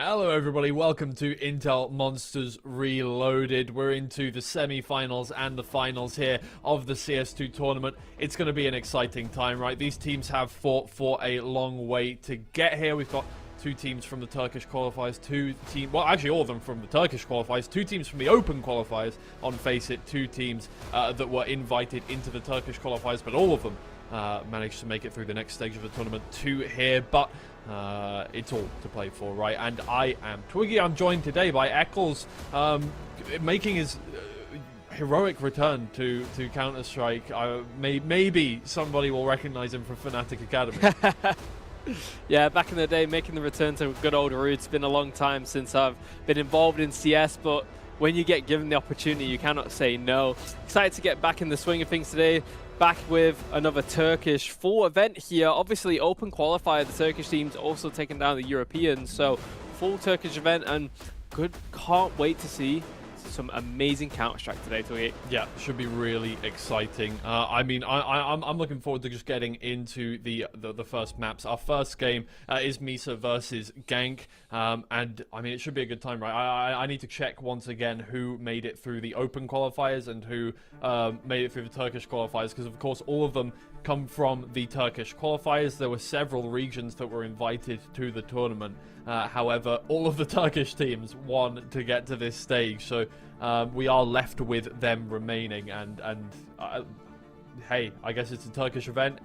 Hello everybody, welcome to Intel Monsters Reloaded. We're into the semi-finals and the finals here of the CS2 tournament. It's going to be an exciting time, right? These teams have fought for a long way to get here. We've got two teams from the Turkish qualifiers, well, actually all of them from the Turkish qualifiers, two teams from the Open qualifiers, on Face It, two teams that were invited into the Turkish qualifiers, but all of them managed to make it through the next stage of the tournament to here, but it's all to play for, right? And I am Twiggy. I'm joined today by Eccles, making his heroic return to Counter-Strike. Maybe somebody will recognize him from Fnatic Academy. Yeah, back in the day, making the return to good old roots. It's been a long time since I've been involved in CS, but when you get given the opportunity, you cannot say no. Excited to get back in the swing of things today. Back with another Turkish full event here. Obviously, Open qualifier, the Turkish team's also taking down the Europeans. So, full Turkish event, and can't wait to see some amazing Counter-Strike today, Twiggy. Yeah, should be really exciting. I mean, I'm looking forward to just getting into the first maps. Our first game is MISA versus GANK, and I mean, it should be a good time, right? I need to check once again who made it through the Open qualifiers and who made it through the Turkish qualifiers, because of course all of them come from the Turkish qualifiers. There were several regions that were invited to the tournament. However, all of the Turkish teams won to get to this stage, so we are left with them remaining. And hey, I guess it's a Turkish event.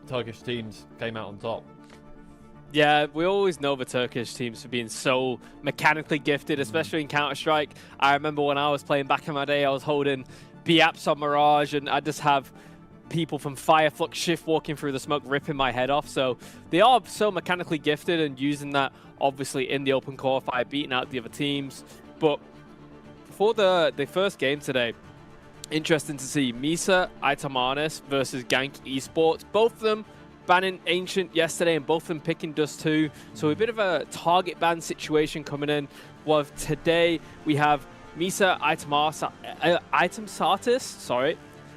Turkish teams came out on top. Yeah, we always know the Turkish teams for being so mechanically gifted, especially in Counter-Strike. I remember when I was playing back in my day, I was holding B-Apps on Mirage, and I just have people from Fireflux shift walking through the smoke, ripping my head off. So they are so mechanically gifted, and using that obviously in the Open qualifier, beating out the other teams. But for the first game today, interesting to see MISA Itamanis versus GANK ESPORTS. Both of them banning Ancient yesterday, and both of them picking Dust 2. So a bit of a target ban situation coming in. Well, today we have MISA Itemsatis, sorry.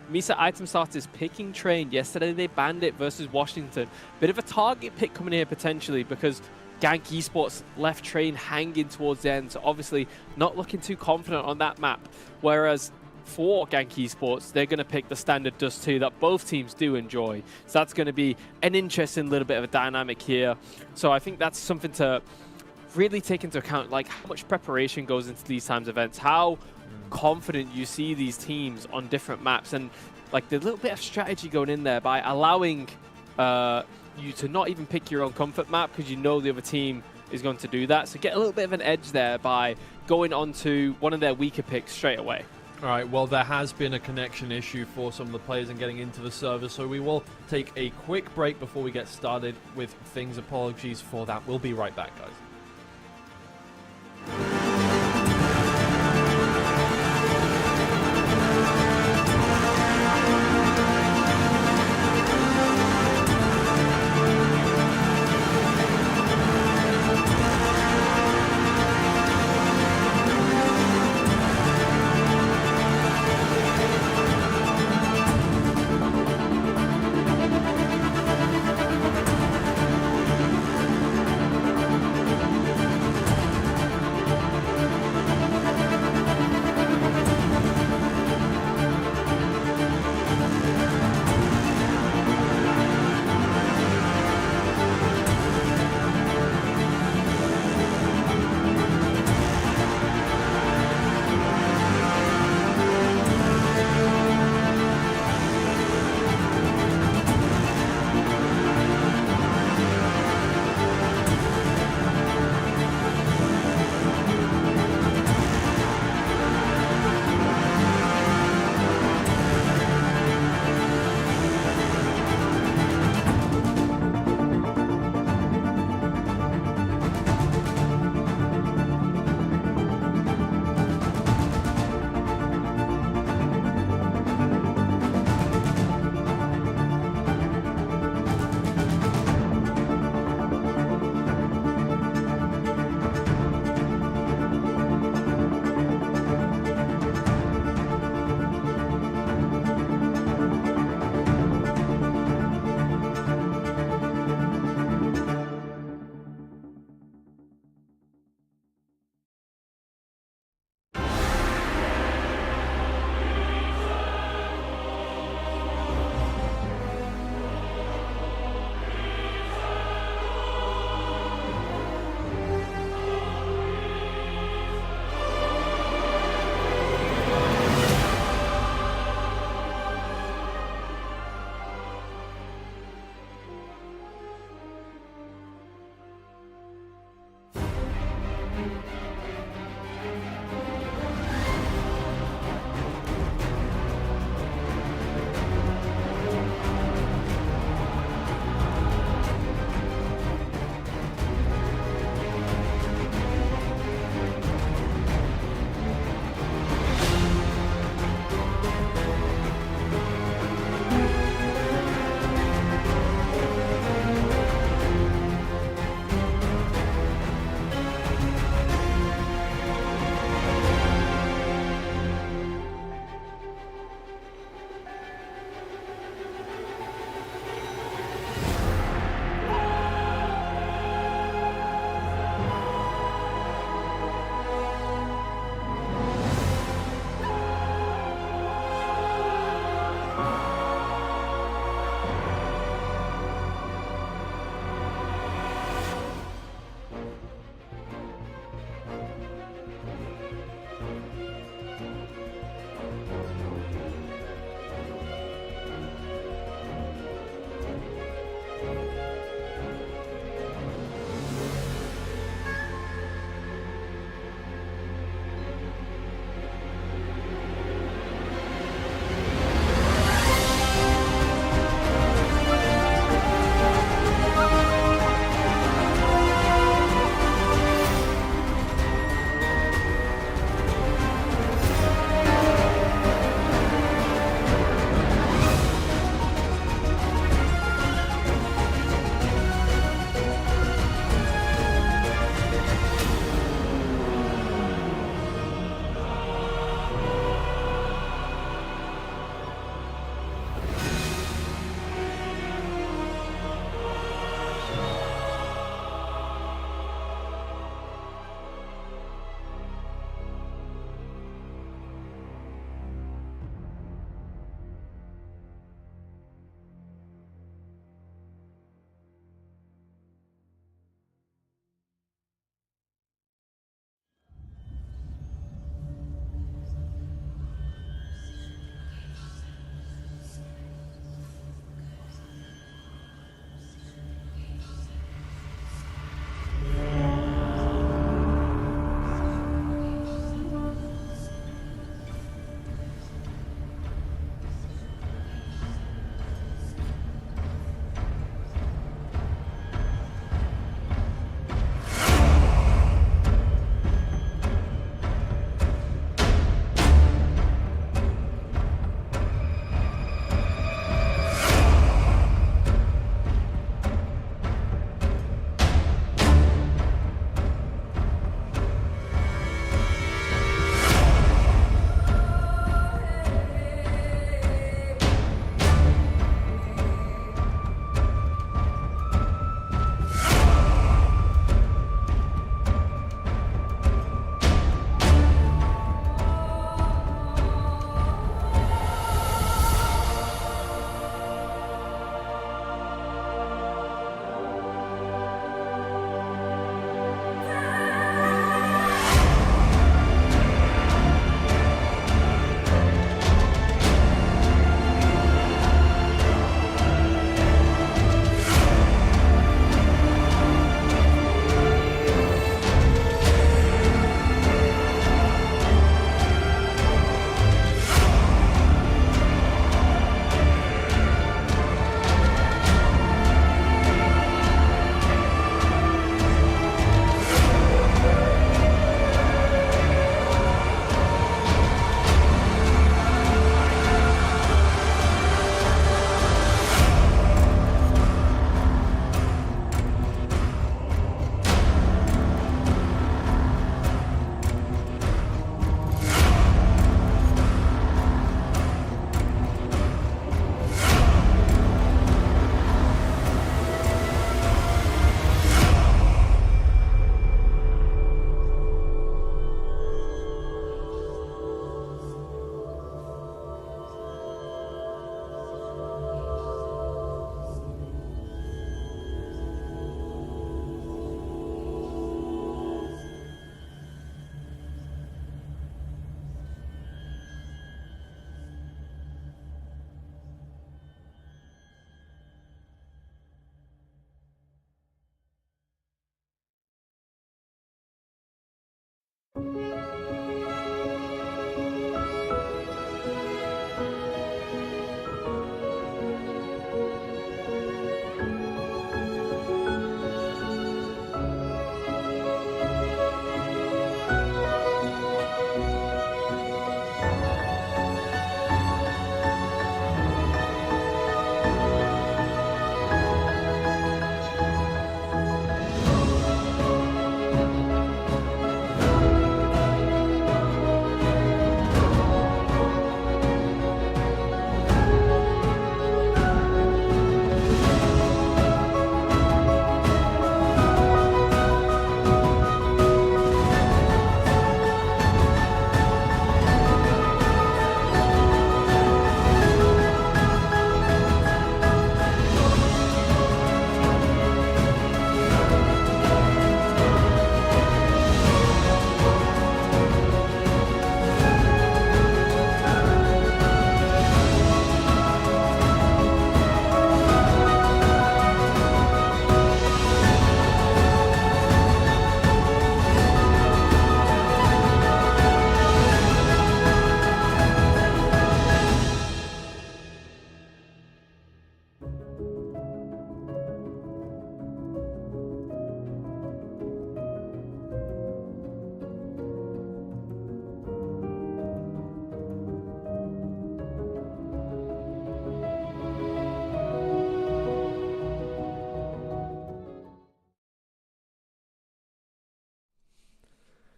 MISA Itemsatis picking Train. Yesterday they banned it versus Washington. Bit of a target pick coming here potentially, because GANK ESPORTS left Train hanging towards the end. So obviously not looking too confident on that map. Whereas for GANK ESPORTS, they're going to pick the standard Dust 2 that both teams do enjoy. So that's going to be an interesting little bit of a dynamic here. So I think that's something to really take into account, like how much preparation goes into these times events, how confident you see these teams on different maps, and like the little bit of strategy going in there by allowing you to not even pick your own comfort map because you know the other team is going to do that. So get a little bit of an edge there by going on to one of their weaker picks straight away. All right, well, there has been a connection issue for some of the players in getting into the server, so we will take a quick break before we get started with things. Apologies for that. We'll be right back, guys.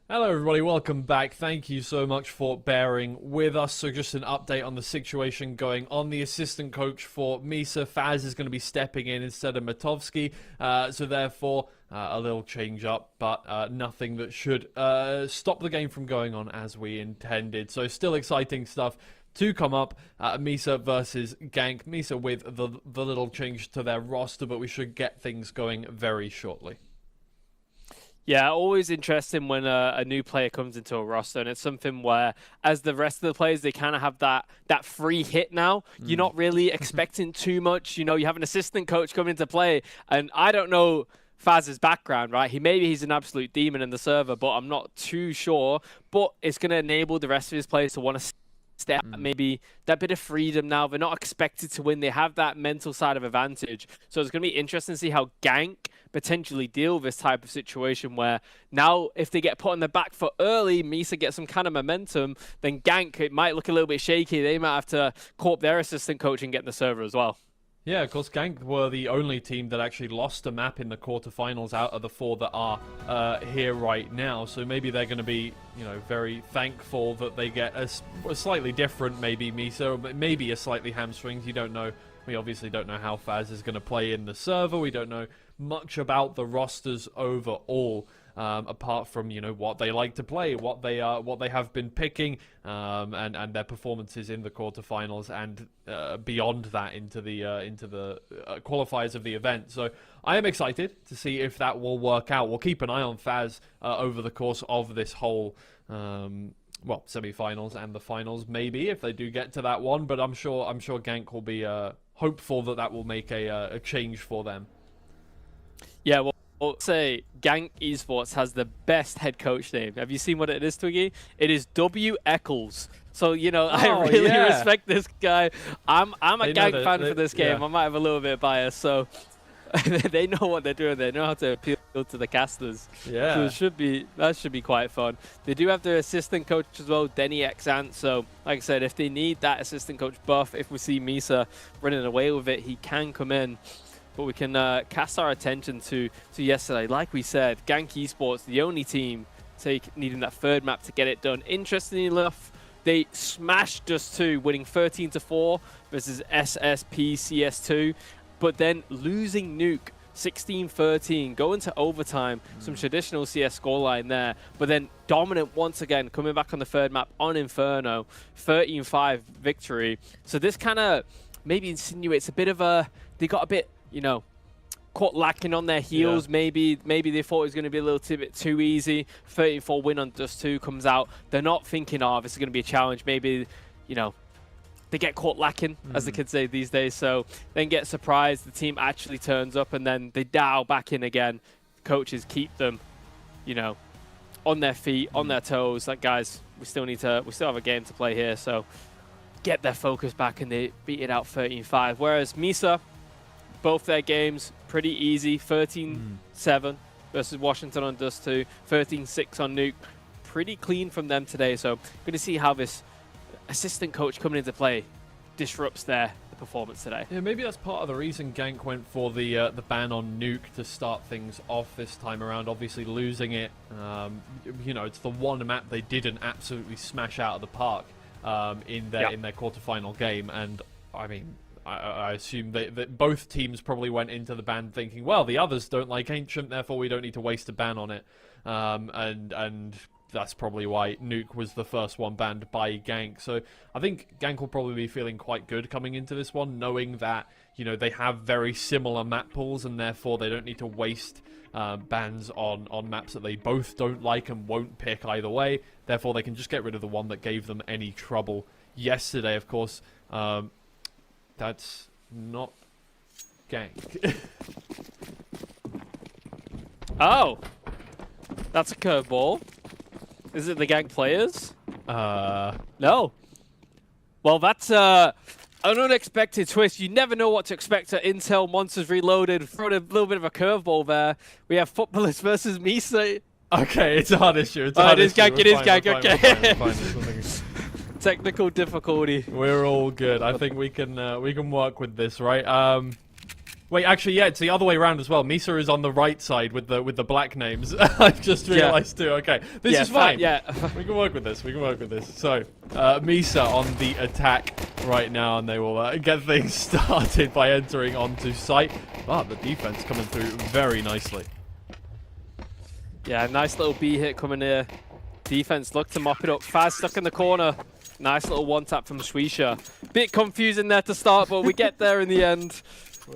Hello everybody, welcome back. Thank you so much for bearing with us. So just an update on the situation going on. The assistant coach for MISA, Faz, is going to be stepping in instead of Matovsky. So therefore, a little change up, but nothing that should stop the game from going on as we intended. So still exciting stuff to come up. MISA versus GANK. MISA with the little change to their roster, but we should get things going very shortly. Yeah, always interesting when a new player comes into a roster, and it's something where, as the rest of the players, they kind of have that free hit now. You're not really expecting too much. You know, you have an assistant coach coming into play, and I don't know Faz's background, right? Maybe he's an absolute demon in the server, but I'm not too sure. But it's going to enable the rest of his players to want to step maybe that bit of freedom now. They're not expected to win. They have that mental side of advantage. So it's going to be interesting to see how GANK potentially deal with this type of situation where now if they get put on the back foot early, MISA gets some kind of momentum, then GANK, it might look a little bit shaky. They might have to call up their assistant coach and get in the server as well. Yeah, of course, GANK were the only team that actually lost a map in the quarterfinals out of the 4 that are here right now. So maybe they're going to be, you know, very thankful that they get a slightly different, maybe MISA, but maybe a slightly hamstrings. You don't know. We obviously don't know how Faz is going to play in the server. We don't know much about the rosters overall, apart from, you know, what they like to play, what they have been picking, and their performances in the quarterfinals and beyond that into the qualifiers of the event. So I am excited to see if that will work out. We'll keep an eye on Faz over the course of this whole well, semi-finals and the finals, maybe, if they do get to that one. But I'm sure GANK will be hopeful that will make a change for them. Yeah, well, I'll say GANK Esports has the best head coach name. Have you seen what it is, Twiggy? It is W. Eccles. So, you know, I really respect this guy. I'm a GANK fan for this game. I might have a little bit of bias, so they know what they're doing. They know how to appeal to the casters. Yeah. So that should be quite fun. They do have their assistant coach as well, Denny Xant. So, like I said, if they need that assistant coach buff, if we see MISA running away with it, he can come in. But we can cast our attention to yesterday. Like we said, GANK Esports, the only team needing that third map to get it done. Interestingly enough, they smashed Dust2, winning 13-4 versus SSP CS2. But then losing Nuke 16-13, going to overtime, some traditional CS scoreline there. But then dominant once again, coming back on the third map on Inferno, 13-5 victory. So this kind of maybe insinuates a bit of they got a bit, you know, caught lacking on their heels. Yeah. Maybe they thought it was going to be a little bit too easy. 13-4 win on Dust2 comes out. They're not thinking, oh, this is going to be a challenge. Maybe, you know, they get caught lacking, as the kids say these days. So then get surprised. The team actually turns up and then they dial back in again. Coaches keep them, you know, on their feet, on their toes. Like, guys, we still have a game to play here, so get their focus back, and they beat it out 13-5. Whereas MISA, both their games pretty easy, 13-7 versus Washington on Dust 2, 13-6 on Nuke. Pretty clean from them today, so going to see how this assistant coach coming into play disrupts their performance today. Yeah, maybe that's part of the reason GANK went for the ban on Nuke to start things off this time around. Obviously losing it, you know, it's the one map they didn't absolutely smash out of the park in their quarterfinal game, and I mean, I assume that both teams probably went into the ban thinking, well, the others don't like Ancient, therefore we don't need to waste a ban on it, and that's probably why Nuke was the first one banned by GANK. So I think GANK will probably be feeling quite good coming into this one, knowing that, you know, they have very similar map pools, and therefore they don't need to waste bans on maps that they both don't like and won't pick either way. Therefore, they can just get rid of the one that gave them any trouble yesterday, of course. That's not GANK. Oh! That's a curveball. Is it the GANK players? No. Well, that's an unexpected twist. You never know what to expect at Intel Monsters Reloaded. Thrown a little bit of a curveball there. We have Footballers versus MISA. Okay, it's a hard issue. It's a hard issue. GANK, it is GANK, okay. We're fine. Technical difficulty. We're all good. I think we can work with this, right? Wait, actually, yeah, it's the other way around as well. MISA is on the right side with the black names. I've just realized too. Okay, this is fine. Yeah, we can work with this. We can work with this. So, MISA on the attack right now, and they will get things started by entering onto site. But the defense coming through very nicely. Yeah, nice little B hit coming here. Defense look to mop it up. Faz stuck in the corner. Nice little one tap from Swisha. Bit confusing there to start, but we get there in the end.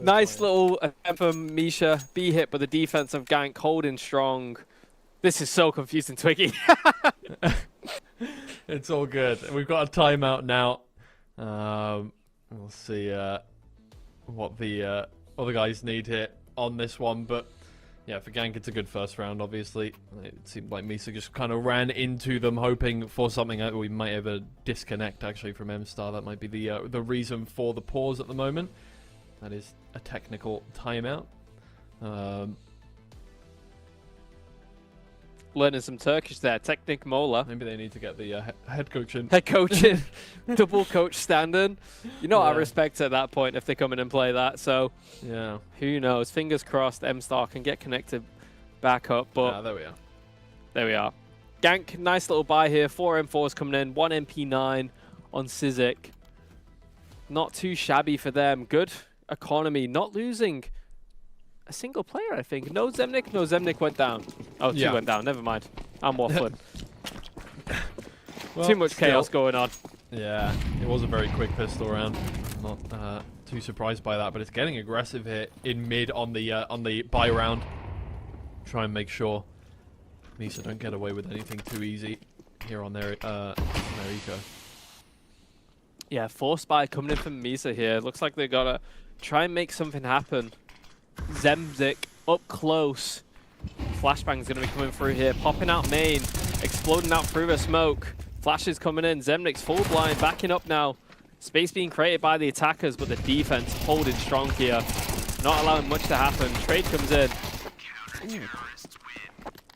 Nice little attempt from MISA. B hit, but the defense of GANK holding strong. This is so confusing, Twiggy. It's all good. We've got a timeout now. We'll see what the other guys need here on this one. But yeah, for GANK, it's a good first round, obviously. It seemed like MISA just kind of ran into them, hoping for something. We might have a disconnect, actually, from M-Star. That might be the reason for the pause at the moment. That is a technical timeout. Learning some Turkish there. Teknik Mola. Maybe they need to get the head coach in. Head coach in. Double coach standing. You know, I respect at that point if they come in and play that. So, yeah, who knows? Fingers crossed M-Star can get connected back up. But there we are. There we are. GANK, nice little buy here. 4 M4s coming in. 1 MP9 on Sizik. Not too shabby for them. Good economy. Not losing a single player, I think. No Zemnik? No, Zemnik went down. Oh, two went down. Never mind. I'm waffling. Well, too much chaos going on. Yeah, it was a very quick pistol round. Not too surprised by that, but it's getting aggressive here in mid on the buy round. Try and make sure MISA don't get away with anything too easy here on their eco. Yeah, force buy coming in from MISA here. Looks like they gotta try and make something happen. Zemzik up close. Flashbang's going to be coming through here. Popping out main. Exploding out through the smoke. Flash is coming in. Zemnik's full blind. Backing up now. Space being created by the attackers, but the defense holding strong here. Not allowing much to happen. Trade comes in.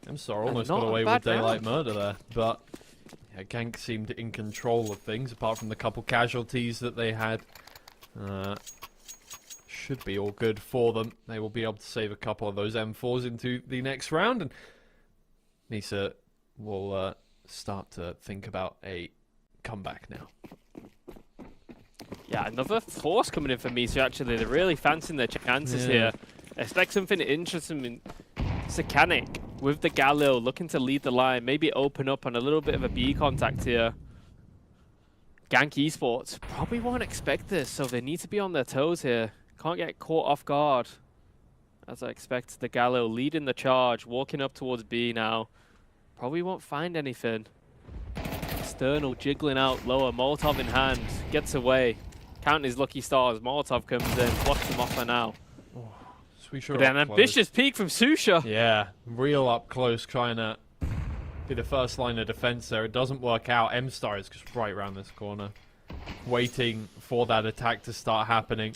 M-Star almost got away with daylight murder there, but yeah, GANK seemed in control of things, apart from the couple casualties that they had. Should be all good for them. They will be able to save a couple of those M4s into the next round, and MISA will start to think about a comeback now. Yeah, another force coming in for MISA, actually. They're really fancying their chances here. Expect something interesting in Sakanic with the Galil looking to lead the line, maybe open up on a little bit of a B contact here. GANK Esports probably won't expect this, so they need to be on their toes here. Can't get caught off guard. As I expect, the Galil leading the charge, walking up towards B now. Probably won't find anything. External jiggling out lower, Molotov in hand, gets away. Counting his lucky stars, Molotov comes in, blocks him off for now. Swisha But an ambitious peek from Susha. Yeah, real up close, trying to be the first line of defense there. It doesn't work out. M-Star is just right around this corner, waiting for that attack to start happening.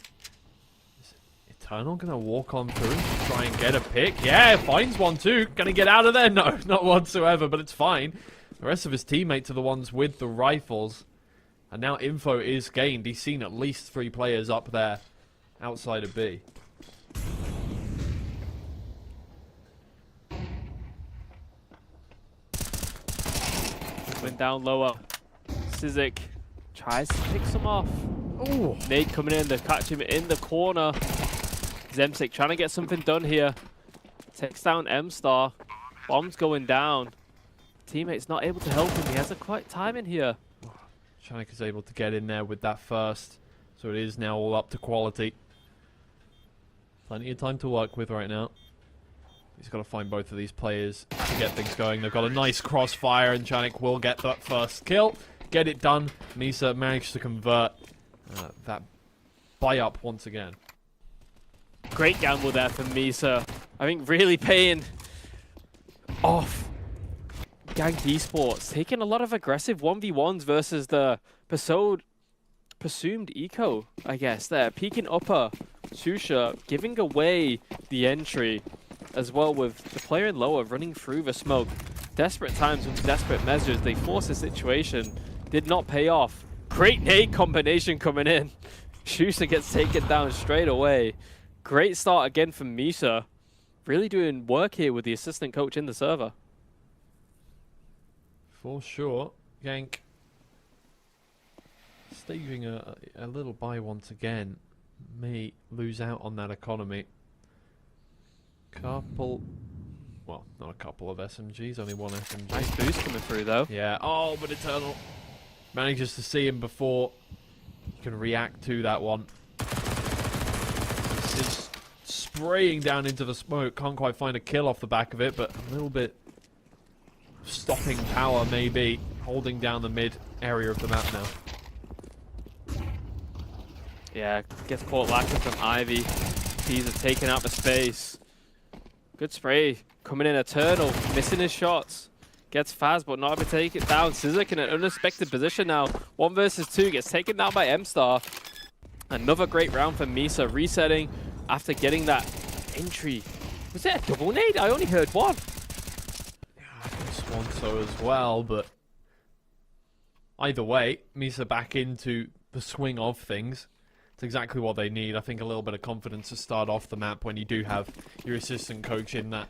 Is Eternal going to walk on through and try and get a pick? Yeah, finds one too. Going to get out of there? No, not whatsoever, but it's fine. The rest of his teammates are the ones with the rifles. And now info is gained. He's seen at least 3 players up there outside of B. Went down lower. Sizik tries to pick some off. Ooh. Nade coming in to catch him in the corner. Zemsik trying to get something done here. Takes down M-Star. Bomb's going down. Teammate's not able to help him. He has a quiet time in here. Shanik is able to get in there with that first. So it is now all up to quality. Plenty of time to work with right now. He's got to find both of these players to get things going. They've got a nice crossfire, and Chanik will get that first kill. Get it done. MISA managed to convert that buy-up once again. Great gamble there for MISA. I think really paying off GANK Esports. Taking a lot of aggressive 1v1s versus the presumed eco, I guess, there. Peeking upper. Shusha giving away the entry, as well with the player in lower running through the smoke. Desperate times with desperate measures. They forced the situation. Did not pay off. Great nade combination coming in. Shusha gets taken down straight away. Great start again from MISA. Really doing work here with the assistant coach in the server. For sure. GANK staging a little buy once again. May lose out on that economy. Couple, well, not a couple of SMGs, only one SMG. Nice boost coming through though. Yeah, oh, but Eternal manages to see him before he can react to that one. He's spraying down into the smoke, can't quite find a kill off the back of it, but a little bit stopping power maybe, holding down the mid area of the map now. Yeah, gets caught lacking from Ivy. He's taking out the space. Good spray. Coming in Eternal. Missing his shots. Gets Faz, but not able to take it down. Sizik in an unexpected position now. 1 versus 2. Gets taken down by M-Star. Another great round for MISA. Resetting after getting that entry. Was it a double nade? I only heard one. Yeah, I could have sworn so as well, but either way, MISA back into the swing of things. It's exactly what they need. I think a little bit of confidence to start off the map when you do have your assistant coach in that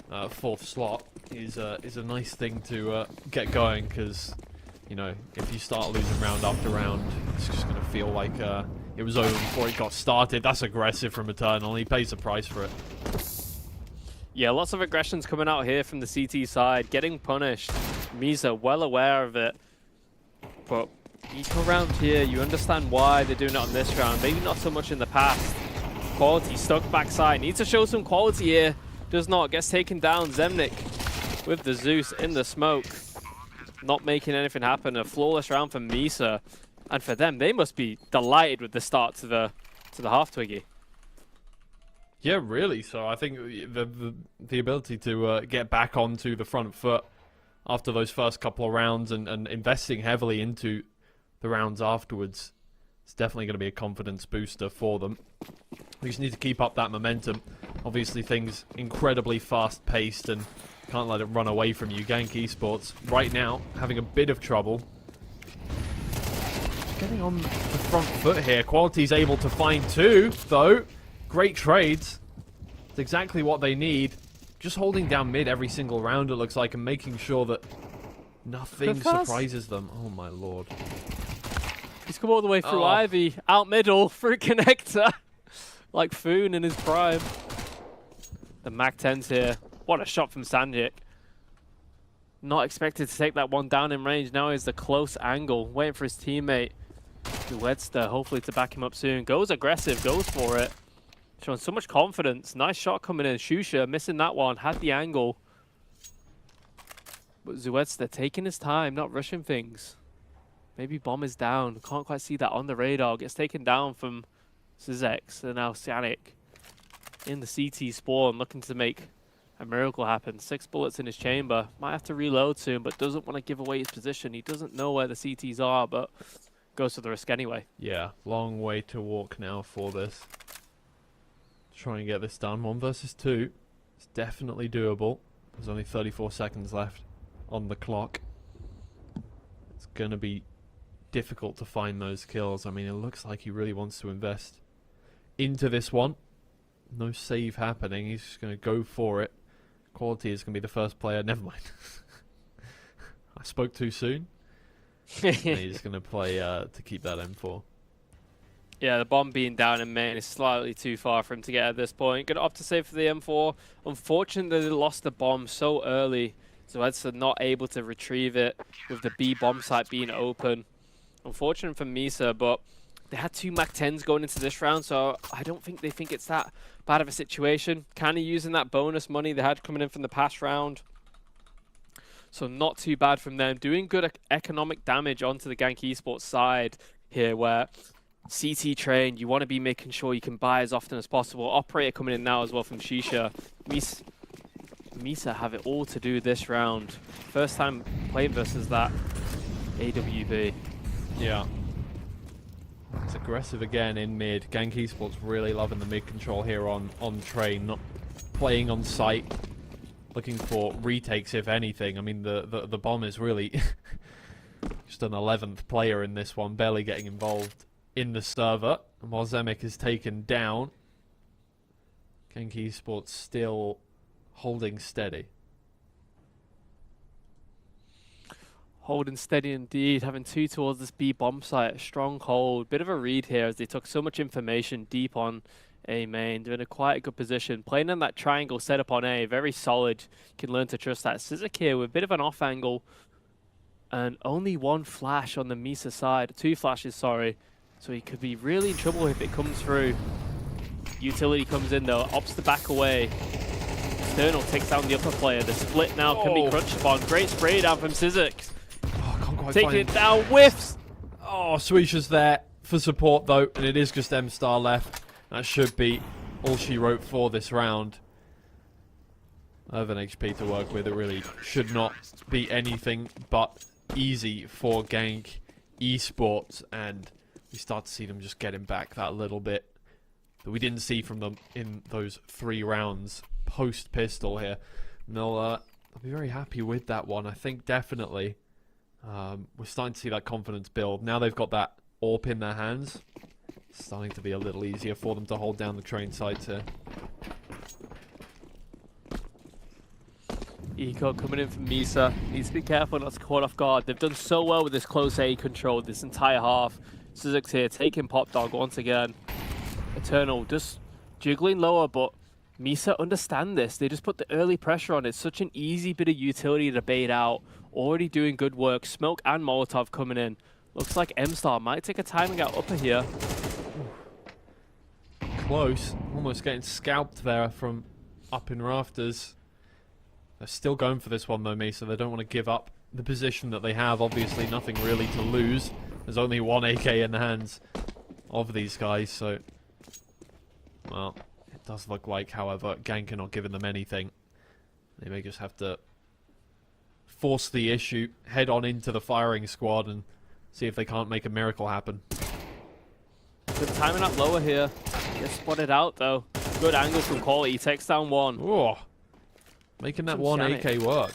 4th slot is a nice thing to get going, because, you know, if you start losing round after round, it's just going to feel like it was over before it got started. That's aggressive from Eternal. He pays the price for it. Yeah, lots of aggressions coming out here from the CT side. Getting punished. MISA well aware of it. But eco round here, you understand why they're doing it on this round. Maybe not so much in the past. Quality stuck backside. Needs to show some quality here. Does not. Gets taken down. Zemnik with the Zeus in the smoke. Not making anything happen. A flawless round for MISA. And for them, they must be delighted with the start to the half Twiggy. Yeah, really. So I think the ability to get back onto the front foot after those first couple of rounds and investing heavily into the rounds afterwards, it's definitely going to be a confidence booster for them. We just need to keep up that momentum. Obviously, things incredibly fast-paced and can't let it run away from you. GANK Esports, right now, having a bit of trouble. Just getting on the front foot here. Quality's able to find 2, though. Great trades. It's exactly what they need. Just holding down mid every single round, it looks like, and making sure that nothing surprises them. Oh, my lord. He's come all the way through Ivy, out middle, through connector. Like Foon in his prime. The Mac-10's here. What a shot from Sanjik. Not expected to take that one down in range. Now is the close angle. Waiting for his teammate, Duetster, hopefully to back him up soon. Goes aggressive, goes for it. Showing so much confidence. Nice shot coming in. Shusha missing that one. Had the angle. But Zuetster taking his time, not rushing things. Maybe bomb is down. Can't quite see that on the radar. Gets taken down from Sizex. And now Sianic in the CT spawn, looking to make a miracle happens. 6 bullets in his chamber. Might have to reload soon, but doesn't want to give away his position. He doesn't know where the CTs are, but goes for the risk anyway. Yeah, long way to walk now for this. Try and get this done. 1 versus 2. It's definitely doable. There's only 34 seconds left on the clock. It's going to be difficult to find those kills. I mean, it looks like he really wants to invest into this one. No save happening. He's just going to go for it. Quality is going to be the first player. Never mind. I spoke too soon. He's going to play to keep that M4. Yeah, the bomb being down in main is slightly too far for him to get at this point. Going to opt to save for the M4. Unfortunately, they lost the bomb so early, so Edson not able to retrieve it with the B bomb site being open. Unfortunate for MISA, but they had 2 MAC-10s going into this round, so I don't think they think it's that bad of a situation. Kind of using that bonus money they had coming in from the past round. So not too bad from them. Doing good economic damage onto the GANK esports side here, where CT train, you want to be making sure you can buy as often as possible. Operator coming in now as well from Shisha. MISA have it all to do this round. First time playing versus that AWB. Yeah. It's aggressive again in mid. GANK esports really loving the mid control here on train, not playing on site, looking for retakes if anything. I mean, the bomb is really just an 11th player in this one, barely getting involved in the server. And while Zemek is taken down, GANK esports still holding steady. Holding steady indeed, having 2 towards this B bomb site. A strong hold. Bit of a read here as they took so much information deep on A main. They're in quite a good position. Playing in that triangle setup on A, very solid. You can learn to trust that. Sizik here with a bit of an off angle. And only 1 flash on the MISA side. 2 flashes, sorry. So he could be really in trouble if it comes through. Utility comes in though, opts to back away. External takes down the upper player. The split now can be crunched upon. Great spray down from Sizik. Taking it down, whiffs! Oh, Swisha's there for support though, and it is just M-Star left. That should be all she wrote for this round. I have an HP to work with. It really should not be anything but easy for GANK esports, and we start to see them just getting back that little bit that we didn't see from them in those 3 rounds post-pistol here. And they'll be very happy with that one, I think, definitely. We're starting to see that confidence build. Now they've got that AWP in their hands. It's starting to be a little easier for them to hold down the train sites here. Eco coming in from MISA. Needs to be careful not to get caught off guard. They've done so well with this close A control this entire half. Sizik's here taking Pop Dog once again. Eternal just jiggling lower, but MISA understand this. They just put the early pressure on. It's such an easy bit of utility to bait out. Already doing good work. Smoke and Molotov coming in. Looks like M-Star might take a timing out upper here. Close. Almost getting scalped there from up in rafters. They're still going for this one though, MISA. They don't want to give up the position that they have. Obviously nothing really to lose. There's only 1 AK in the hands of these guys, so... Well, it does look like, however, GANK are not giving them anything. They may just have to force the issue, head on into the firing squad, and see if they can't make a miracle happen. Good timing up lower here. Gets spotted out though. Good angle from Quality. Takes down 1. Oh, making that 1 AK work.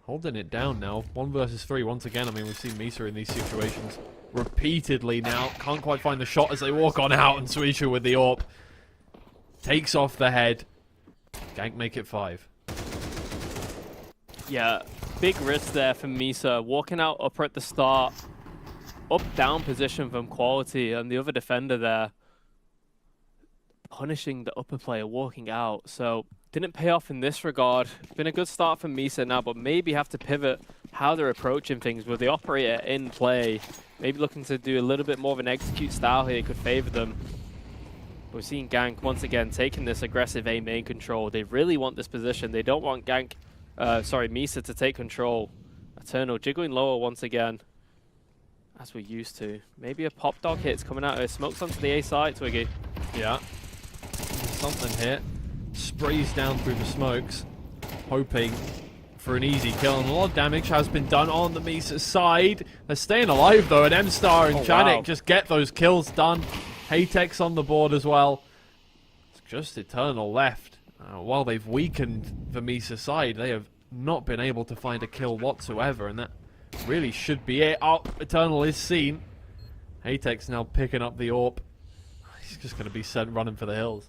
Holding it down now. 1 versus 3 once again. I mean, we've seen MISA in these situations repeatedly now. Can't quite find the shot as they walk on out, and Swisha with the AWP takes off the head. GANK make it 5. Yeah, big risk there for MISA. Walking out upper at the start. Up-down position from Quality, and the other defender there punishing the upper player walking out. So didn't pay off in this regard. Been a good start for MISA now, but maybe have to pivot how they're approaching things with the operator in play. Maybe looking to do a little bit more of an execute style here could favor them. We're seeing GANK once again taking this aggressive A main control. They really want this position. They don't want MISA to take control. Eternal jiggling lower once again, as we're used to. Maybe a Pop Dog hit's coming out. Smokes onto the A side, Twiggy. Yeah. something here. Sprays down through the smokes, hoping for an easy kill, and a lot of damage has been done on the MISA side. They're staying alive though, and M-Star and Janik just get those kills done. Haytex on the board as well. It's just Eternal left. While they've weakened the MISA side, they have not been able to find a kill whatsoever, and that really should be it. Oh, Eternal is seen. Haytex now picking up the AWP. He's just going to be sent running for the hills.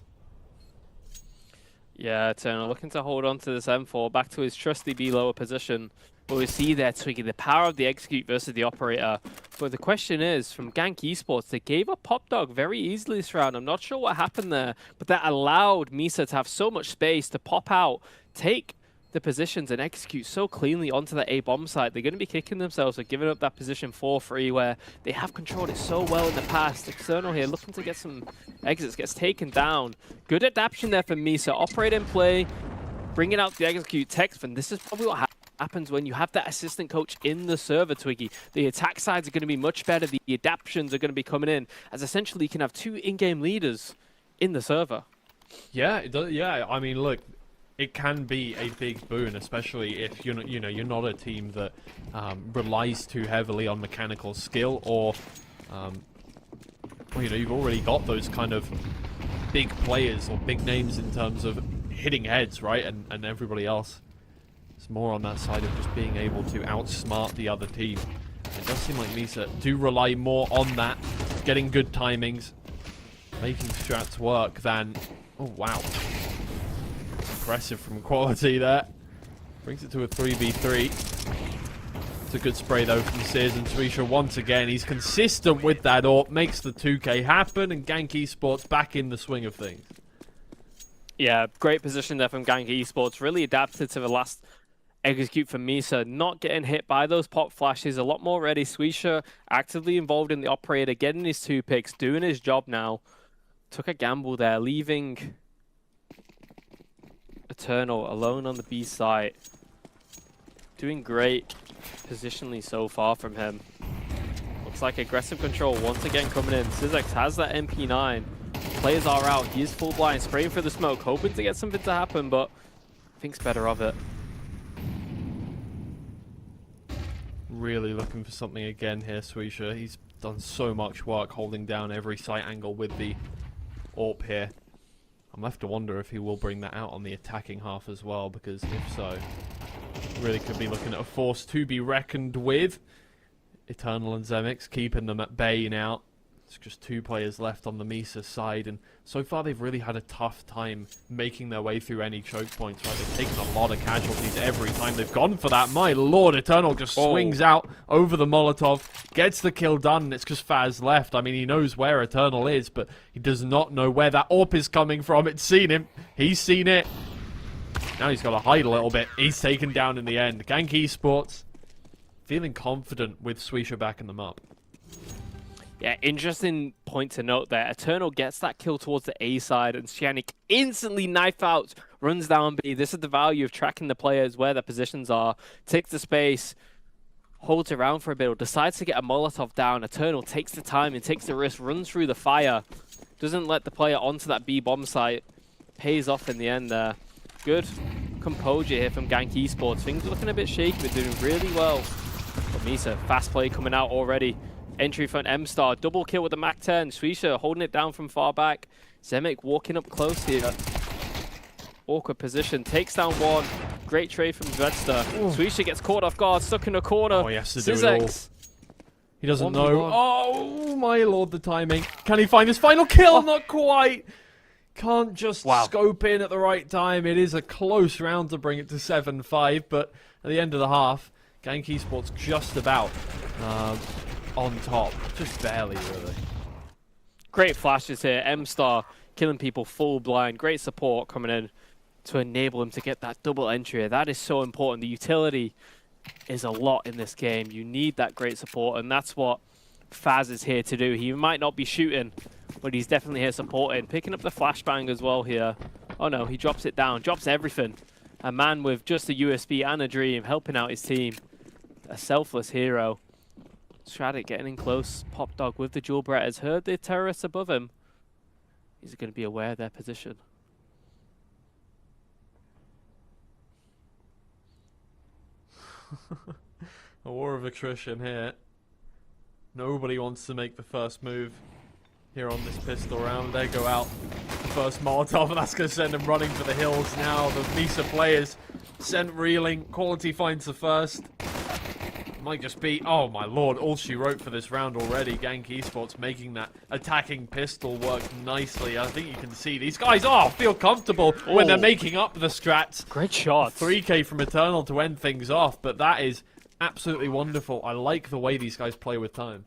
Yeah, Eternal looking to hold on to this M4 back to his trusty B lower position. But we see there, Twiggy, the power of the execute versus the operator. But the question is, from GANK Esports, they gave up Pop Dog very easily this round. I'm not sure what happened there, but that allowed MISA to have so much space to pop out, take the positions and execute so cleanly onto the A bomb site. They're going to be kicking themselves for giving up that position 4-3 where they have controlled it so well in the past. External here looking to get some exits, gets taken down. Good adaptation there for MISA. Operate in play, bringing out the execute text, and this is probably what happens when you have that assistant coach in the server, Twiggy. The attack sides are going to be much better. The adaptations are going to be coming in, as essentially you can have 2 in-game leaders in the server. Yeah, it does, yeah. I mean, look, it can be a big boon, especially if you're not a team that relies too heavily on mechanical skill, or well, you've already got those kind of big players or big names in terms of hitting heads, right? And everybody else is more on that side of just being able to outsmart the other team. It does seem like MISA do rely more on that, getting good timings, making strats work than... Oh, wow. Impressive from quality there. Brings it to a 3v3. It's a good spray though from Sears, and Swisha once again. He's consistent with that AWP, makes the 2K happen, and GANK Esports back in the swing of things. Yeah, great position there from GANK Esports. Really adapted to the last execute for MISA. Not getting hit by those pop flashes. A lot more ready. Swisha actively involved in the operator, getting his 2 picks, doing his job now. Took a gamble there, leaving Eternal alone on the B site. Doing great positionally so far from him. Looks like aggressive control once again coming in. Syzex has that MP9. Players are out. He is full blind, spraying for the smoke, hoping to get something to happen, but thinks better of it. Really looking for something again here, Swisha. He's done so much work holding down every site angle with the AWP here. I'm left to wonder if he will bring that out on the attacking half as well, because if so, really could be looking at a force to be reckoned with. Eternal and Zemix keeping them at bay now. It's just 2 players left on the MISA side, and so far they've really had a tough time making their way through any choke points, right? They've taken a lot of casualties every time they've gone for that. My lord, Eternal just swings out over the Molotov, gets the kill done, and it's just Faz left. I mean, he knows where Eternal is, but he does not know where that AWP is coming from. It's seen him. He's seen it. Now he's got to hide a little bit. He's taken down in the end. GANK Esports feeling confident with Swisha backing them up. Yeah, interesting point to note there. Eternal gets that kill towards the A side, and Shianik instantly knife out, runs down B. This is the value of tracking the players where their positions are. Takes the space, holds around for a bit, decides to get a Molotov down. Eternal takes the time and takes the risk, runs through the fire. Doesn't let the player onto that B bomb site. Pays off in the end there. Good composure here from GANK Esports. Things are looking a bit shaky, but doing really well. But MISA, fast play coming out already. Entry front M-Star, double kill with the MAC-10. Swisha holding it down from far back. Zemek walking up close here. Awkward position, takes down one. Great trade from Dreadster. Swisha gets caught off guard, stuck in a corner. Oh, he has to do it all. He doesn't know. Oh, my lord, the timing. Can he find his final kill? Not quite. Can't just scope in at the right time. It is a close round to bring it to 7-5, but at the end of the half, GANK Esports just about on top. Just barely, really. Great flashes here. M-Star killing people full blind. Great support coming in to enable him to get that double entry. That is so important. The utility is a lot in this game. You need that great support, and that's what Faz is here to do. He might not be shooting, but he's definitely here supporting. Picking up the flashbang as well here. Oh no, he drops it down. Drops everything. A man with just a USB and a dream, helping out his team. A selfless hero. Stradic getting in close. Pop Dog with the dual Berettas. Heard the terrorists above him. He's going to be aware of their position. A war of attrition here. Nobody wants to make the first move here on this pistol round. They go out. First Molotov, and that's going to send them running for the hills now. The MISA players sent reeling. Quality finds the first. Might just be, oh my lord, all she wrote for this round already. GANK Esports making that attacking pistol work nicely. I think you can see these guys, feel comfortable when they're making up the strats. Great shot. 3K from Eternal to end things off, but that is absolutely wonderful. I like the way these guys play with time.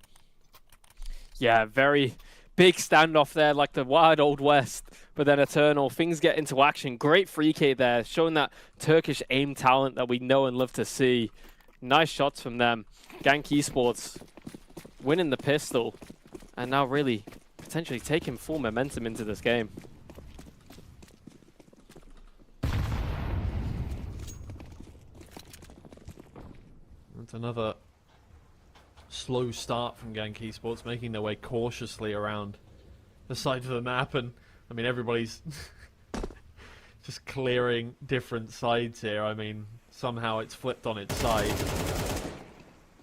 Yeah, very big standoff there, like the wild old west. But then Eternal, things get into action. Great 3K there, showing that Turkish aim talent that we know and love to see. Nice shots from them. GANK Esports winning the pistol and now really potentially taking full momentum into this game. That's another slow start from GANK Esports, making their way cautiously around the side of the map. And, I mean, everybody's just clearing different sides here. I mean, somehow it's flipped on its side.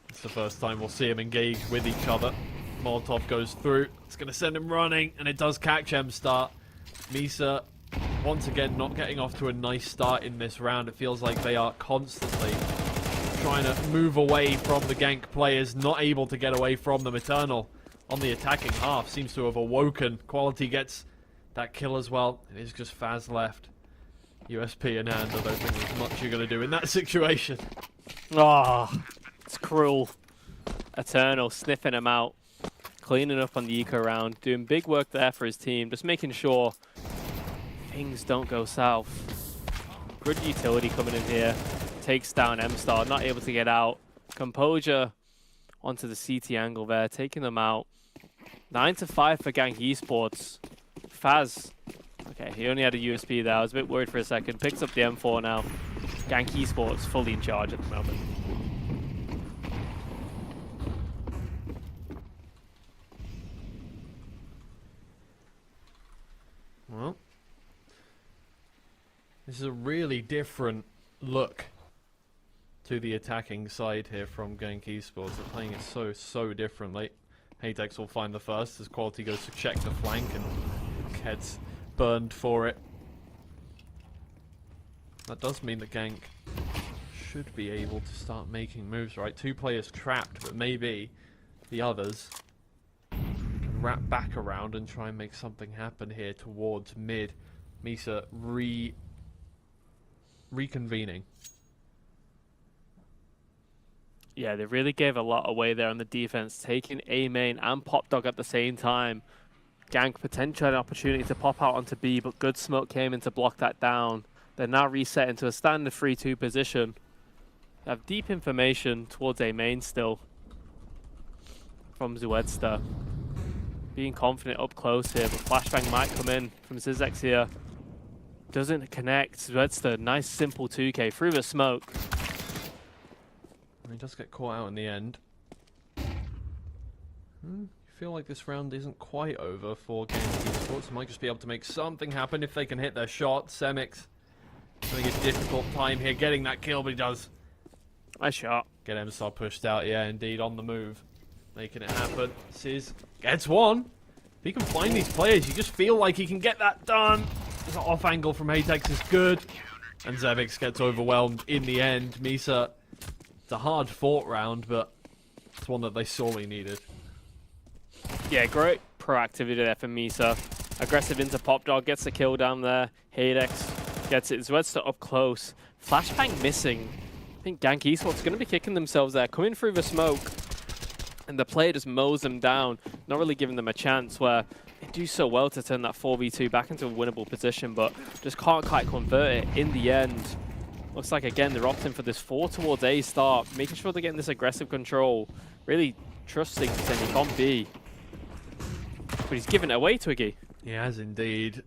It's the first time we'll see them engage with each other. Molotov goes through. It's going to send him running, and it does catch M-Star. MISA, once again, not getting off to a nice start in this round. It feels like they are constantly trying to move away from the GANK players, not able to get away from them. Eternal on the attacking half seems to have awoken. Quality gets that kill as well. It is just Faz left. USP in hand. I don't think there's much you're going to do in that situation. It's cruel. Eternal sniffing him out, cleaning up on the eco round, doing big work there for his team, just making sure things don't go south. Good utility coming in here. Takes down M-Star, not able to get out. Composure onto the CT angle there, taking them out. 9-5 for GANK Esports. Faz, okay, he only had a USP there. I was a bit worried for a second. Picks up the M4 now. GANK Esports fully in charge at the moment. Well, this is a really different look to the attacking side here from GANK Esports. They're playing it so differently. Haydex will find the first as Quality goes to check the flank and gets burned for it. That does mean that GANK should be able to start making moves, right? 2 players trapped, but maybe the others can wrap back around and try and make something happen here towards mid. MISA reconvening. Yeah, they really gave a lot away there on the defense, taking A main and Pop Dog at the same time. GANK potentially had an opportunity to pop out onto B, but good smoke came in to block that down. They're now reset into a standard 3-2 position. They have deep information towards A main still from Zuedster. Being confident up close here, but flashbang might come in from Zizek here. Doesn't connect. Zuedster, nice simple 2K through the smoke. He does get caught out in the end. You feel like this round isn't quite over for GANK Esports. Might just be able to make something happen if they can hit their shot. Semix having a difficult time here getting that kill, but he does. Nice shot. Get M-Star pushed out, yeah, indeed, on the move. Making it happen. Sizz gets one. If he can find these players, you just feel like he can get that done. The off angle from Haytex is good. And Zevix gets overwhelmed in the end. MISA, it's a hard fought round, but it's one that they sorely needed. Yeah, great proactivity there for MISA. Aggressive into Pop Dog, gets the kill down there. Haydex gets it. Zuedster up close. Flashbang missing. I think GANK Esports going to be kicking themselves there. Coming through the smoke. And the player just mows them down. Not really giving them a chance where they do so well to turn that 4v2 back into a winnable position, but just can't quite convert it in the end. Looks like, again, they're opting for this 4 towards A start, making sure they're getting this aggressive control. Really trusting Senic on B. But he's given it away to Iggy. He has indeed.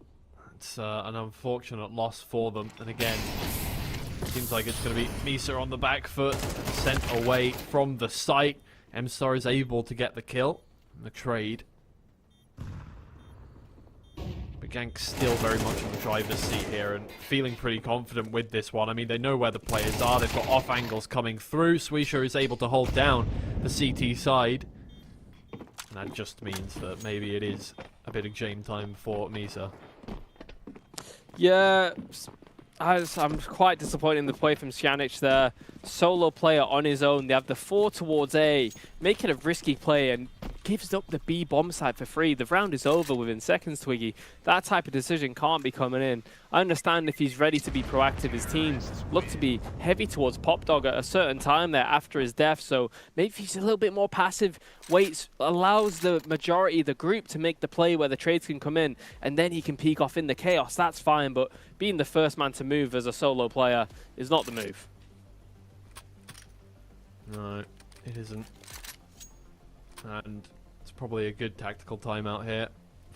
It's an unfortunate loss for them. And again, seems like it's going to be MISA on the back foot, sent away from the site. M-Star is able to get the kill. The trade. Big GANK's still very much in the driver's seat here and feeling pretty confident with this one. I mean, they know where the players are. They've got off angles coming through. Swisha is able to hold down the CT side. And that just means that maybe it is a bit of game time for MISA. Yeah, I'm quite disappointed in the play from Sjanic there. Solo player on his own. They have the 4 towards A, making a risky play and gives up the B bomb side for free. The round is over within seconds, Twiggy. That type of decision can't be coming in. I understand if he's ready to be proactive. His team look to be heavy towards Pop Dog at a certain time there after his death. So maybe if he's a little bit more passive, waits, allows the majority of the group to make the play where the trades can come in, and then he can peek off in the chaos. That's fine, but being the first man to move as a solo player is not the move. No, it isn't. And it's probably a good tactical timeout here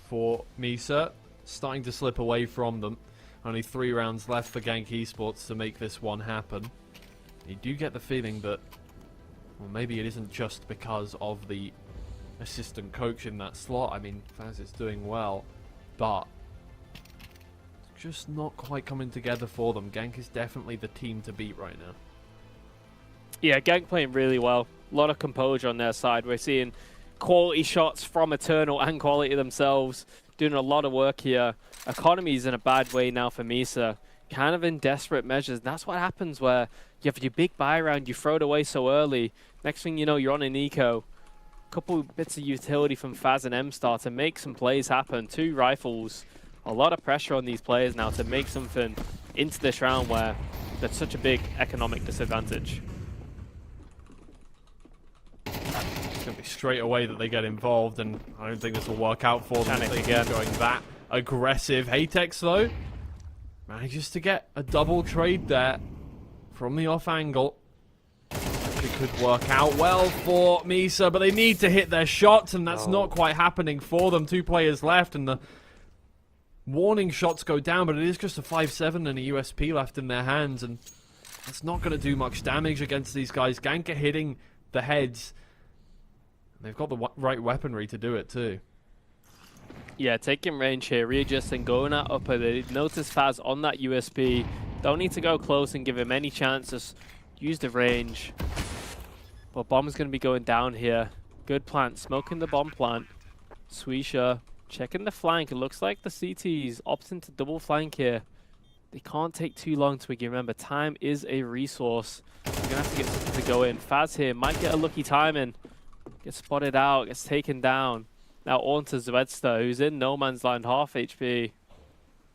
for MISA. Starting to slip away from them. Only 3 rounds left for GANK Esports to make this one happen. You do get the feeling that, well, maybe it isn't just because of the assistant coach in that slot. I mean, Faz is doing well, but it's just not quite coming together for them. GANK is definitely the team to beat right now. Yeah, GANK playing really well. A lot of composure on their side. We're seeing quality shots from Eternal and quality themselves. Doing a lot of work here. Economy's in a bad way now for MISA. Kind of in desperate measures. And that's what happens where you have your big buy round, you throw it away so early. Next thing you know, you're on an eco. Couple bits of utility from Faz and M-Star to make some plays happen. 2 rifles. A lot of pressure on these players now to make something into this round where there's such a big economic disadvantage. It's going to be straight away that they get involved, and I don't think this will work out for them. They keep going that aggressive. Hatex, though, manages to get a double trade there from the off angle. It could work out well for MISA, but they need to hit their shots, and that's not quite happening for them. 2 players left, and the warning shots go down, but it is just a 5-7 and a USP left in their hands, and that's not going to do much damage against these guys. GANK are hitting the heads. They've got the right weaponry to do it too. Yeah, taking range here, readjusting, going at upper. They notice Faz on that USB. Don't need to go close and give him any chance. Just use the range. But bomb's going to be going down here. Good plant, smoking the bomb plant. Swisha checking the flank. It looks like the CT's opting to double flank here. They can't take too long, Twiggy. Remember, time is a resource. They're going to have to get something to go in. Faz here might get a lucky timing. Gets spotted out, gets taken down. Now on to Zwedster, who's in no man's land, half HP.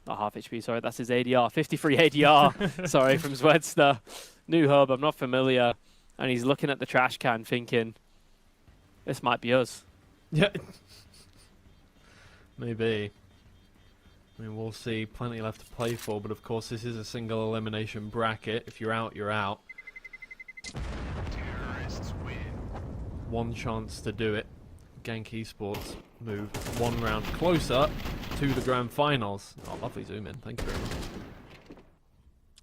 Not half HP, sorry, that's his ADR. 53 ADR, sorry, from Zwedster. New hub, I'm not familiar. And he's looking at the trash can thinking, this might be us. Yeah. Maybe. I mean, we'll see. Plenty left to play for, but of course this is a single elimination bracket. If you're out, you're out. One chance to do it. GANK Esports move 1 round closer to the grand finals. Oh, lovely zoom in. Thank you very much.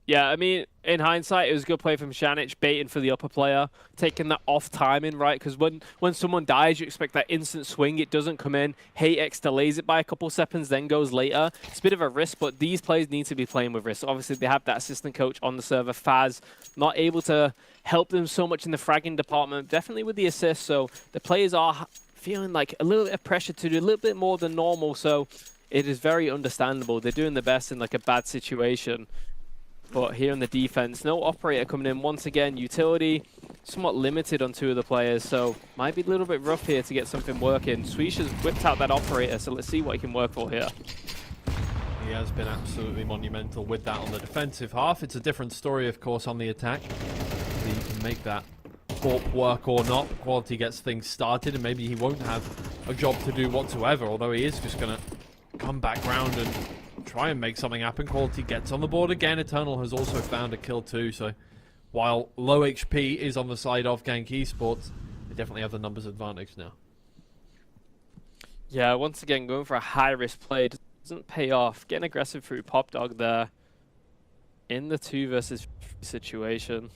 Yeah, I mean, in hindsight, it was a good play from Sjanic, baiting for the upper player, taking that off timing, right? Because when someone dies, you expect that instant swing. It doesn't come in. Hatex delays it by a couple seconds, then goes later. It's a bit of a risk, but these players need to be playing with risk. Obviously, they have that assistant coach on the server, Faz, not able to help them so much in the fragging department, definitely with the assists. So the players are feeling like a little bit of pressure to do a little bit more than normal. So it is very understandable. They're doing the best in like a bad situation. But here in the defense, no operator coming in once again. Utility somewhat limited on 2 of the players, so might be a little bit rough here to get something working. Swish has whipped out that operator, so let's see what he can work for here. He has been absolutely monumental with that on the defensive half. It's a different story, of course, on the attack. Whether you can make that Corp work or not. Quality gets things started, and maybe he won't have a job to do whatsoever, although he is just going to come back round and try and make something happen. Quality gets on the board again. Eternal has also found a kill too, so while low HP is on the side of GANK Esports, they definitely have the numbers advantage now. Yeah, once again, going for a high-risk play doesn't pay off. Getting aggressive through Pop Dog there in the 2 versus 3 situation.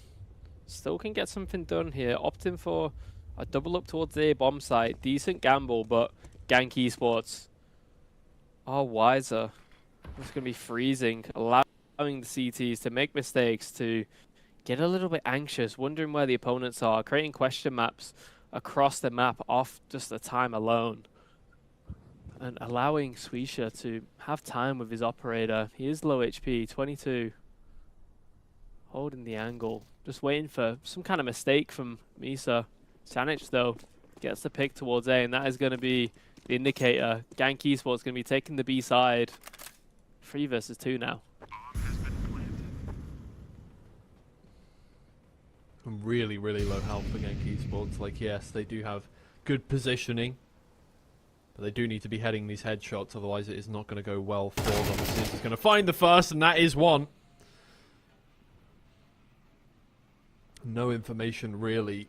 Still can get something done here. Opting for a double up towards the bomb site. Decent gamble, but GANK Esports Oh, Wiser. It's going to be freezing, allowing the CTs to make mistakes, to get a little bit anxious, wondering where the opponents are, creating question maps across the map off just the time alone. And allowing Swisha to have time with his operator. He is low HP, 22. Holding the angle. Just waiting for some kind of mistake from MISA. Sanic, though, gets the pick towards A, and that is going to be the indicator. GANK eSports going to be taking the B side. 3 versus 2 now. Really, really low health for GANK eSports. Like, yes, they do have good positioning, but they do need to be heading these headshots, otherwise it is not going to go well for them. CS is going to find the first, and that is one. No information really,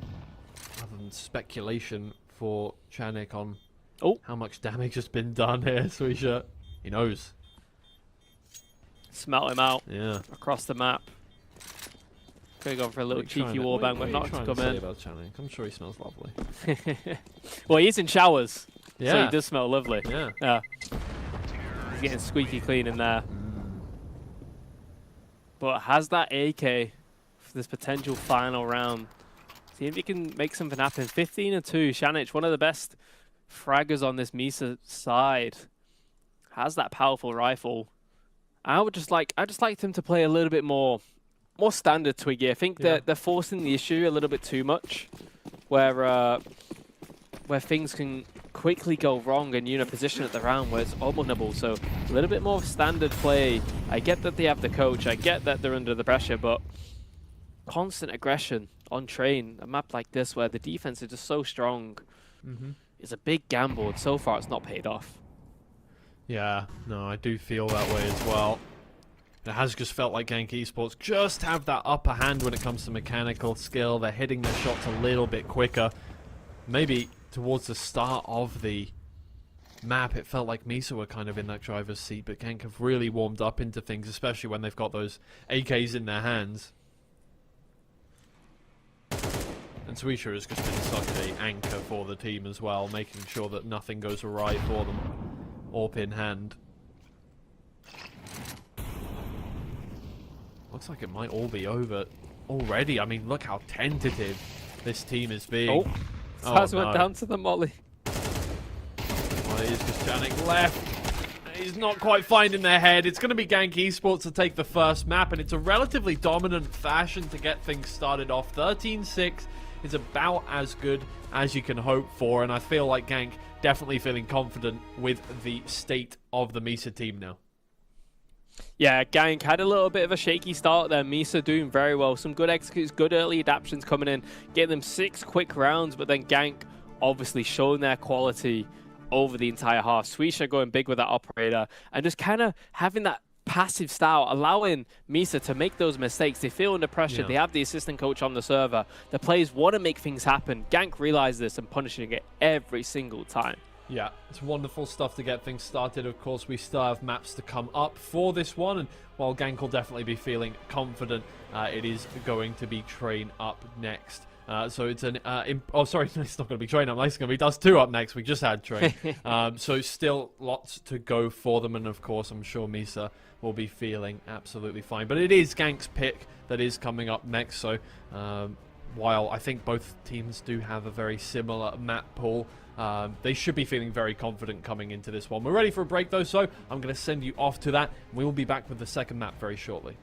other than speculation for Chanik on how much damage has been done here. Swisha, he knows. Smelt him out. Yeah. Across the map. Could have gone for a little cheeky warbang, but not to come in. About Chanik? I'm sure he smells lovely. Well, he's in showers, Yeah. so he does smell lovely. Yeah. Yeah. He's getting squeaky clean in there. But has that AK for this potential final round? See if he can make something happen. 15-2. Sanic, one of the best fraggers on this MISA side, has that powerful rifle. I'd just like him to play a little bit more standard Twiggy. I think that they're forcing the issue a little bit too much, where things can quickly go wrong and you're in a position at the round where it's almost winnable. So a little bit more standard play. I get that they have the coach. I get that they're under the pressure, but constant aggression on train, a map like this where the defense is just so strong, is a big gamble. And so far, it's not paid off. Yeah, no, I do feel that way as well. It has just felt like GANK eSports just have that upper hand when it comes to mechanical skill. They're hitting their shots a little bit quicker. Maybe towards the start of the map, it felt like MISA were kind of in that driver's seat, but GANK have really warmed up into things, especially when they've got those AKs in their hands. And Swisha has just been such an anchor for the team as well, making sure that nothing goes awry for them. AWP in hand. Looks like it might all be over already. I mean, look how tentative this team is being. Spaz went down to the molly. Well, it is just Chanik left. He's not quite finding their head. It's going to be GANK eSports to take the first map, and it's a relatively dominant fashion to get things started off. 13-6 is about as good as you can hope for, and I feel like GANK definitely feeling confident with the state of the MISA team now. Yeah, GANK had a little bit of a shaky start there. MISA doing very well. Some good executes, good early adaptions coming in, getting them 6 quick rounds, but then GANK obviously showing their quality over the entire half. Swisha going big with that operator and just kind of having that passive style, allowing MISA to make those mistakes. They feel under pressure. They have the assistant coach on the server. The players want to make things happen. GANK realized this and punishing it every single time. Yeah, it's wonderful stuff to get things started. Of course, we still have maps to come up for this one, and while GANK will definitely be feeling confident, it is going to be Train up next. So it's an... sorry, it's not going to be Train up next. It's going to be Dust 2 up next. We just had Train. So still lots to go for them, and of course, I'm sure MISA will be feeling absolutely fine. But it is GANK's pick that is coming up next, so while I think both teams do have a very similar map pool, they should be feeling very confident coming into this one. We're ready for a break though, so I'm going to send you off to that. We will be back with the second map very shortly.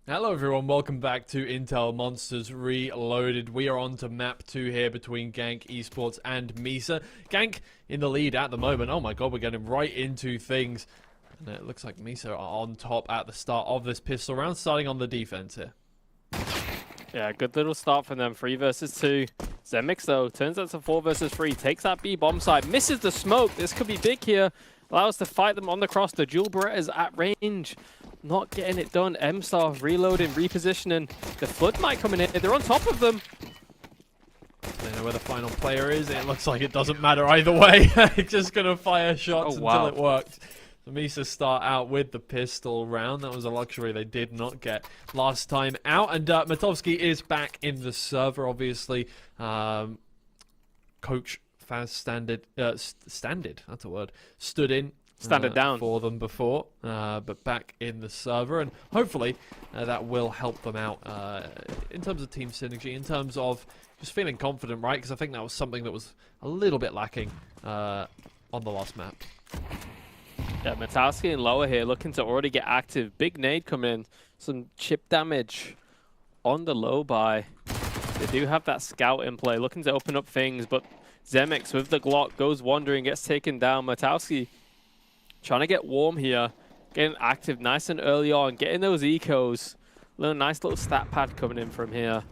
Hello everyone, welcome back to Intel Monsters Reloaded. We are on to map 2 here between GANK, ESPORTS and MISA. GANK in the lead at the moment. Oh my god, we're getting right into things. And it looks like MISA are on top at the start of this pistol round, starting on the defense here. Yeah, good little start from them. 3 versus 2. Zemix, though, turns out to 4 versus 3. Takes that B bomb site. Misses the smoke. This could be big here. Allows to fight them on the cross. The dual Berettas at range. Not getting it done. M-Star reloading, repositioning. The Flood might come in here. They're on top of them. They know where the final player is. It looks like it doesn't matter either way. It's just going to fire shots until it worked. So MISA start out with the pistol round. That was a luxury they did not get last time out. And Matovsky is back in the server, obviously. Coach Faz stood in. Standard down for them before, but back in the server, and hopefully that will help them out in terms of team synergy, in terms of just feeling confident, right? Because I think that was something that was a little bit lacking on the last map. Yeah, Matowski and Lower here looking to already get active. Big nade coming in, some chip damage on the low buy. They do have that scout in play, looking to open up things, but Zemix with the Glock goes wandering, gets taken down. Matowski trying to get warm here, getting active nice and early on, getting those ecos. Nice little stat pad coming in from here.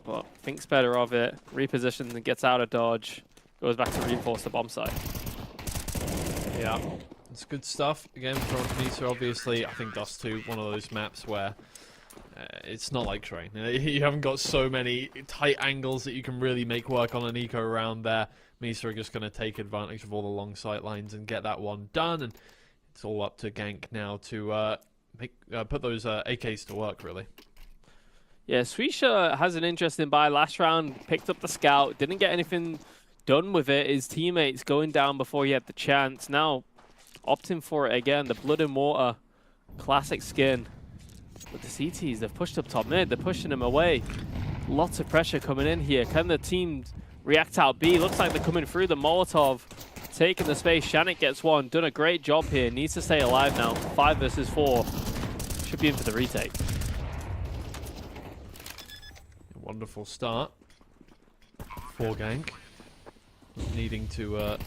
But thinks better of it, repositions and gets out of dodge. Goes back to reinforce the bomb site. Yeah, it's good stuff. Again, from MISA, obviously, I think Dust 2, one of those maps where it's not like Train. You haven't got so many tight angles that you can really make work on an eco around there. MISA are just going to take advantage of all the long sight lines and get that one done, and it's all up to GANK now to put those AKs to work, really. Yeah, Swisha has an interesting buy. Last round, picked up the scout, didn't get anything done with it. His teammates going down before he had the chance. Now, opting for it again. The Blood and Water, classic skin. But the CTs, they've pushed up top mid. They're pushing him away. Lots of pressure coming in here. Can the team react out B? Looks like they're coming through the Molotov, taking the space. Shannon gets one. Done a great job here. Needs to stay alive now. 5 versus 4. Should be in for the retake. Wonderful start for GANK. Not needing to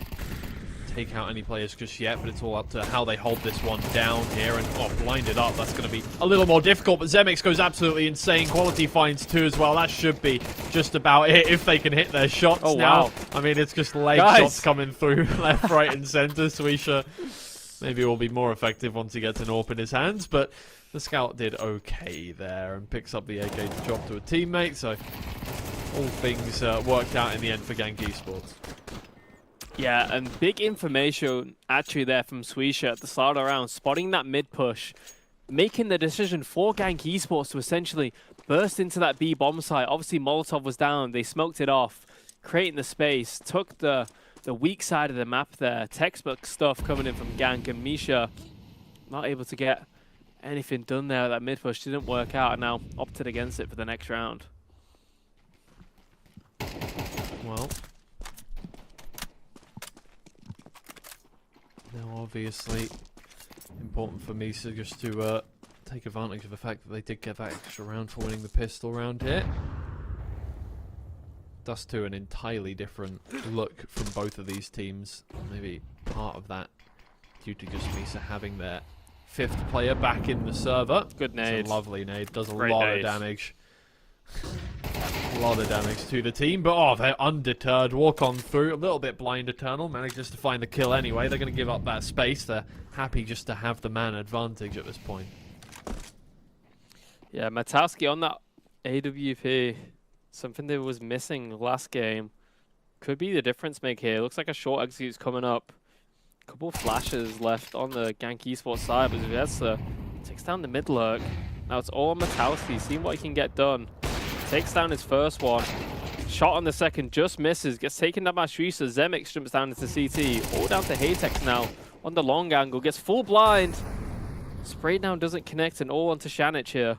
take out any players just yet, but it's all up to how they hold this one down here. And blinded up, that's going to be a little more difficult, but Zemix goes absolutely insane. Quality finds 2 as well. That should be just about it if they can hit their shots now. Wow. I mean, it's just leg shots coming through left, right, and center. Swisha maybe will be more effective once he gets an AWP in his hands, but the scout did okay there and picks up the AK to drop to a teammate, so all things worked out in the end for GANK Esports. Yeah, and big information actually there from Swisha at the start of the round, spotting that mid push, making the decision for GANK Esports to essentially burst into that B bomb site. Obviously, Molotov was down, they smoked it off, creating the space, took the weak side of the map there. Textbook stuff coming in from GANK, and MISA not able to get anything done there. That mid push didn't work out, and now opted against it for the next round. Well, now obviously important for MISA just to take advantage of the fact that they did get that extra round for winning the pistol round here. Dust 2 an entirely different look from both of these teams. Maybe part of that due to just MISA having their 5th player back in the server. Good nade. It's a lovely nade. Does a lot of damage. A lot of damage to the team, but they're undeterred. Walk on through. A little bit blind Eternal. Manages to find the kill anyway. They're going to give up that space. They're happy just to have the man advantage at this point. Yeah, Matowski on that AWP. Something that was missing last game. Could be the difference make here. Looks like a short execute's coming up. Couple flashes left on the GANK Esports side, but Zviesta takes down the mid lurk. Now it's all on Matowski, seeing what he can get done. Takes down his first one. Shot on the second, just misses. Gets taken down by Swisha. Zemix jumps down into CT. All down to Haytex now on the long angle. Gets full blind. Spray down doesn't connect, and all onto Shanich here.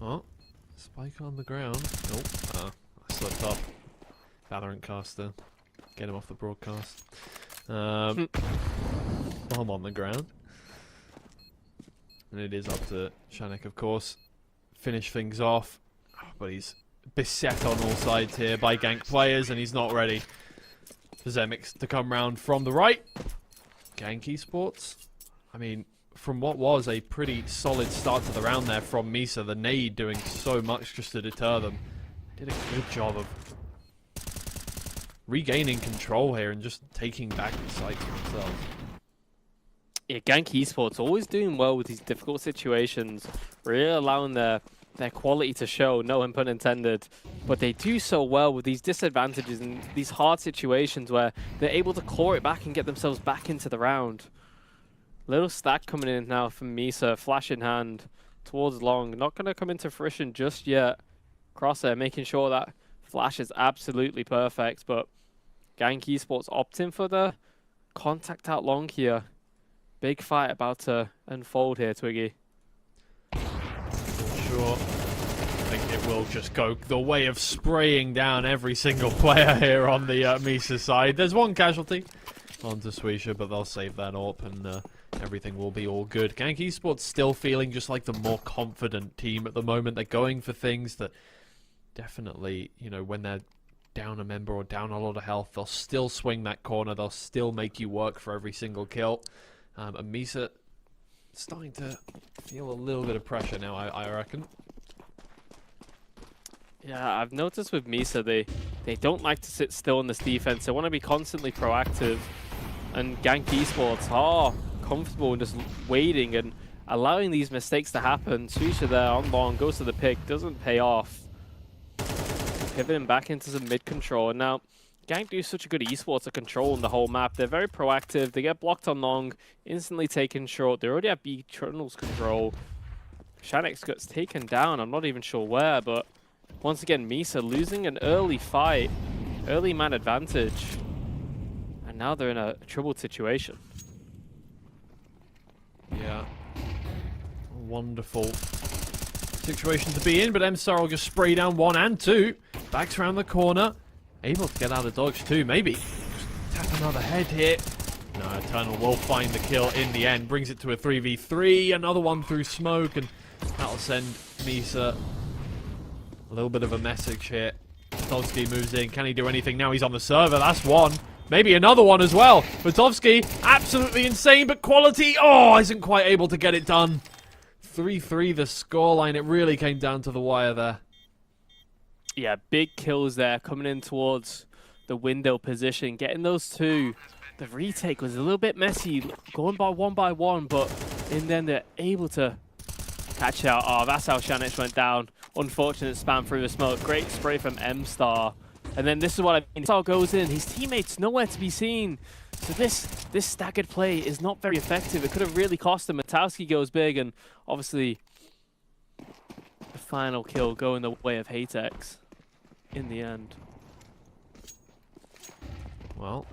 Oh, spike on the ground. Nope. I slipped up. Valorant caster. Get him off the broadcast. Bomb on the ground. And it is up to Shanek, of course. Finish things off. But he's beset on all sides here by gank players, and he's not ready for Zemix to come round from the right. Gank esports. I mean, from what was a pretty solid start to the round there from MISA, the nade doing so much just to deter them. Did a good job of regaining control here and just taking back the site for themselves. Yeah, GANK esports always doing well with these difficult situations, really allowing their quality to show, no pun intended, but they do so well with these disadvantages and these hard situations where they're able to claw it back and get themselves back into the round. Little stack coming in now from MISA, flash in hand towards long, not going to come into fruition just yet. Crosshair making sure that flash is absolutely perfect, but GANK esports opting for the contact out long here. Big fight about to unfold here, Twiggy. Sure. I think it will just go the way of spraying down every single player here on the MISA side. There's one casualty onto Swisha, but they'll save that up and everything will be all good. GANK esports still feeling just like the more confident team at the moment. They're going for things that definitely, you know, when they're down a member or down a lot of health, they'll still swing that corner. They'll still make you work for every single kill. And MISA starting to feel a little bit of pressure now, I reckon. Yeah, I've noticed with MISA, they don't like to sit still in this defense. They want to be constantly proactive. And GANK esports are comfortable in just waiting and allowing these mistakes to happen. Swisha there on long, goes to the pick, doesn't pay off. Pivoting back into some mid control. And now, GANK do such a good esports at controlling the whole map. They're very proactive. They get blocked on long, instantly taken short. They already have B tunnels control. Shanix gets taken down. I'm not even sure where, but once again, MISA losing an early fight, early man advantage, and now they're in a troubled situation. Yeah, a wonderful situation to be in, but MStar will just spray down 1 and 2. Backs around the corner. Able to get out of dodge too, maybe. Just tap another head here. No, Eternal will find the kill in the end. Brings it to a 3v3. Another one through smoke, and that'll send MISA a little bit of a message here. Tovsky moves in. Can he do anything? Now he's on the server. That's one. Maybe another one as well. Tovsky, absolutely insane, but quality, isn't quite able to get it done. 3-3 the scoreline. It really came down to the wire there. Yeah, big kills there, coming in towards the window position, getting those two. The retake was a little bit messy, going by one, but in then they're able to catch out. Oh, that's how Shanich went down. Unfortunate spam through the smoke. Great spray from MStar. And then this is what I mean. MStar goes in, his teammates nowhere to be seen. So this staggered play is not very effective. It could have really cost him. Matowski goes big, and obviously the final kill going the way of Hatex in the end. Well,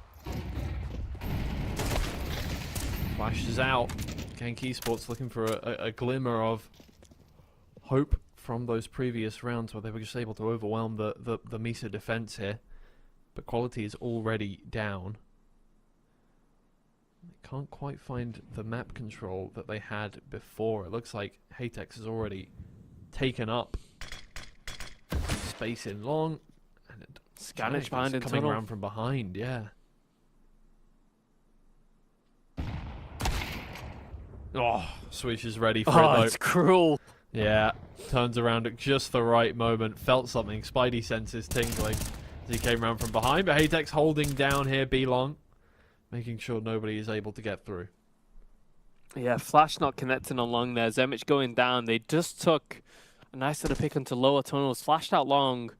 Flash is out. GANK esports looking for a glimmer of hope from those previous rounds where they were just able to overwhelm the MISA defense here. But quality is already down. They can't quite find the map control that they had before. It looks like Hatex has already taken up space in long. And Scannage behind in coming tunnel. around from behind, yeah. Oh, Swish is ready for it though. It's cruel. Yeah, turns around at just the right moment. Felt something. Spidey senses tingling as he came around from behind. But Hatex holding down here B-Long, making sure nobody is able to get through. Yeah, Flash not connecting on long there. Zemich going down. They just took a nice little pick into lower tunnels. Flashed out long.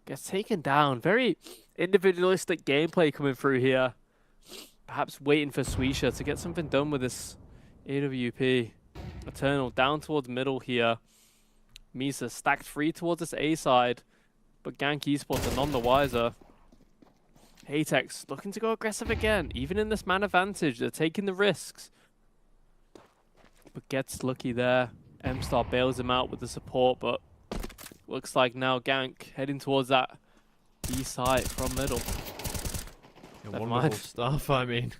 Gets taken down. Very individualistic gameplay coming through here. Perhaps waiting for Swisha to get something done with this AWP. Eternal down towards middle here. MISA stacked free towards this A side, but GANK esports are none the wiser. Hatex looking to go aggressive again. Even in this man advantage, they're taking the risks. But gets lucky there. MStar bails him out with the support, but looks like now GANK heading towards that B side from middle. Yeah, wonderful stuff. I mean,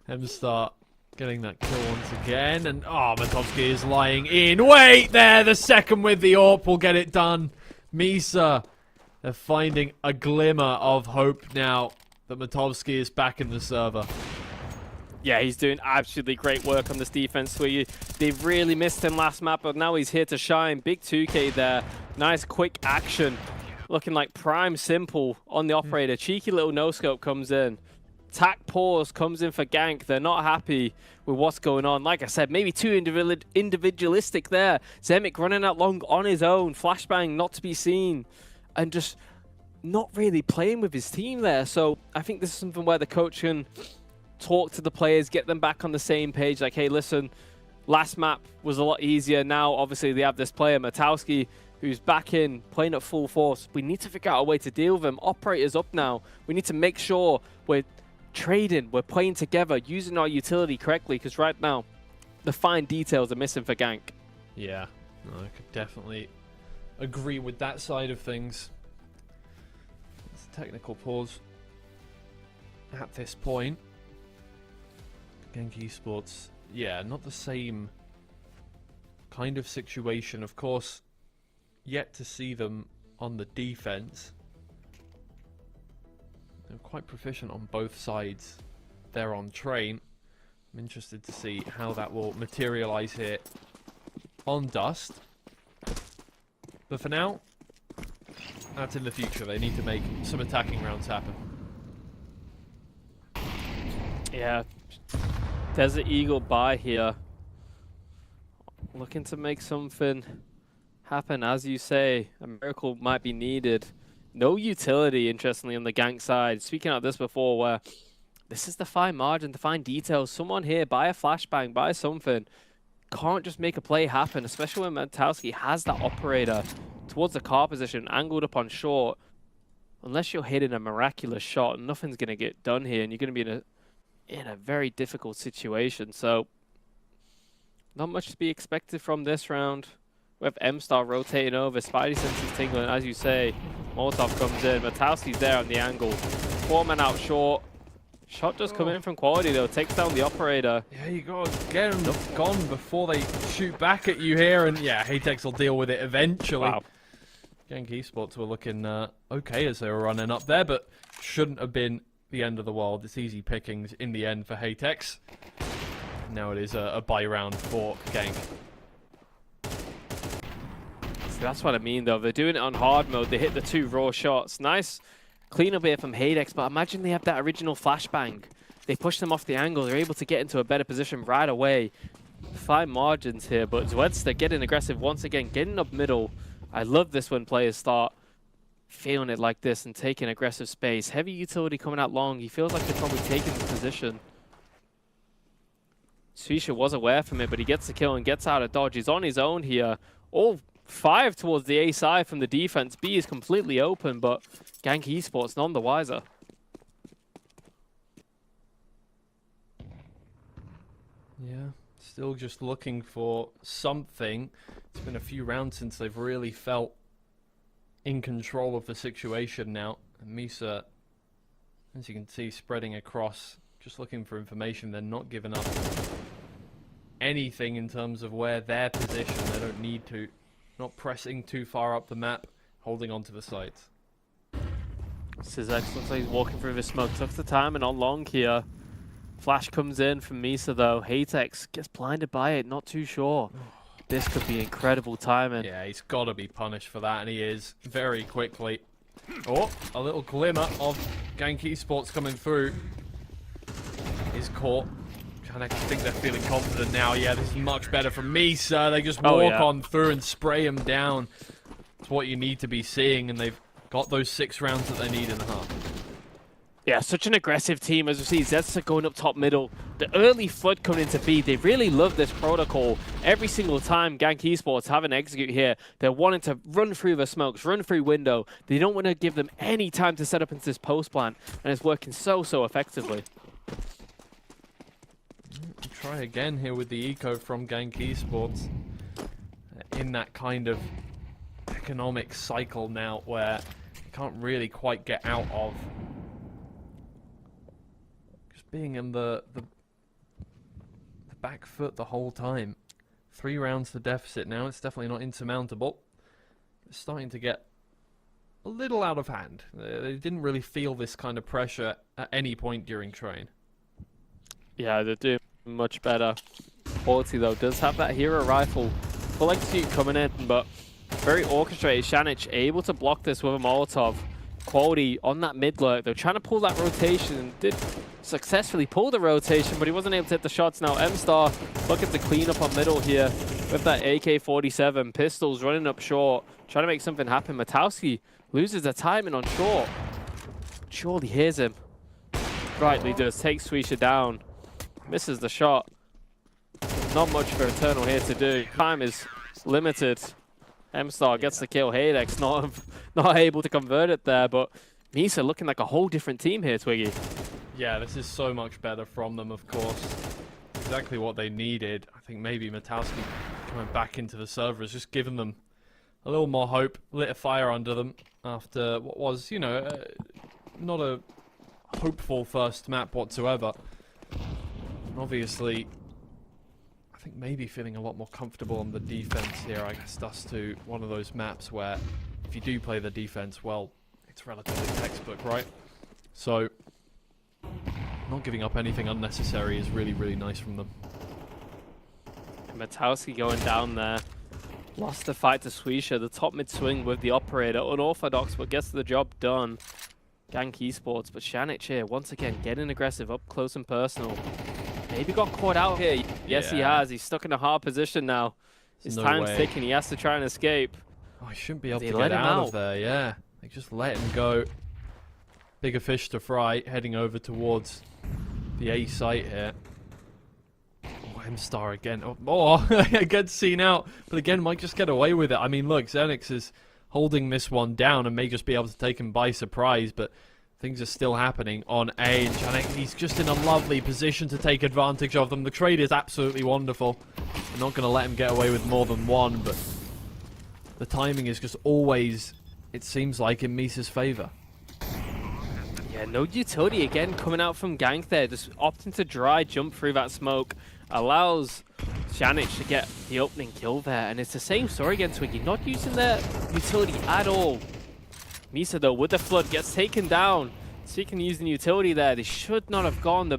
MStar Getting that kill once again, and Matovsky is lying in. Wait there, the second with the AWP will get it done. MISA, they're finding a glimmer of hope now that Matovsky is back in the server. Yeah, he's doing absolutely great work on this defense, Sweetie. They really missed him last map, but now he's here to shine. Big 2K there. Nice quick action. Looking like prime simple on the operator. Cheeky little no-scope comes in. Tac pause comes in for GANK. They're not happy with what's going on. Like I said, maybe too individualistic there. Zemic running out long on his own. Flashbang not to be seen. And just not really playing with his team there. So I think this is something where the coach can talk to the players, get them back on the same page. Like, hey, listen, last map was a lot easier. Now, obviously, they have this player, Matowski, who's back in, playing at full force. We need to figure out a way to deal with him. Operator's up now. We need to make sure we're trading, we're playing together, using our utility correctly, because right now, the fine details are missing for GANK. Yeah, no, I could definitely agree with that side of things. It's a technical pause at this point. GANK Esports, yeah, not the same kind of situation. Of course, yet to see them on the defense. They're quite proficient on both sides. They're on train. I'm interested to see how that will materialize here on Dust. But for now, that's in the future. They need to make some attacking rounds happen. Yeah. Desert Eagle by here. Looking to make something happen, as you say. A miracle might be needed. No utility, interestingly, on the GANK side. Speaking of this before, where this is the fine margin, the fine details. Someone here, buy a flashbang, buy something. Can't just make a play happen, especially when Matowski has that operator towards the car position, angled up on short. Unless you're hitting a miraculous shot, nothing's going to get done here, and you're going to be in a very difficult situation. So, not much to be expected from this round. We have M-Star rotating over, Spidey senses tingling, as you say. Molotov comes in, Matowski's there on the angle. 4 men out short. Shot does come in from quality though, takes down the operator. Yeah, you gotta get them gone before they shoot back at you here, and yeah, Hatex will deal with it eventually. Wow. GANK Esports were looking okay as they were running up there, but shouldn't have been the end of the world. It's easy pickings in the end for Hatex. Now it is a buy round for GANK. So that's what I mean though, they're doing it on hard mode, they hit the 2 raw shots. Nice clean up here from Hadex, but imagine they have that original flashbang. They push them off the angle, they're able to get into a better position right away. Fine margins here, but Zwedster getting aggressive once again, getting up middle. I love this when players start feeling it like this and taking aggressive space. Heavy utility coming out long, he feels like they're probably taking the position. Suisha was aware from it, but he gets the kill and gets out of dodge. He's on his own here. All 5 towards the A side from the defense. B is completely open, but GANK Esports none the wiser. Yeah, still just looking for something. It's been a few rounds since they've really felt in control of the situation now. And MISA, as you can see, spreading across, just looking for information. They're not giving up anything in terms of where they're positioned. They don't need to. Not pressing too far up the map, holding on to the sides. Sizex looks like he's walking through the smoke. Took the time and on long here. Flash comes in from MISA though. Hatex gets blinded by it, not too sure. This could be incredible timing. Yeah, he's got to be punished for that, and he is very quickly. Oh, a little glimmer of GANK Esports coming through. Is caught. I think they're feeling confident now. Yeah, this is much better from MISA. They just walk on through and spray him down. It's what you need to be seeing, and they've got those 6 rounds that they need in the half. Yeah, such an aggressive team. As we see, Zetsa going up top middle. The early FUT coming into B. They really love this protocol. Every single time GANK Esports have an execute here, they're wanting to run through the smokes, run through window. They don't want to give them any time to set up into this post plant, and it's working so effectively. Try again here with the eco from GANK Esports. In that kind of economic cycle now where you can't really quite get out of. Just being in the back foot the whole time. 3 rounds to deficit now. It's definitely not insurmountable. It's starting to get a little out of hand. They didn't really feel this kind of pressure at any point during train. Yeah, they're doing much better. Quality, though, does have that hero rifle. Full execute coming in, but very orchestrated. Shanich able to block this with a Molotov. Quality on that mid lurk. They're trying to pull that rotation and did successfully pull the rotation, but he wasn't able to hit the shots. Now M-Star looking to clean up on middle here with that AK-47. Pistols running up short, trying to make something happen. Matowski loses the timing on short. Surely hears him. Rightly does. Takes Swisha down. Misses the shot. Not much for Eternal here to do. Time is limited. M-Star gets the kill. Haydex not able to convert it there, but MISA looking like a whole different team here, Twiggy. Yeah, this is so much better from them, of course. Exactly what they needed. I think maybe Matowski coming back into the server has just given them a little more hope, lit a fire under them after what was, you know, not a hopeful first map whatsoever. And obviously, I think maybe feeling a lot more comfortable on the defense here. I guess Dust 2, one of those maps where if you do play the defense well, it's relatively textbook, right? So, not giving up anything unnecessary is really, really nice from them. Matowski going down there. Lost the fight to Swisha. The top mid swing with the operator. Unorthodox, but gets the job done. GANK esports, but Shanich here, once again, getting aggressive up close and personal. Maybe got caught out here. Yes, he has. He's stuck in a hard position now. His time's ticking. He has to try and escape. Oh, he shouldn't be able to get out of there, yeah. They just let him go. Bigger fish to fry, heading over towards the A site here. Oh, M-Star again. Oh, gets seen out. But again, might just get away with it. I mean, look, Xenix is holding this one down and may just be able to take him by surprise, but things are still happening on A. And Janek, he's just in a lovely position to take advantage of them. The trade is absolutely wonderful. I'm not going to let him get away with more than one, but the timing is just always, it seems like, in MISA's favor. Yeah, no utility again coming out from GANK there. Just opting to dry jump through that smoke. Allows Shanich to get the opening kill there. And it's the same story again, Twiggy. Not using their utility at all. MISA, though, with the flood, gets taken down. Seeking using utility there. They should not have gone. The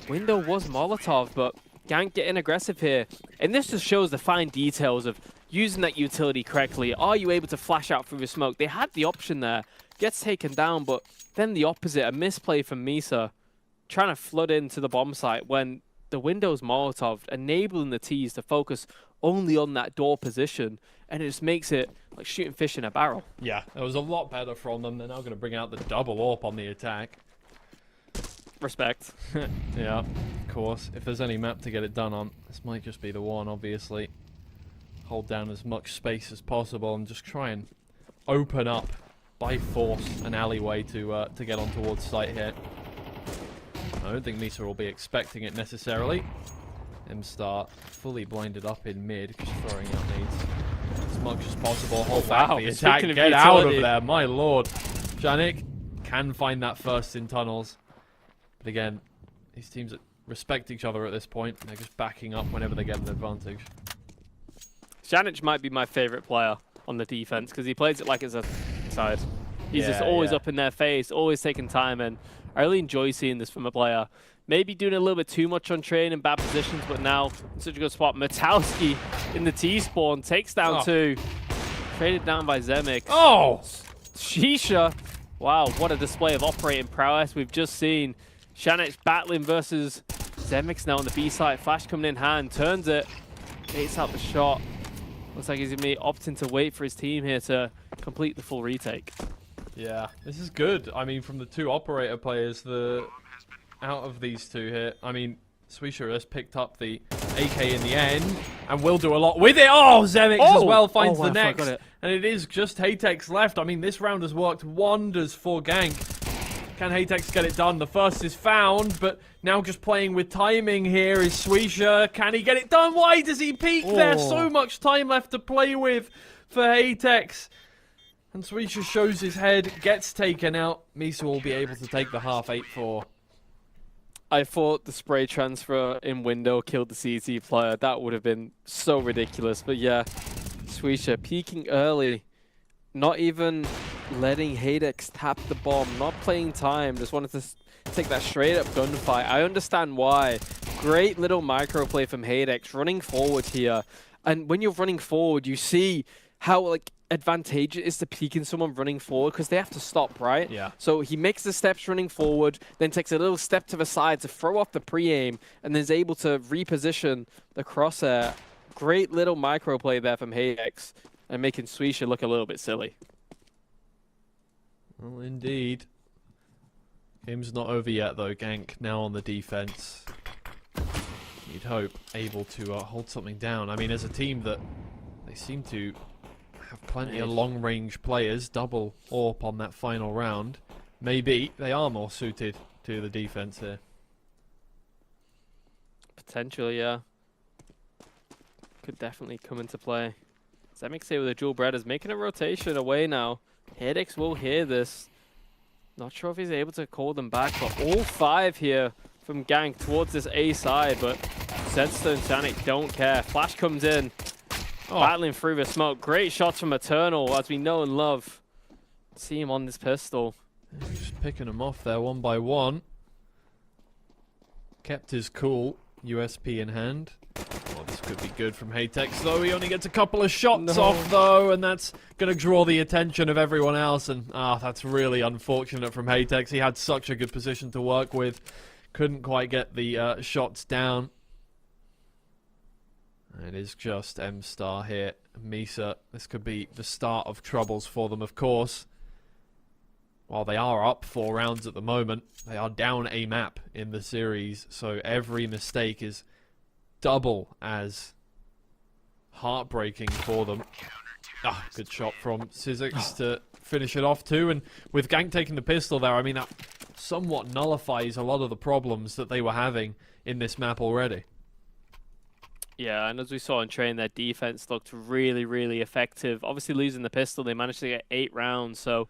window was Molotov, but GANK getting aggressive here. And this just shows the fine details of using that utility correctly. Are you able to flash out through the smoke? They had the option there. Gets taken down, but then the opposite. A misplay from MISA. Trying to flood into the bomb site when the window's Molotov, enabling the T's to focus only on that door position, and it just makes it like shooting fish in a barrel. Yeah, it was a lot better from them. They're now going to bring out the double AWP on the attack. Respect. Yeah, of course. If there's any map to get it done on, this might just be the one, obviously. Hold down as much space as possible and just try and open up, by force, an alleyway to get on towards site here. I don't think MISA will be expecting it necessarily. M-Star fully blinded up in mid, just throwing out nades as much as possible. Hold back the attack, get out of there, my lord. Janik can find that first in tunnels. But again, these teams respect each other at this point. They're just backing up whenever they get an advantage. Shanich might be my favorite player on the defense because he plays it like it's a side. He's just always up in their face, always taking time, and I really enjoy seeing this from a player. Maybe doing a little bit too much on train in bad positions, but now in such a good spot. Matowski in the T-spawn takes down two. Traded down by Zemek. Oh! Shisha. Wow, what a display of operating prowess we've just seen. Shanich battling versus Zemix now on the B side. Flash coming in hand, turns it, baits out the shot. Looks like he's going to be opting to wait for his team here to complete the full retake. Yeah, this is good. I mean, from the two operator players, out of these two here, I mean, Swisha has picked up the AK in the end and will do a lot with it. Oh, Zemix as well finds the next. And it is just Haytex left. I mean, this round has worked wonders for GANK. Can Haytex get it done? The first is found, but now just playing with timing here is Swisha. Can he get it done? Why does he peek there? So much time left to play with for Haytex. And Swisha shows his head, gets taken out. MISA will be able to take the half 8-4. I thought the spray transfer in window killed the CT player. That would have been so ridiculous. But yeah, Swisha peeking early. Not even letting Hadex tap the bomb. Not playing time. Just wanted to take that straight up gunfight. I understand why. Great little microplay from Hadex running forward here. And when you're running forward, you see how like advantageous it is to peeking someone running forward because they have to stop, right? Yeah. So he makes the steps running forward, then takes a little step to the side to throw off the pre-aim, and then is able to reposition the crosshair. Great little microplay there from Hadex, and making Swisha look a little bit silly. Well, indeed. Game's not over yet, though. GANK now on the defense. You'd hope able to hold something down. I mean, as a team that they seem to have plenty of long-range players, double AWP on that final round. Maybe they are more suited to the defense here. Potentially, yeah. Could definitely come into play. Zemix here with the dual breaders, making a rotation away now. Hadex will hear this. Not sure if he's able to call them back, but all 5 here from GANK towards this A side, but Zedster and Sanic don't care. Flash comes in, battling through the smoke. Great shots from Eternal, as we know and love. See him on this pistol. Just picking them off there one by one. Kept his cool, USP in hand. Well, this could be good from Hatex, though. He only gets a couple of shots off, though, and that's going to draw the attention of everyone else. And that's really unfortunate from Hatex. He had such a good position to work with. Couldn't quite get the shots down. It is just M-Star here. MISA, this could be the start of troubles for them, of course. While they are up 4 rounds at the moment, they are down a map in the series, so every mistake is double as heartbreaking for them. Good shot from Sizzix to finish it off too, and with GANK taking the pistol there, I mean, that somewhat nullifies a lot of the problems that they were having in this map already. Yeah, and as we saw in train, their defense looked really, really effective. Obviously losing the pistol, they managed to get 8 rounds, so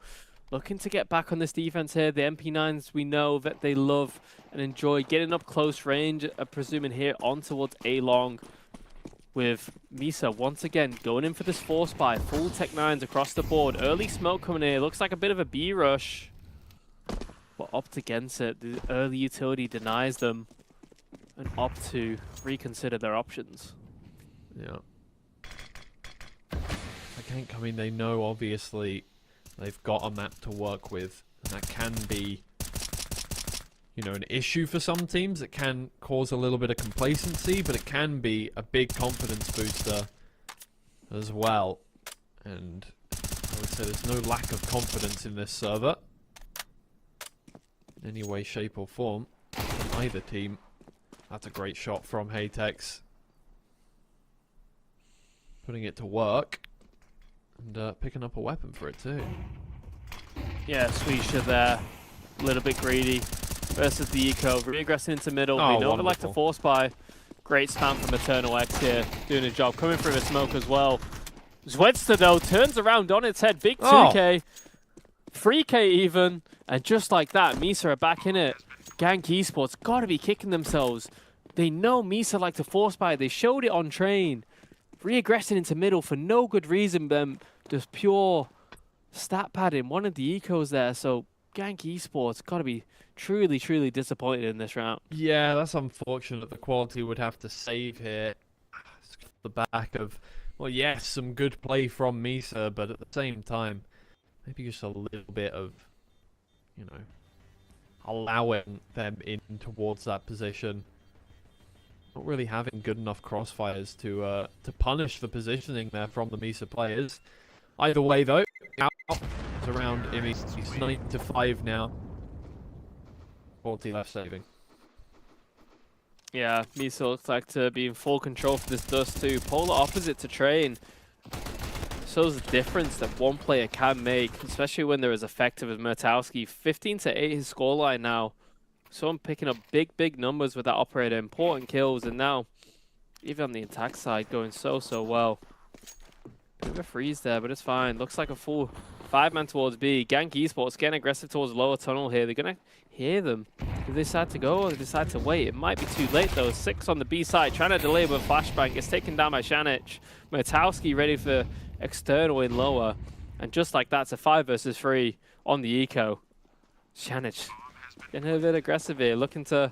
looking to get back on this defense here. The MP9s, we know that they love and enjoy getting up close range, presuming here on towards A-Long, with MISA once again going in for this force buy. Full Tech 9s across the board. Early smoke coming in. Looks like a bit of a B rush, but opt against it. The early utility denies them and opt to reconsider their options. Yeah. I mean, they know obviously they've got a map to work with, and that can be, you know, an issue for some teams. It can cause a little bit of complacency, but it can be a big confidence booster as well. And I would say there's no lack of confidence in this server, in any way, shape or form, from either team. That's a great shot from Hatex. Putting it to work. And picking up a weapon for it too. Yeah, Swisha there. A little bit greedy. Versus the eco. Reaggressing into middle. They know they like to force buy. Great spam from Eternal X here. Doing a job. Coming through the smoke as well. Zwedster though turns around on its head. Big 2k. 3k even. And just like that, MISA are back in it. GANK Esports gotta be kicking themselves. They know MISA like to force buy. They showed it on train. Reaggressing into middle for no good reason. Just pure stat padding. One of the ecos there. So GANK Esports gotta be truly, truly disappointed in this round. Yeah, that's unfortunate. The quality would have to save here. It's the back of, well, yes, some good play from MISA, but at the same time, maybe just a little bit of, you know, allowing them in towards that position. Not really having good enough crossfires to punish the positioning there from the MISA players. Either way, though, it's around him. He's 9-5 now. 40 left saving. Yeah, MISA looks like to be in full control for this dust too. Polar opposite to train. Shows the difference that one player can make, especially when they're as effective as Murtowski. 15-8 his scoreline now. So I'm picking up big numbers with that operator. Important kills, and now, even on the attack side, going so well. Bit of a freeze there, but it's fine. Looks like a full 5-man towards B. GANK esports getting aggressive towards lower tunnel here. They're going to hear them. Do they decide to go or do they decide to wait? It might be too late though. 6 on the B side, trying to delay with a flashbang. It's taken down by Shanich. Murtowski ready for external in lower. And just like that, it's a 5 versus 3 on the eco. Shanich getting a bit aggressive here, looking to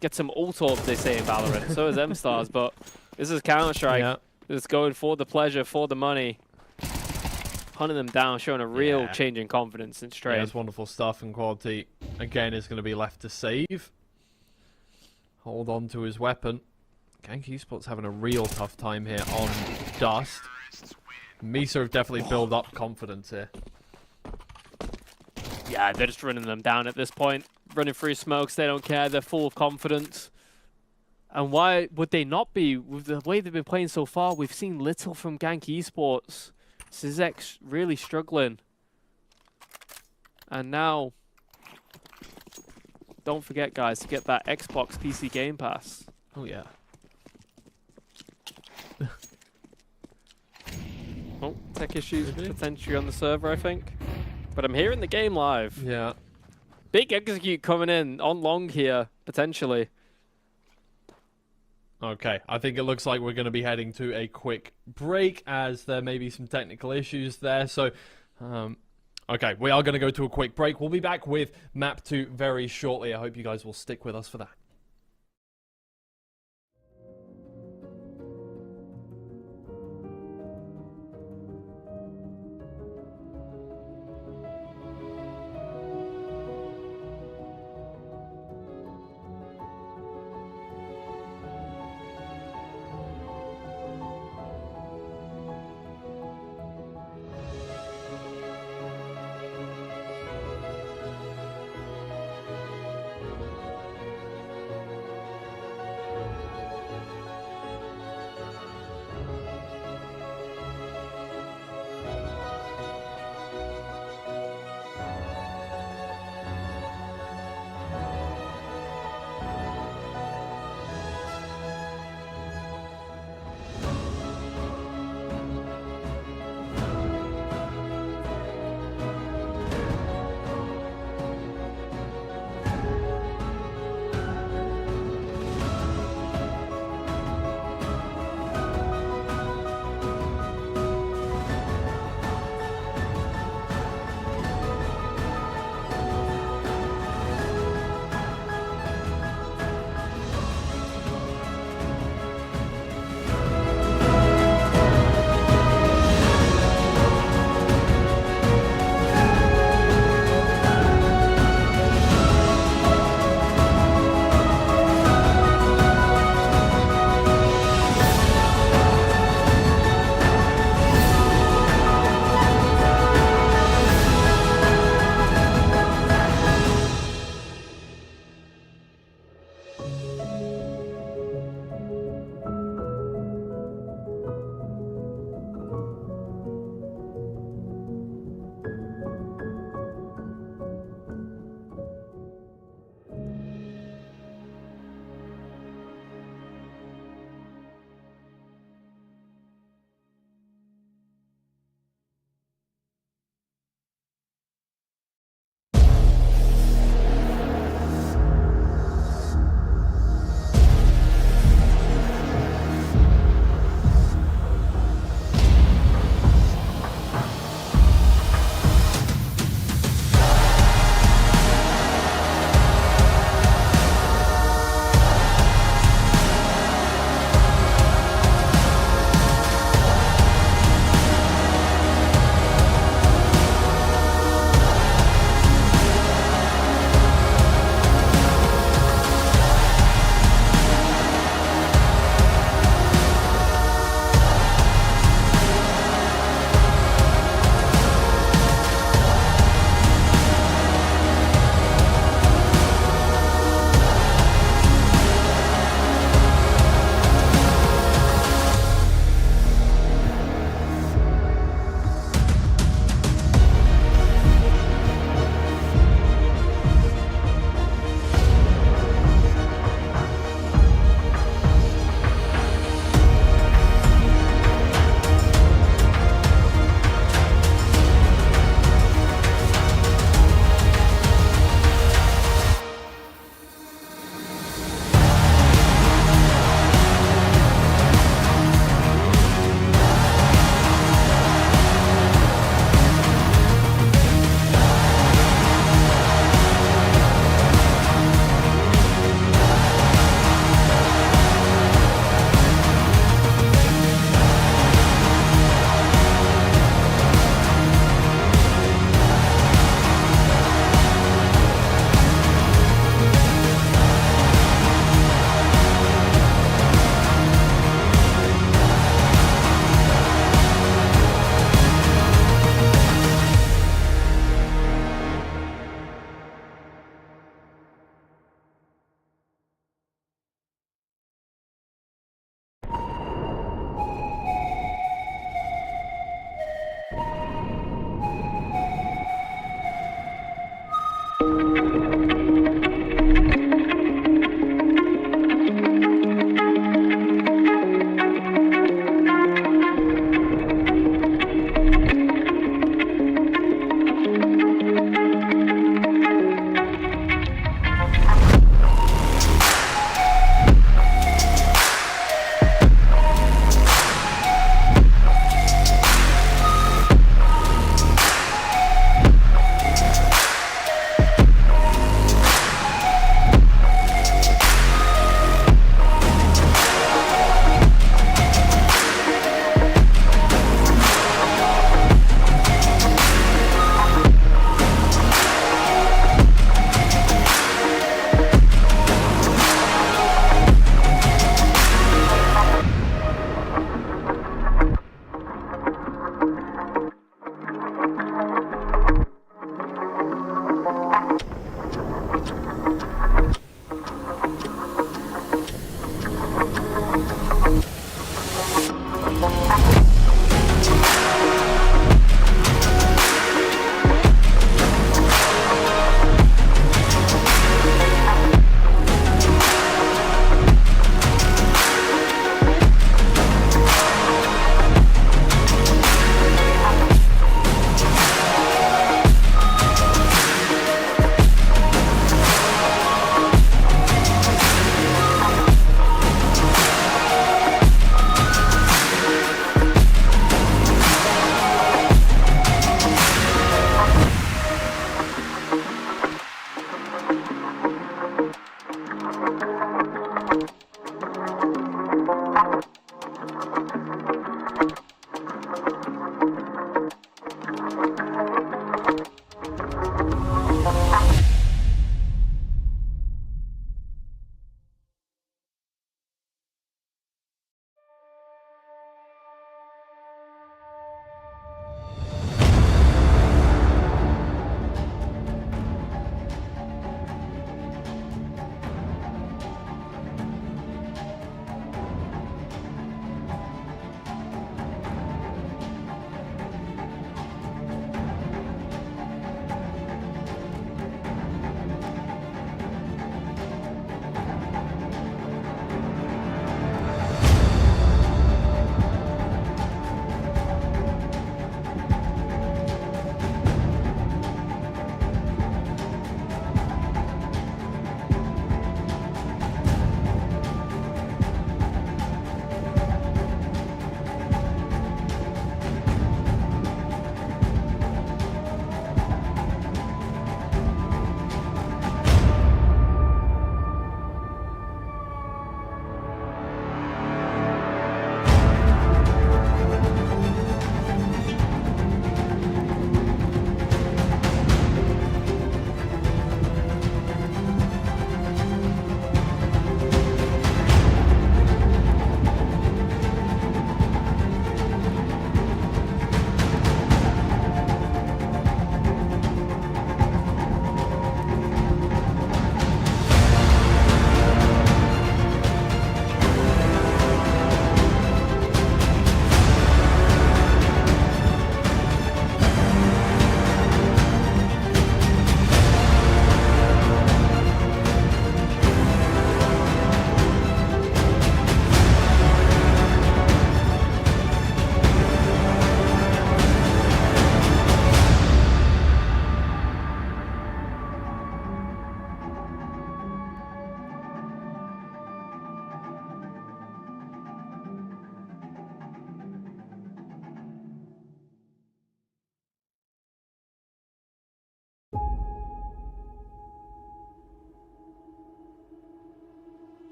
get some ult orbs, they say in Valorant. So is M-Stars, but this is Counter-Strike. Yeah. It's going for the pleasure, for the money. Hunting them down, showing a real change in confidence in Strain. Yeah, it's wonderful stuff, and Quality, again, is going to be left to save. Hold on to his weapon. GANK esports having a real tough time here on Dust. MISA have definitely built up confidence here. Yeah, they're just running them down at this point. Running through smokes, they don't care, they're full of confidence. And why would they not be? With the way they've been playing so far, we've seen little from GANK esports. Zizek's really struggling. And now, don't forget, guys, to get that Xbox PC Game Pass. Oh, yeah. Oh, tech issues potentially on the server, I think. But I'm hearing the game live. Yeah. Big execute coming in on long here, potentially. Okay, I think it looks like we're going to be heading to a quick break as there may be some technical issues there. So, okay, we are going to go to a quick break. We'll be back with Map 2 very shortly. I hope you guys will stick with us for that.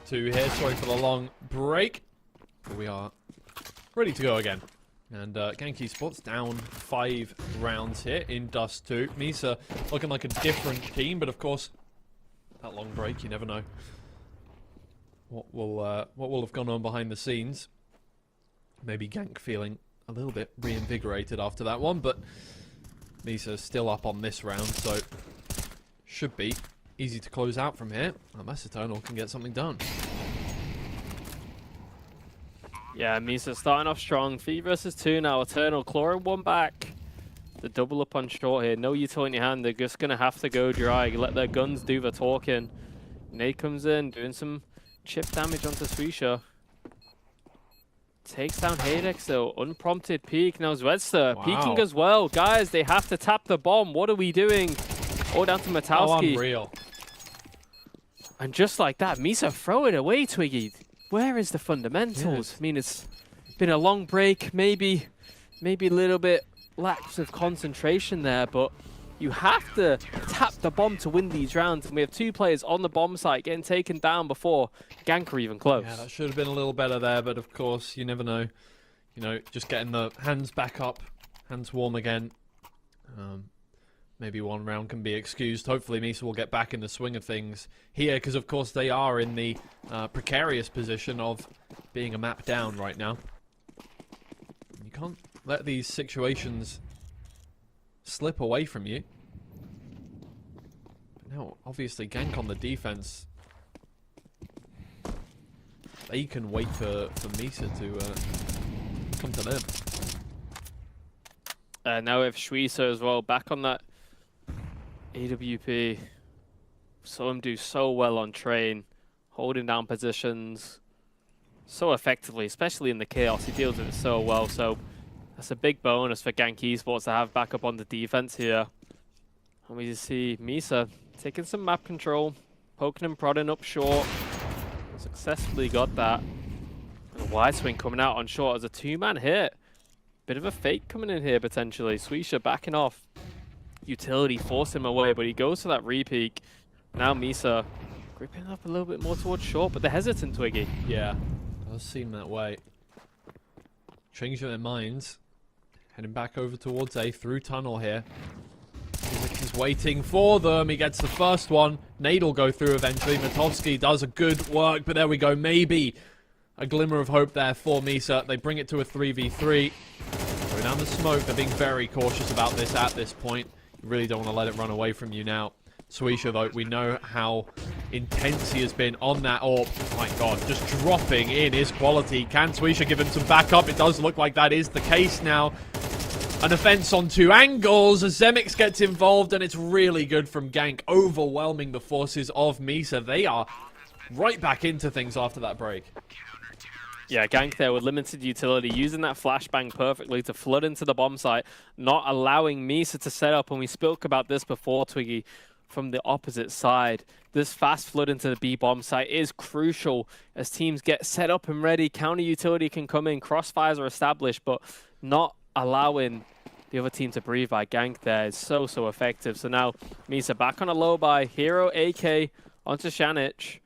CS2 here. Sorry for the long break. But we are ready to go again. And GANK eSports down 5 rounds here in Dust 2. MISA looking like a different team, but of course, that long break, you never know what will have gone on behind the scenes. Maybe GANK feeling a little bit reinvigorated after that one, but MISA still up on this round, so should be easy to close out from here, unless Eternal can get something done. Yeah, MISA starting off strong. 3 versus 2 now. Eternal clawing one back. The double up on short here. No utility in your hand. They're just going to have to go dry. Let their guns do the talking. Nade comes in, doing some chip damage onto Swisha. Takes down Hadex though. Unprompted peek. Now Zwedster peeking as well. Guys, they have to tap the bomb. What are we doing? All down to Matowski. Oh, unreal. And just like that, MISA throw it away, Twiggy. Where is the fundamentals? Yes. I mean, it's been a long break, maybe a little bit lapse of concentration there, but you have to tap the bomb to win these rounds. And we have 2 players on the bomb site getting taken down before GANK are even close. Yeah, that should have been a little better there, but of course, you never know. You know, just getting the hands back up, hands warm again. Maybe one round can be excused. Hopefully MISA will get back in the swing of things here, because of course they are in the precarious position of being a map down right now. You can't let these situations slip away from you. But now, obviously, GANK on the defense. They can wait for MISA to come to them. Now we have Schweizer as well, back on that AWP. Saw him do so well on train, holding down positions so effectively, especially in the chaos. He deals with it so well, so that's a big bonus for GANK eSports to have back up on the defense here. And we see MISA taking some map control, poking and prodding up short. Successfully got that. And a wide swing coming out on short as a 2-man hit. Bit of a fake coming in here potentially. Swisha backing off. Utility force him away, but he goes for that repeak. Now MISA gripping up a little bit more towards short, but they're hesitant, Twiggy. Yeah, does seem that way. Changing their minds. Heading back over towards A through tunnel here. He's waiting for them. He gets the first one. Nade will go through eventually. Matowski does a good work, but there we go. Maybe a glimmer of hope there for MISA. They bring it to a 3v3. Throw down the smoke. They're being very cautious about this at this point. You really don't want to let it run away from you now. Swisha, though, we know how intense he has been on that AWP. Oh my god, just dropping in his quality. Can Swisha give him some backup? It does look like that is the case now. An offense on 2 angles as Zemix gets involved, and it's really good from GANK, overwhelming the forces of MISA. They are right back into things after that break. Yeah, GANK there with limited utility, using that flashbang perfectly to flood into the bomb site, not allowing MISA to set up, and we spoke about this before, Twiggy, from the opposite side. This fast flood into the B bomb site is crucial as teams get set up and ready. Counter utility can come in, crossfires are established, but not allowing the other team to breathe by GANK there is so effective. So now MISA back on a low by Hero, AK onto Shanich.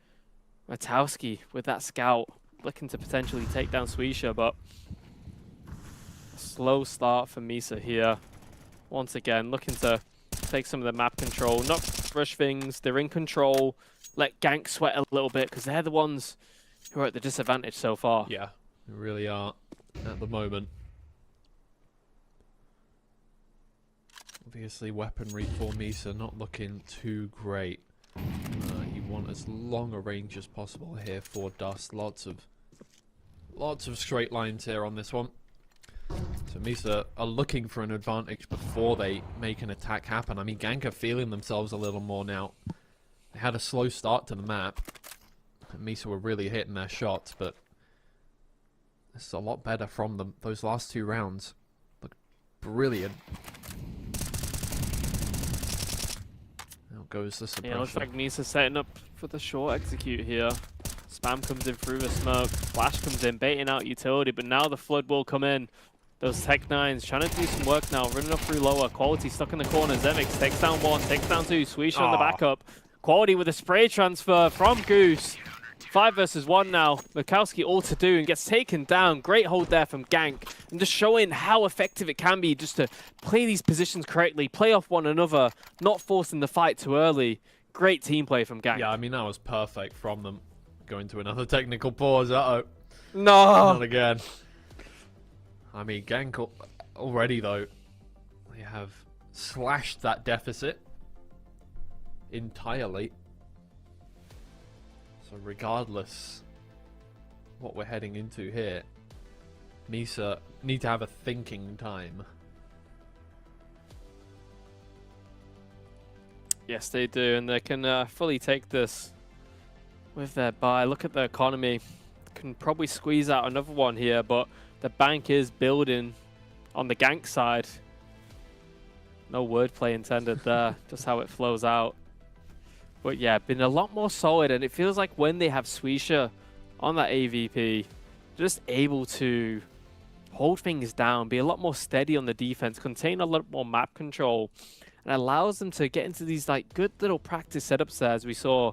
Matowski with that scout looking to potentially take down Swisha, but a slow start for MISA here. Once again, looking to take some of the map control, not rush things. They're in control. Let GANK sweat a little bit because they're the ones who are at the disadvantage so far. Yeah, they really are at the moment. Obviously, weaponry for MISA not looking too great. You want as long a range as possible here for Dust. Lots of straight lines here on this one. So MISA are looking for an advantage before they make an attack happen. I mean, GANK are feeling themselves a little more now. They had a slow start to the map. And MISA were really hitting their shots, but this is a lot better from them. Those last 2 rounds look brilliant. Now goes the suppression. Yeah, looks like MISA setting up for the short execute here. Spam comes in through the smoke. Flash comes in, baiting out utility, but now the flood will come in. Those Tech 9s trying to do some work now, running up through lower. Quality stuck in the corner. Zemix takes down 1, takes down 2. Swisha on the backup. Quality with a spray transfer from Goose. 5 versus 1 now. Mikowski all to do and gets taken down. Great hold there from GANK. And just showing how effective it can be just to play these positions correctly, play off one another, not forcing the fight too early. Great team play from GANK. Yeah, I mean, that was perfect from them. Going to another technical pause. Uh-oh. No! Not again. I mean, GANK already, though, they have slashed that deficit entirely. So regardless what we're heading into here, MISA need to have a thinking time. Yes, they do, and they can fully take this with their buy. Look at the economy. Can probably squeeze out another one here, but the bank is building on the GANK side. No wordplay intended there, just how it flows out. But yeah, been a lot more solid, and it feels like when they have Swisha on that AVP, just able to hold things down, be a lot more steady on the defense, contain a lot more map control, and allows them to get into these like good little practice setups there, as we saw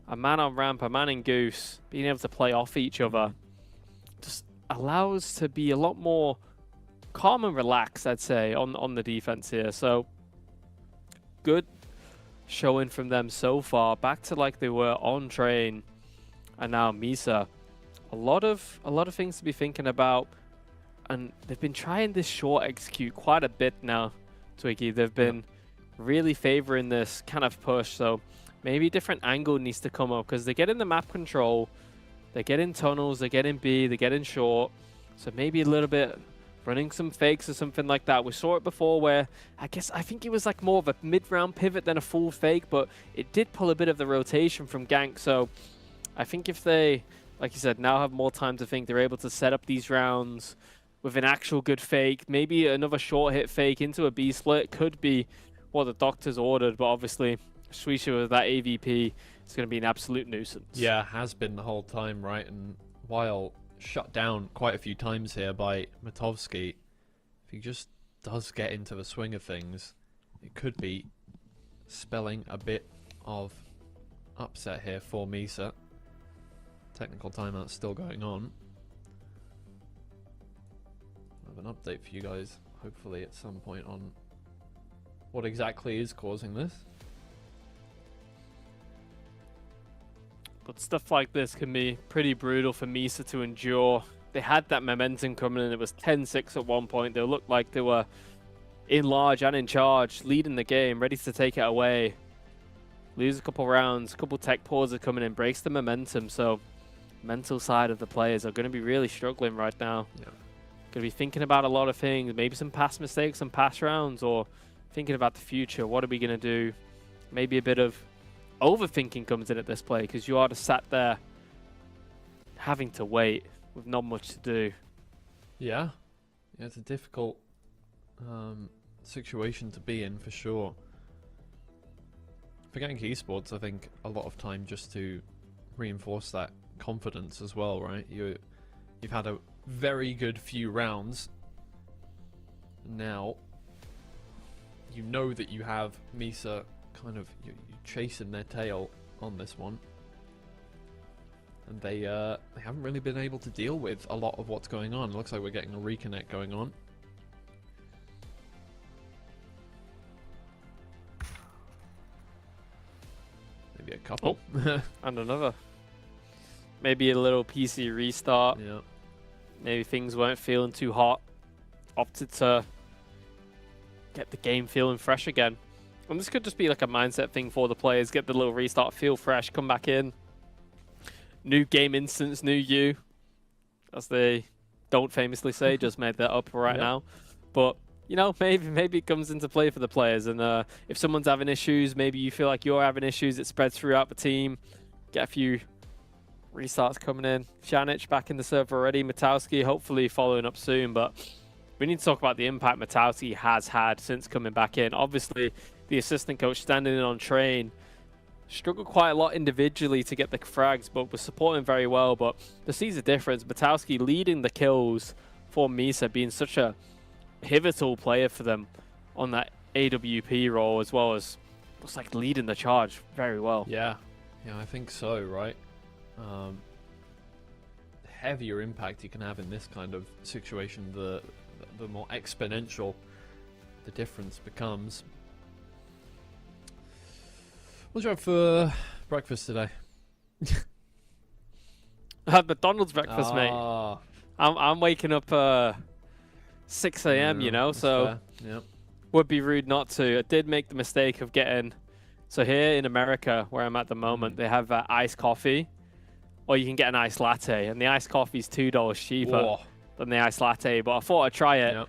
a man on ramp, a man in goose, being able to play off each other. Just allows to be a lot more calm and relaxed, I'd say, on the defense here. So good showing from them so far, back to like they were on train, and now MISA. A lot of things to be thinking about, and they've been trying this short execute quite a bit now. Twiggy, they've been really favoring this kind of push, so maybe a different angle needs to come up, because they get in the map control, they get in tunnels, they get in B, they get in short, so maybe a little bit running some fakes or something like that. We saw it before where I think it was like more of a mid-round pivot than a full fake, but it did pull a bit of the rotation from GANK. So I think if they, like you said, now have more time to think, they're able to set up these rounds with an actual good fake. Maybe another short hit fake into a B split could be what the doctors ordered, but obviously Swisha with that AVP is going to be an absolute nuisance. Yeah, has been the whole time, right? And while shut down quite a few times here by Matovsky, if he just does get into the swing of things, it could be spelling a bit of upset here for MISA. Technical timeout still going on. I have an update for you guys, hopefully at some point, on what exactly is causing this. But stuff like this can be pretty brutal for MISA to endure. They had that momentum coming in. It was 10-6 at one point. They looked like they were in large and in charge, leading the game, ready to take it away. Lose a couple rounds, a couple tech pauses coming in, breaks the momentum. So mental side of the players are going to be really struggling right now. Yeah. Going to be thinking about a lot of things, maybe some past mistakes, some past rounds, or thinking about the future. What are we going to do? Maybe a bit of overthinking comes in at this play, because you are just sat there having to wait with not much to do. Yeah, it's a difficult situation to be in for sure. For GANK esports, I think a lot of time just to reinforce that confidence as well, right? You've had a very good few rounds. Now you know that you have MISA kind of you're chasing their tail on this one, and they haven't really been able to deal with a lot of what's going on. It looks like we're getting a reconnect going on. Maybe a couple. Oh, and another. Maybe a little PC restart. Yeah. Maybe things weren't feeling too hot. Opted to get the game feeling fresh again. And this could just be like a mindset thing for the players. Get the little restart, feel fresh, come back in. New game instance, new you. As they don't famously say, just made that up right now. But, you know, maybe it comes into play for the players. And if someone's having issues, maybe you feel like you're having issues, it spreads throughout the team. Get a few restarts coming in. Shanich back in the server already. Matowski hopefully following up soon. But we need to talk about the impact Matowski has had since coming back in. Obviously, the assistant coach standing in on train struggled quite a lot individually to get the frags, but was supporting very well. But to see the difference, Matowski leading the kills for MISA, being such a pivotal player for them on that AWP role, as well as looks like leading the charge very well. Yeah, I think so, right? heavier impact you can have in this kind of situation, the more exponential the difference becomes. What did you have for breakfast today? I had McDonald's breakfast, mate. Ah, I'm waking up 6 a.m. You know, that's so fair. Yep. would be rude not to. I did make the mistake of getting. So here in America, where I'm at the moment, they have iced coffee, or you can get an iced latte, and the iced coffee is $2 cheaper Whoa. than the iced latte. But I thought I'd try it, Yep.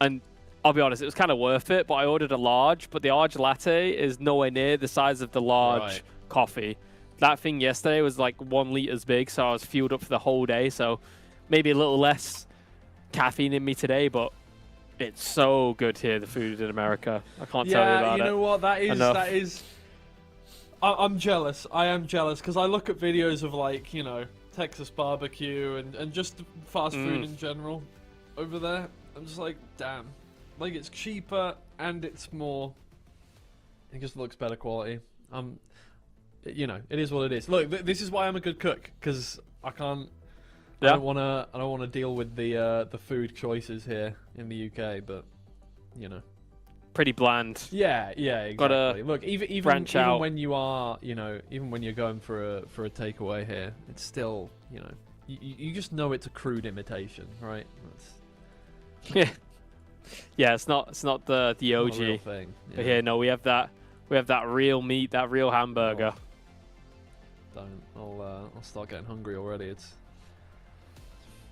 and I'll be honest, it was kind of worth it. But I ordered a large, but the large latte is nowhere near the size of the large Right. coffee. That thing yesterday was like 1 liter big, so I was fueled up for the whole day. So maybe a little less caffeine in me today, but it's so good here, the food in America. I can't tell you about it. Yeah, you know what? That enough. is. I'm jealous. I am jealous because I look at videos of, like, you know, Texas barbecue and just fast food in general over there. I'm just like, damn. Like, it's cheaper and it's more. It just looks better quality. You know, it is what it is. Look, this is why I'm a good cook, because I can't. Yeah. I don't wanna deal with the food choices here in the UK, but you know. Pretty bland. Yeah, exactly. Gotta Look, even branch out. when you are, you know, even when you're going for a takeaway here, it's still, you know, you just know it's a crude imitation, right? That's Yeah, it's not the not a OG. real thing. But here, no, we have that real meat, that real hamburger. Don't. I'll start getting hungry already. It's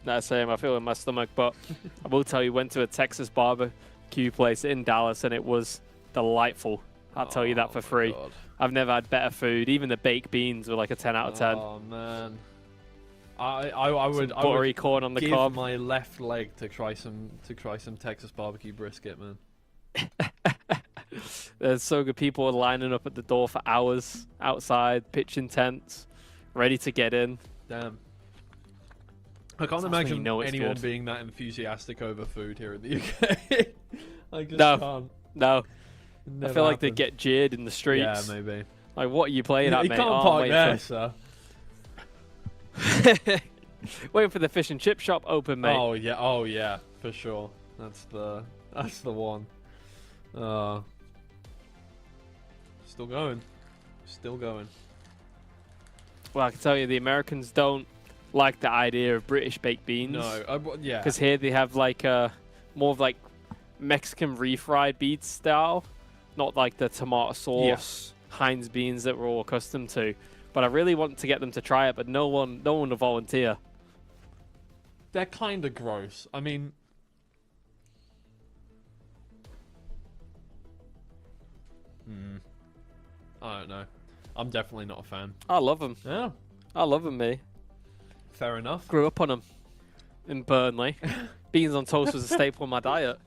That's same. I feel in my stomach, but I will tell you, went to a Texas barbecue place in Dallas, and it was delightful. I'll tell you that for my free. God. I've never had better food. Even the baked beans were like a 10 out of 10. Oh man, I would Buttery corn on the give cob. my left leg to try some Texas barbecue brisket, man. There's so good. People are lining up at the door for hours outside, pitching tents, ready to get in. Damn. I can't That's when imagine you know it's anyone good. being that enthusiastic over food here in the UK. I just No. can't. No, Never I feel like they happened. get jeered in the streets. Yeah, maybe. Like, what are you playing at, You mate? can't Oh, I'm park waiting there, for- sir. Waiting for the fish and chip shop open, mate. Oh yeah, for sure. That's the one. Still going. Well, I can tell you, the Americans don't like the idea of British baked beans. No, yeah. Because here they have like more of like Mexican refried beans style, not like the tomato sauce Heinz beans that we're all accustomed to. But I really want to get them to try it, but no one will volunteer. They're kind of gross. I mean, I don't know. I'm definitely not a fan. I love them. Yeah, I love them, me. fair enough. Grew up on them in Burnley. Beans on toast was a staple in my diet,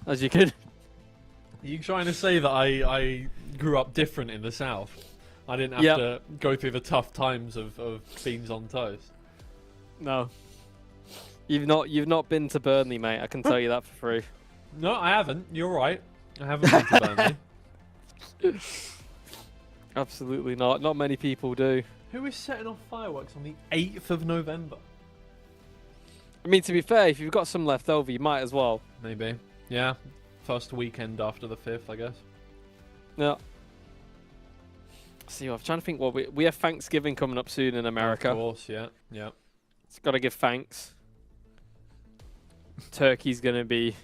as you could. Are you trying to say that I grew up different in the South? I didn't have to go through the tough times of beans on toast. No. You've not been to Burnley, mate. I can tell you that for free. No, I haven't. You're right. I haven't been to Burnley. Absolutely not. Not many people do. Who is setting off fireworks on the 8th of November? I mean, to be fair, if you've got some left over, you might as well. Maybe. Yeah. First weekend after the 5th, I guess. Yeah. See, I'm trying to think what we have Thanksgiving coming up soon in America. Of course, yeah. It's got to give thanks. Turkey's going to be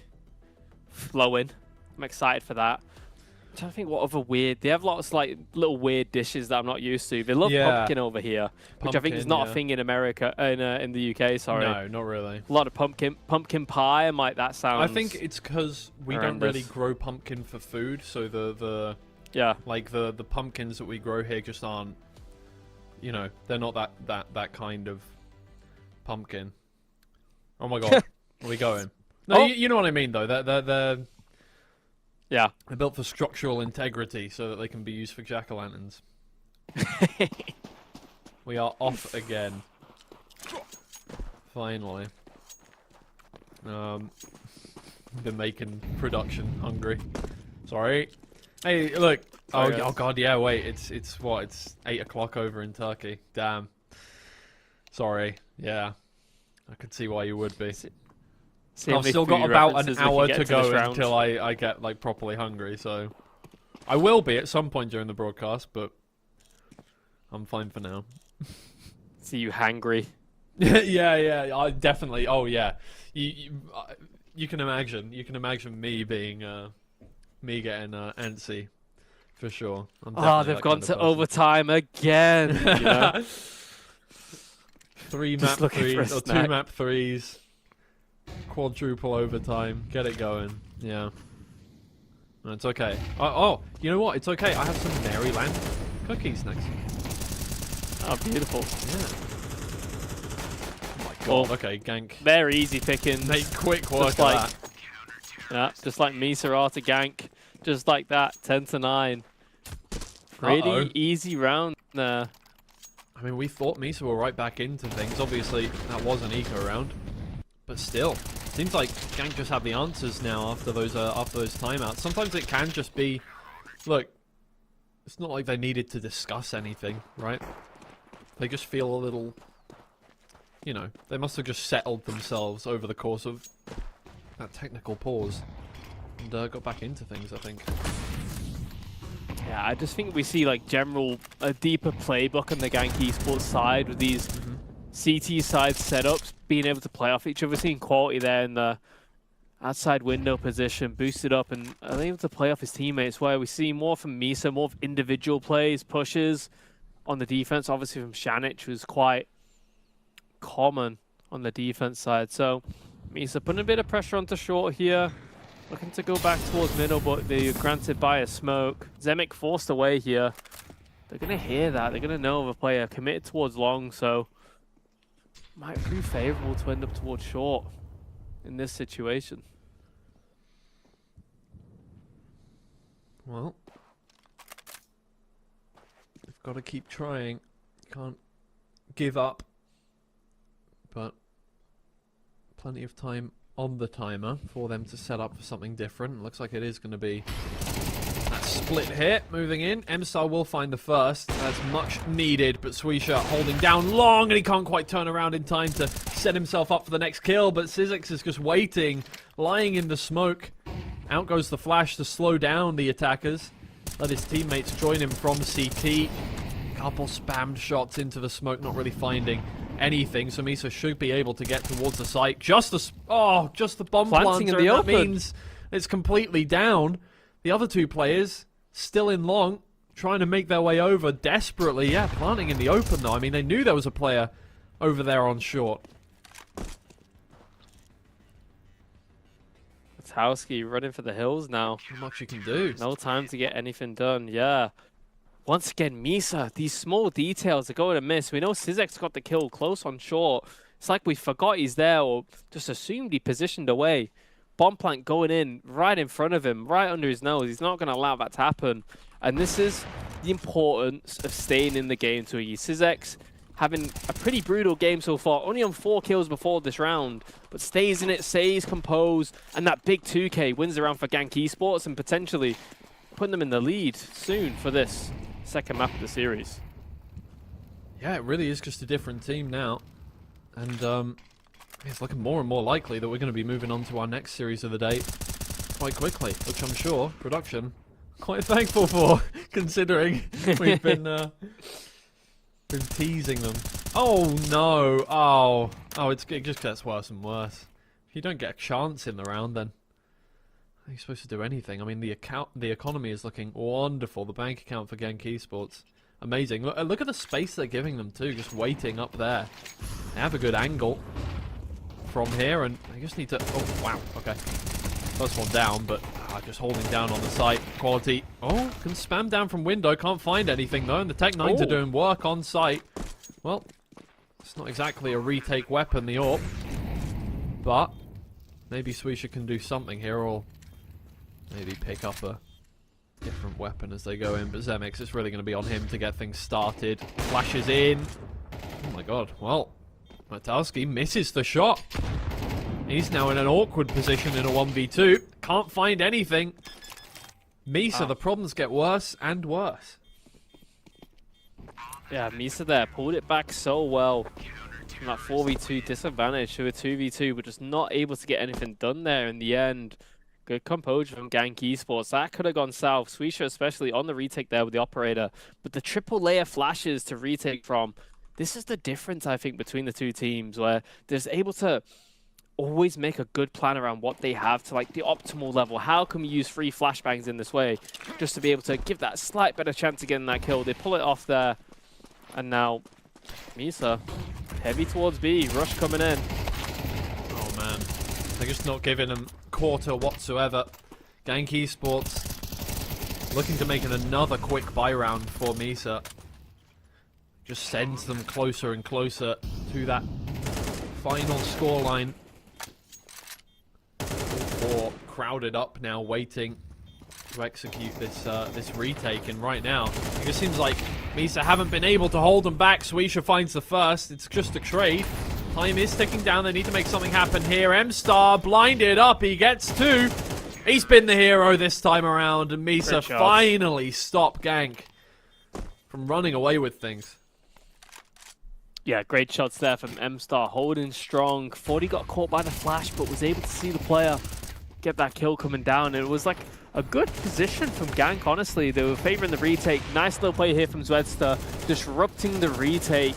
flowing. I'm excited for that. I'm trying to think what other weird... They have lots of like little weird dishes that I'm not used to. They love pumpkin over here, which I think is not a thing in America, in the UK, sorry. No, not really. A lot of pumpkin pie, and like that sounds... I think it's because we don't really grow pumpkin for food, so the pumpkins that we grow here just aren't, you know, they're not that kind of pumpkin. Oh my god, where are we going? No, you know what I mean though. They're built for structural integrity so that they can be used for jack-o'-lanterns. We are off again. Finally. Been making production hungry. Sorry. Hey, look. Oh god, yeah. Wait, it's what? It's 8 o'clock over in Turkey. Damn. Sorry. Yeah. I could see why you would be. See I've still got about an hour to go until I get like properly hungry, so I will be at some point during the broadcast, but I'm fine for now. See you hangry. Yeah, I definitely. Oh yeah, you can imagine. You can imagine me being me getting antsy for sure. Oh, they've gone to overtime again. You know? 3 map 3s or 2 map 3s, quadruple overtime. Get it going. Yeah. No, it's okay. Oh, you know what? It's okay. I have some Maryland cookies next. Oh, beautiful. Yeah. Oh my god. Okay, gank. They're easy pickings. Make quick work of that. Yeah, just like MISA are to gank. Just like that. 10-9. Pretty easy round there. I mean, we thought MISA were right back into things. Obviously, that was an eco round, but still, seems like Gank just have the answers now after those timeouts. Sometimes it can just be, look, it's not like they needed to discuss anything, right? They just feel a little, you know, they must have just settled themselves over the course of that technical pause and got back into things, I think. Yeah, I just think we see like a deeper playbook on the GANK esports side with these CT side setups, being able to play off each other, seeing quality there in the outside window position, boosted up and able to play off his teammates, where we see more from MISA, more of individual plays, pushes on the defense, obviously from Shanich was quite common on the defense side. So MISA putting a bit of pressure onto short here. Looking to go back towards middle, but they're granted by a smoke. Zemek forced away here. They're going to hear that. They're going to know of a player committed towards long, so might prove favorable to end up towards short in this situation. Well, they've got to keep trying. Can't give up, but plenty of time on the timer for them to set up for something different. Looks like it is going to be that split hit moving in. M-Star will find the first. That's much needed, but Swisha holding down long, and he can't quite turn around in time to set himself up for the next kill, but Syzex is just waiting, lying in the smoke. Out goes the flash to slow down the attackers. Let his teammates join him from CT. Couple spammed shots into the smoke, not really finding anything, so MISA should be able to get towards the site. Just the bomb planting in the open. That means it's completely down. The other two players still in long, trying to make their way over desperately. Yeah, planting in the open though. I mean, they knew there was a player over there on short. Towski running for the hills now. Not much you can do. No time to get anything done. Yeah. Once again, MISA, these small details are going to miss. We know Syzex got the kill close on short. It's like we forgot he's there or just assumed he positioned away. Bomb plant going in right in front of him, right under his nose. He's not going to allow that to happen. And this is the importance of staying in the game to you. Syzex having a pretty brutal game so far, only on 4 kills before this round, but stays in it, stays composed, and that big 2K wins the round for GANK esports and potentially putting them in the lead soon for this second map of the series. Yeah, it really is just a different team now. And it's looking more and more likely that we're going to be moving on to our next series of the day quite quickly, which I'm sure production quite thankful for, considering we've been teasing them. Oh no! Oh, it just gets worse and worse. If you don't get a chance in the round, then how are you supposed to do anything? I mean, the economy is looking wonderful. The bank account for GANK esports, amazing. Look at the space they're giving them too, just waiting up there. They have a good angle from here, and they just need to. Oh wow, okay. First one down, but just holding down on the site. Quality. Oh, can spam down from window. Can't find anything though, and the Tech-9s are doing work on site. Well, it's not exactly a retake weapon, the AWP, but maybe Swisha can do something here, or maybe pick up a different weapon as they go in. But Zemix, it's really going to be on him to get things started. Flashes in. Oh my god. Well, Matowski misses the shot. He's now in an awkward position in a 1v2. Can't find anything. MISA, the problems get worse and worse. Yeah, MISA there pulled it back so well. from that 4v2 disadvantage to a 2v2, but just not able to get anything done there in the end. Good composure from GANK Esports. That could have gone south. Swisha especially on the retake there with the operator. But the triple layer flashes to retake from. This is the difference, I think, between the two teams, where they're able to always make a good plan around what they have to like the optimal level. How can we use 3 flashbangs in this way just to be able to give that slight better chance of getting that kill? They pull it off there. And now MISA heavy towards B. Rush coming in. Oh man, they're just not giving them quarter whatsoever. GANK Esports looking to make another quick buy round for MISA. Just sends them closer and closer to that final scoreline. All 4 crowded up now, waiting to execute this retake. And right now, it just seems like MISA haven't been able to hold them back. Swisha finds the first. It's just a trade. Time is ticking down. They need to make something happen here. M-Star blinded up. He gets 2. He's been the hero this time around. And MISA finally stopped GANK from running away with things. Yeah, great shots there from M-Star, holding strong. Thought he got caught by the flash, but was able to see the player get that kill coming down. And it was like a good position from GANK, honestly. They were favoring the retake. Nice little play here from Zwedster, disrupting the retake.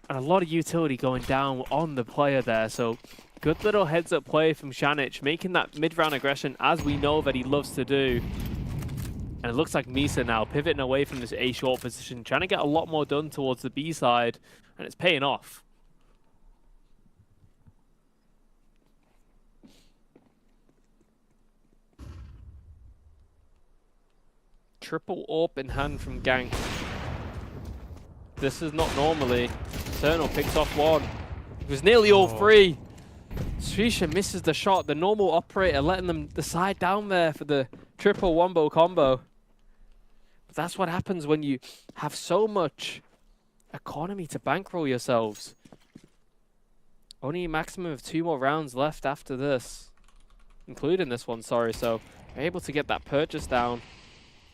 And a lot of utility going down on the player there. So good little heads-up play from Shanich, making that mid-round aggression as we know that he loves to do. And it looks like MISA now pivoting away from this A short position, trying to get a lot more done towards the B side, and it's paying off. Triple AWP in hand from GANK. This is not normally. Eternal picks off 1. It was nearly all 3. Swisha misses the shot. The normal operator letting them decide down there for the triple wombo combo. But that's what happens when you have so much economy to bankroll yourselves. Only a maximum of 2 more rounds left after this. Including this one, sorry. So they're able to get that purchase down.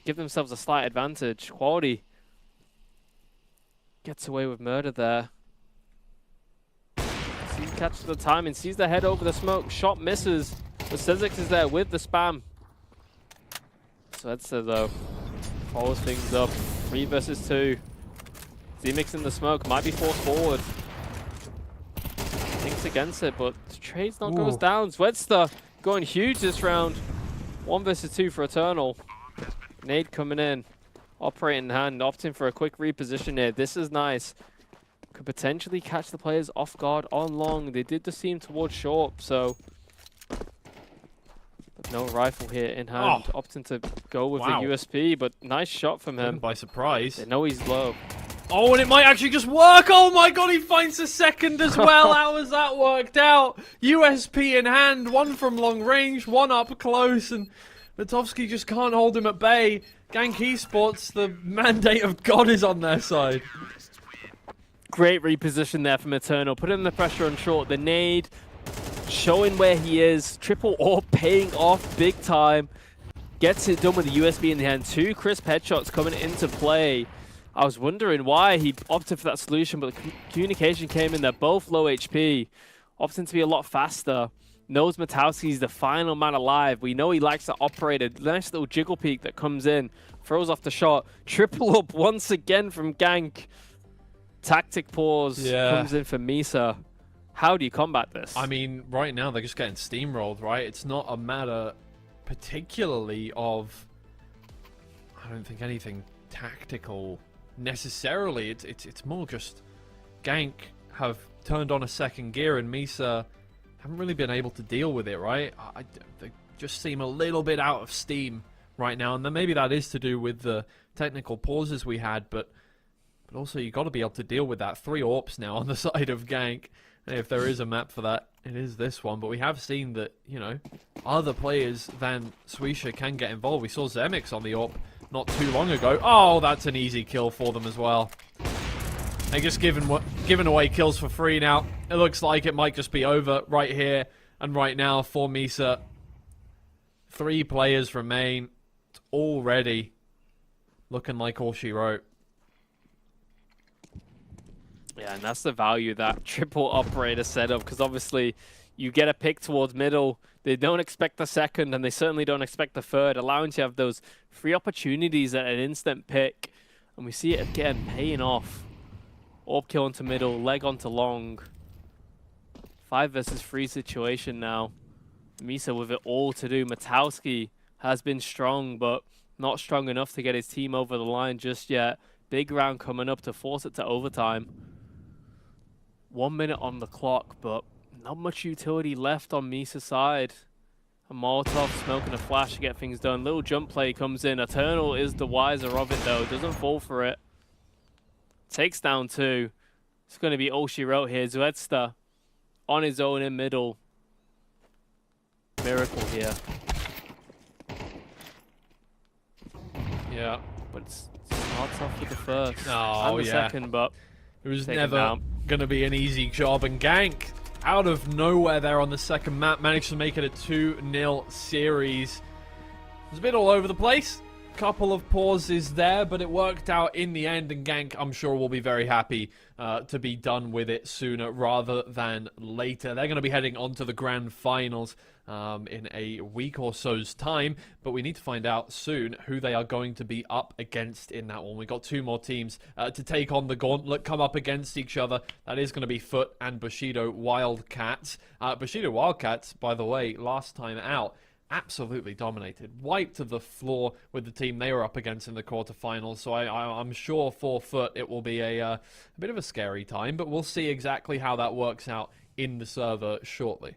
Give themselves a slight advantage. Quality gets away with murder there. He catches the time and sees the head over the smoke. Shot misses. But Sezix is there with the spam. Svedster though follows things up. 3 versus 2. Z-Mix in the smoke. Might be forced forward. Thinks against it, but the trade's not goes down. Svedster going huge this round. 1 versus 2 for Eternal. Nade coming in. Operating hand. Opting for a quick reposition here. This is nice. Could potentially catch the players off guard on long. They did the seam towards short, so... But no rifle here in hand. Opting to go with the USP, but nice shot from him. By surprise. They know he's low. Oh, and it might actually just work! Oh my god, he finds the second as well! How has that worked out? USP in hand, 1 from long range, 1 up close, and Matovsky just can't hold him at bay. GANK Esports, the mandate of God is on their side. Great reposition there from Eternal. Putting the pressure on short. The nade showing where he is. Triple AWP paying off big time. Gets it done with the USB in the hand. 2 crisp headshots coming into play. I was wondering why he opted for that solution, but the communication came in. They're both low HP. Opting to be a lot faster. Knows Matowski's the final man alive. We know he likes to operate a nice little jiggle peek that comes in. Throws off the shot. Triple up once again from GANK. Tactic pause comes in for MISA. How do you combat this? I mean, right now they're just getting steamrolled, right? It's not a matter particularly of, I don't think, anything tactical necessarily. It's more just GANK have turned on a second gear and MISA haven't really been able to deal with it, right? They just seem a little bit out of steam right now, and then maybe that is to do with the technical pauses we had, but also you got to be able to deal with that. 3 AWPs now on the side of GANK. And if there is a map for that, it is this one. But we have seen that, you know, other players than Swisha can get involved. We saw Zemix on the AWP not too long ago. Oh, that's an easy kill for them as well. They're just giving away kills for free now. It looks like it might just be over right here and right now for MISA. 3 players remain. It's already looking like all she wrote. Yeah, and that's the value that triple operator setup, because obviously you get a pick towards middle, they don't expect the second, and they certainly don't expect the third, allowing you to have those free opportunities at an instant pick. And we see it again paying off. Orb kill onto middle, leg onto long. 5 versus 3 situation now. MISA with it all to do. Matowski has been strong, but not strong enough to get his team over the line just yet. Big round coming up to force it to overtime. 1 minute on the clock, but not much utility left on MISA's side. A Molotov smoking a flash to get things done. Little jump play comes in. Eternal is the wiser of it though. Doesn't fall for it. Takes down 2. It's going to be all she wrote here. Zuedsta on his own in middle. Miracle here. Yeah. But it starts off with the first Oh, and the yeah. second, but It was taken never down. going to be an easy job. And GANK, out of nowhere there on the second map, managed to make it a 2-0 series. It was a bit all over the place. Couple of pauses there, but it worked out in the end, and GANK, I'm sure, will be very happy to be done with it sooner rather than later. They're going to be heading on to the grand finals in a week or so's time, but we need to find out soon who they are going to be up against in that one. We've got 2 more teams to take on the gauntlet, come up against each other. That is going to be FUT and Bushido Wildcats. Bushido Wildcats, by the way, last time out, absolutely dominated, wiped to the floor with the team they were up against in the quarterfinals. So I'm sure for FUT it will be a bit of a scary time, but we'll see exactly how that works out in the server shortly.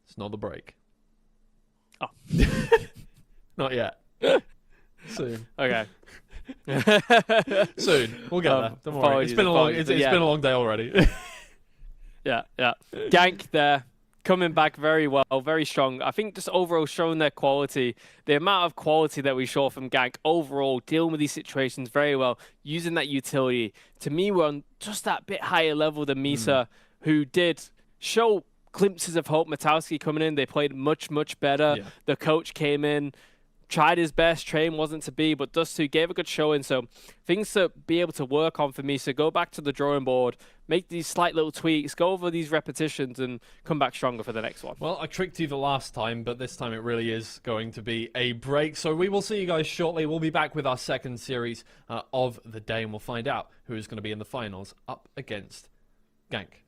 It's not the break. Oh. Not yet. Soon. Okay. Soon. We'll get there. Don't worry. It's been a long. It's been a long day already. Yeah. GANK there, coming back very well, very strong. I think just overall showing their quality, the amount of quality that we saw from GANK overall, dealing with these situations very well, using that utility. To me, we're on just that bit higher level than MISA, who did show glimpses of hope. Matowski coming in, they played much better. Yeah. The coach came in, tried his best, train wasn't to be, but Dust2 gave a good showing. So things to be able to work on for MISA, go back to the drawing board, make these slight little tweaks, go over these repetitions and come back stronger for the next one. Well, I tricked you the last time, but this time it really is going to be a break. So we will see you guys shortly. We'll be back with our second series of the day, and we'll find out who is going to be in the finals up against GANK.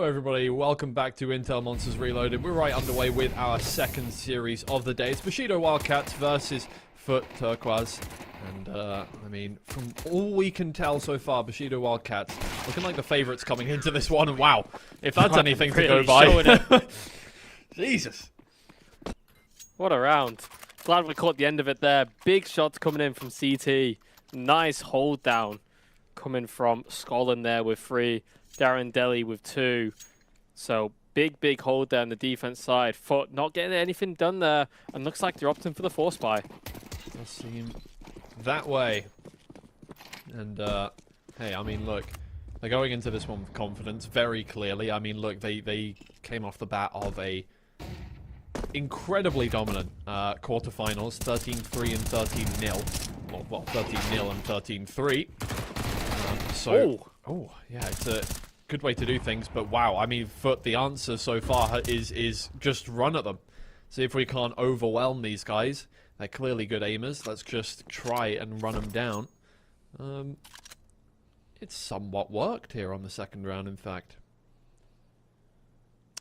Hello everybody, welcome back to Intel Monsters Reloaded. We're right underway with our second series of the day. It's Bushido Wildcats versus FUT Tulpars. And, I mean, from all we can tell so far, Bushido Wildcats looking like the favourites coming into this one. And wow, if that's anything to go by. Jesus. What a round. Glad we caught the end of it there. Big shots coming in from CT. Nice hold down coming from Scotland there with 3. Darren Deli with 2. So big hold there on the defense side. FUT not getting anything done there. And looks like they're opting for the force buy. Does seem that way. And, hey, I mean, look. They're going into this one with confidence, very clearly. I mean, look, they came off the bat of a incredibly dominant quarterfinals, 13-3 and 13-0. Well, 13-0 and 13-3. Oh, yeah, it's a good way to do things, but wow, I mean, FUT, the answer so far is just run at them. See if we can't overwhelm these guys. They're clearly good aimers. Let's just try and run them down. It's somewhat worked here on the second round, in fact.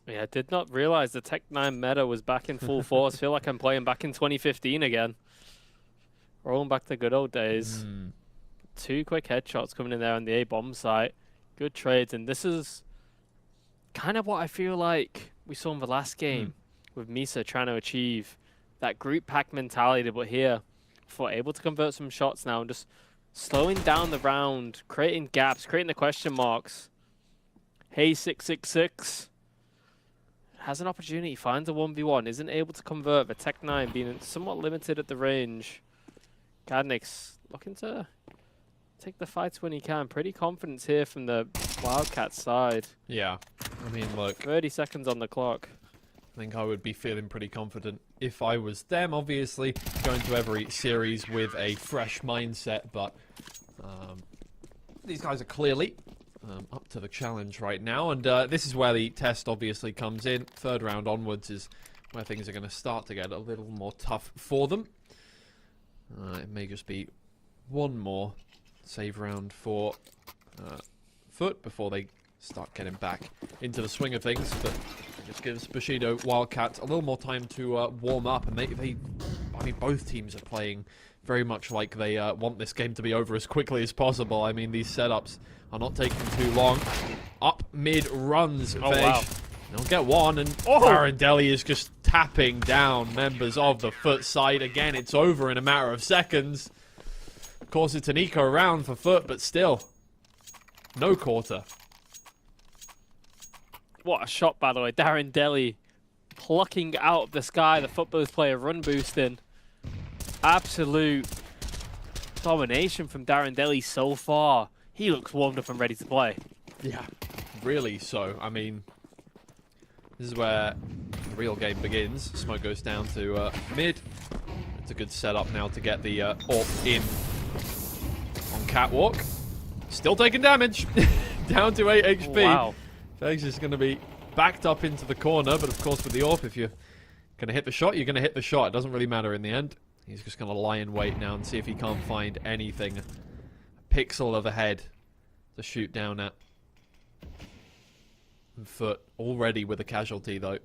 Yeah, I did not realize the Tech-9 meta was back in full force. Feel like I'm playing back in 2015 again. Rolling back to good old days. 2 quick headshots coming in there on the A-bomb site. Good trades, and this is kind of what I feel like we saw in the last game with MISA trying to achieve that group pack mentality, but here, for able to convert some shots now and just slowing down the round, creating gaps, creating the question marks. Hey, 666 has an opportunity, finds a 1v1, isn't able to convert. The Tech-9 being somewhat limited at the range. Gadnik's looking to take the fights when he can. Pretty confidence here from the Wildcats side. Yeah, I mean, look. 30 seconds on the clock. I think I would be feeling pretty confident if I was them, obviously. Going to every series with a fresh mindset, but these guys are clearly up to the challenge right now. And this is where the test obviously comes in. Third round onwards is where things are going to start to get a little more tough for them. It may just be one more save round for FUT before they start getting back into the swing of things, but it just gives Bushido Wildcats a little more time to warm up, and I mean, both teams are playing very much like they want this game to be over as quickly as possible. I mean, these setups are not taking too long. Up mid runs, wow. They'll get one, and Darren Deli is just tapping down members of the FUT side. Again, it's over in a matter of seconds. Of course, it's an eco round for FUT, but still, no quarter. What a shot, by the way. Darren Deli plucking out of the sky the footballers player run boosting. Absolute domination from Darren Deli so far. He looks warmed up and ready to play. Yeah, really so. I mean, this is where the real game begins. Smoke goes down to mid. It's a good setup now to get the AWP in on Catwalk. Still taking damage. Down to 8 HP. Wow. Fegs is going to be backed up into the corner, but of course with the AWP, if you're going to hit the shot, you're going to hit the shot. It doesn't really matter in the end. He's just going to lie in wait now and see if he can't find anything. A pixel of a head to shoot down at. And FUT already with a casualty, though.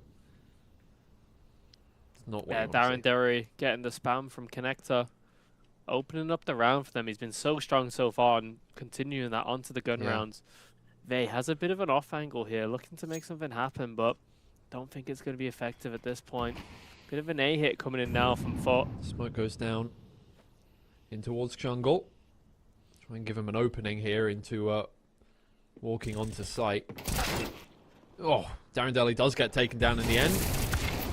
It's not what Yeah, Darren Deli getting the spam from Connector. Opening up the round for them. He's been so strong so far and continuing that onto the gun rounds. Vey has a bit of an off angle here, looking to make something happen, but don't think it's going to be effective at this point. Bit of an A hit coming in now from FUT. Smoke goes down in towards jungle. Try and give him an opening here into walking onto site. Oh, Darren Deli does get taken down in the end.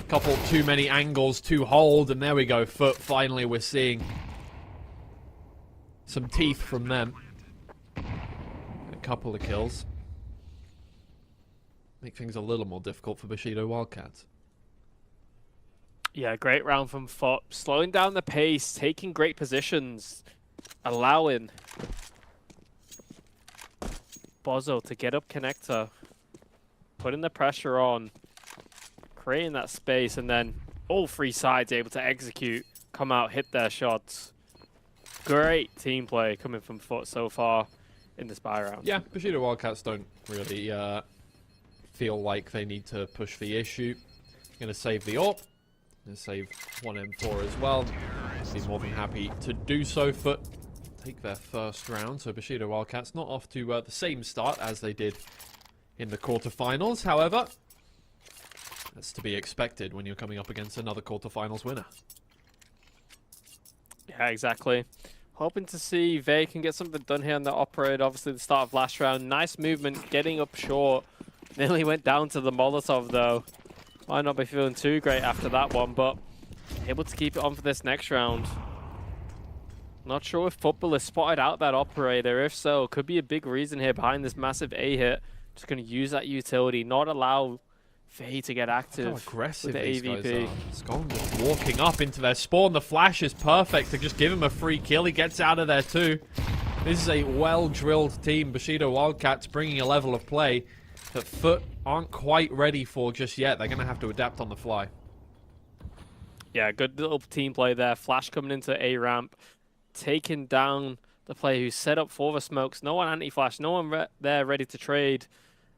A couple too many angles to hold, and there we go. FUT, finally we're seeing some teeth from them. A couple of kills. Make things a little more difficult for Bushido Wildcats. Yeah, great round from FUT. Slowing down the pace, taking great positions, allowing Bozo to get up Connector, putting the pressure on, creating that space, and then all 3 sides able to execute, come out, hit their shots. Great team play coming from FUT so far in this buy round. Yeah, Bushido Wildcats don't really feel like they need to push the issue. Going to save the AWP. Going to save one M4 as well. Be more than happy to do so. FUT take their first round. So Bushido Wildcats not off to the same start as they did in the quarterfinals. However, that's to be expected when you're coming up against another quarterfinals winner. Yeah, exactly. Hoping to see they can get something done here on the operator. Obviously, the start of last round. Nice movement, getting up short. Nearly went down to the Molotov, though. Might not be feeling too great after that one, but able to keep it on for this next round. Not sure if Football has spotted out that operator. If so, could be a big reason here behind this massive A hit. Just going to use that utility, not allow Faye to get active. How aggressive with the these AVP. guys are. Scotland just walking up into their spawn. The flash is perfect to just give him a free kill. He gets out of there too. This is a well-drilled team. Bushido Wildcats bringing a level of play that FUT aren't quite ready for just yet. They're going to have to adapt on the fly. Yeah, good little team play there. Flash coming into A ramp, taking down the player who's set up for the smokes. No one anti-flash, no one there ready to trade.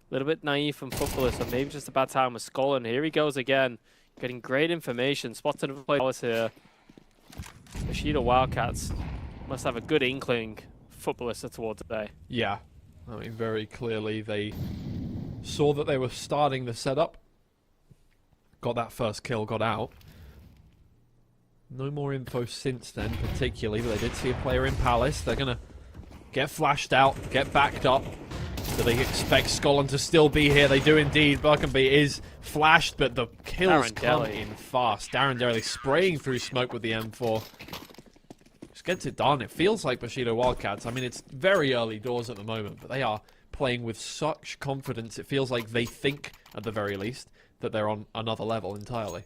A little bit naive from Footballer, so maybe just a bad time with Skull. And here he goes again, getting great information. Spotted another player here. Bushido Wildcats must have a good inkling Footballister towards today. Yeah, I mean, very clearly they saw that they were starting the setup. Got that first kill, got out. No more info since then, particularly, but they did see a player in Palace. They're going to get flashed out, get backed up. Do they expect Scotland to still be here? They do indeed. Buckenby is flashed, but the kills come in fast. Darren Derry spraying through smoke with the M4. Just gets it done. It feels like Bushido Wildcats. I mean, it's very early doors at the moment, but they are playing with such confidence. It feels like they think, at the very least, that they're on another level entirely.